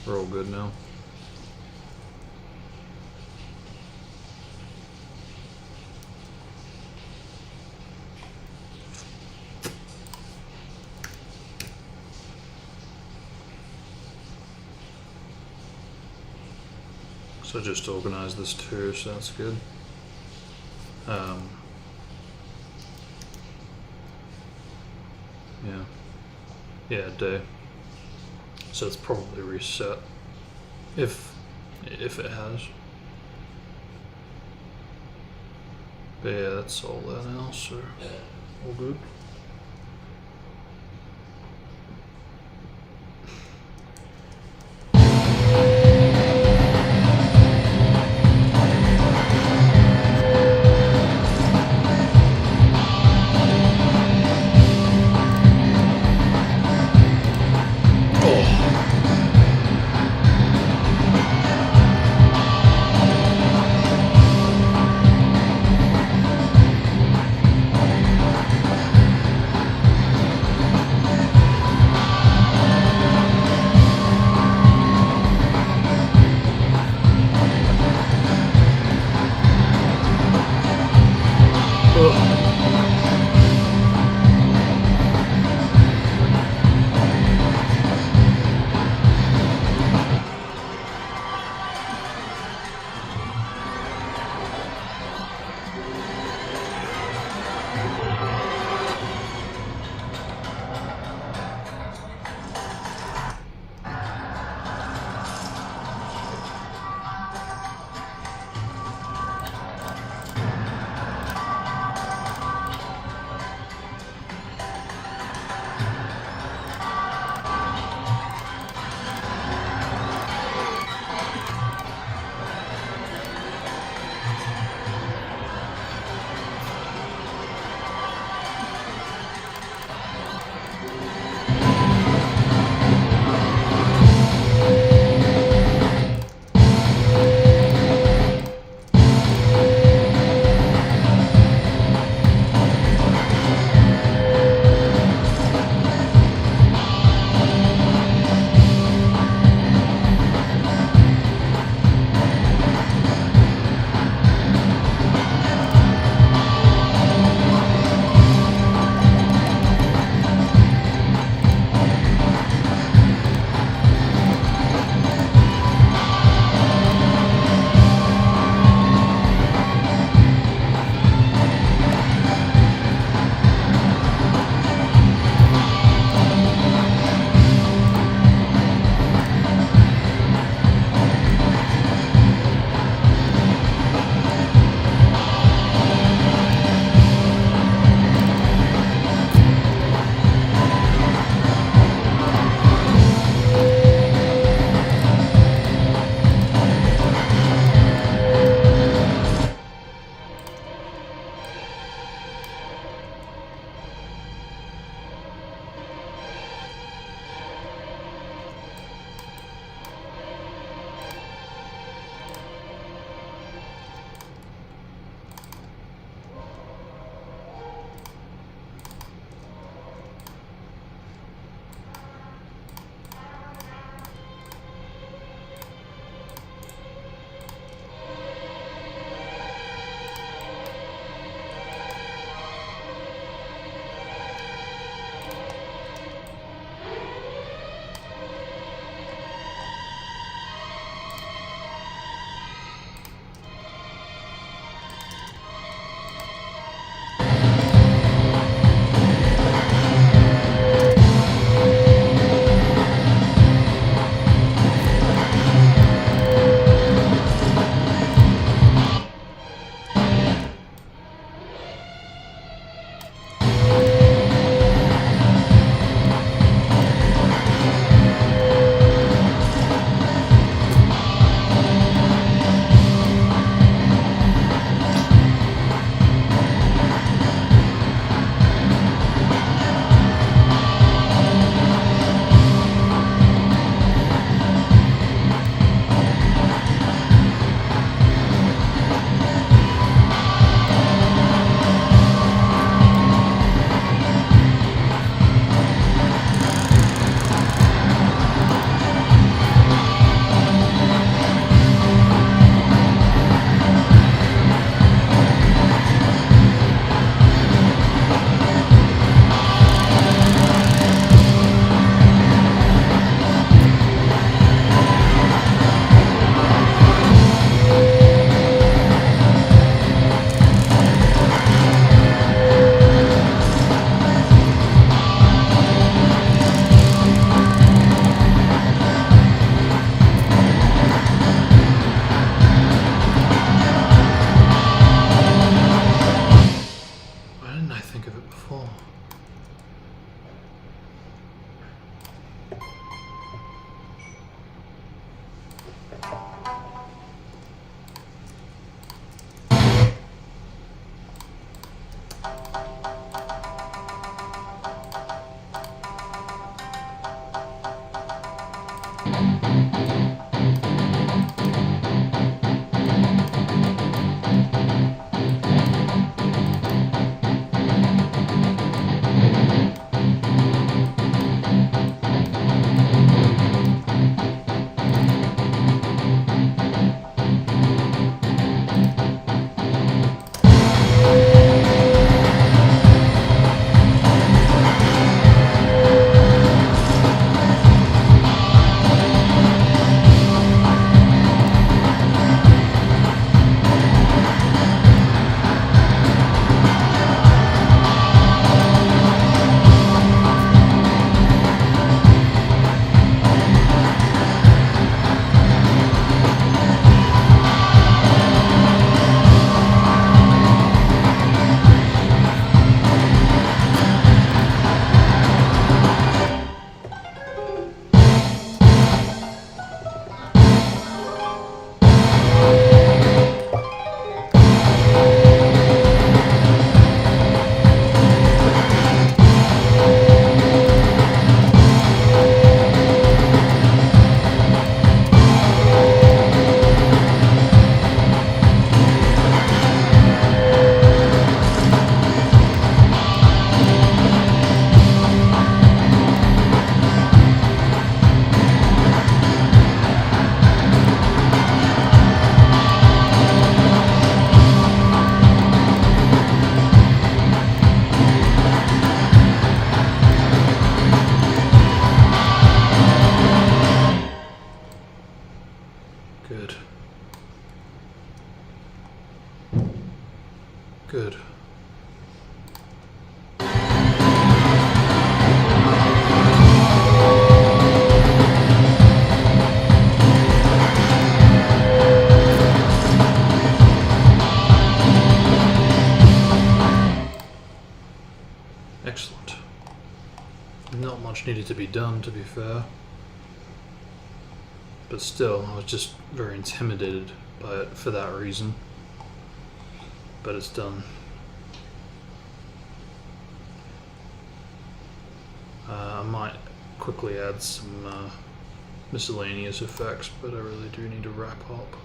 we're all good now. So just organize this too, so that's good. Yeah, day. So it's probably reset, if it has. But yeah, that's all that now, so all good. done, to be fair. But still, I was just very intimidated by it for that reason. But it's done. I might quickly add some miscellaneous effects, but I really do need to wrap up.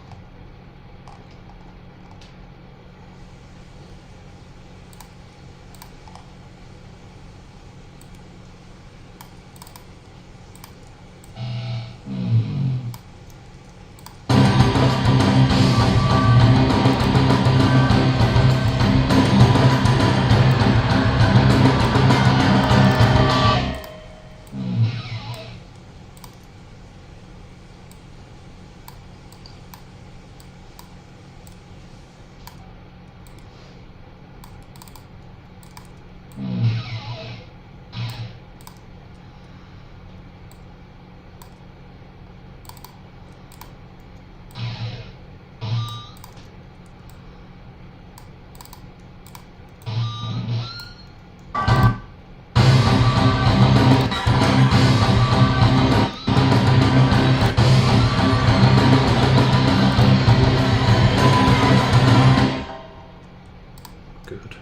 Good.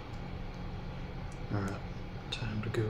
Alright, time to go.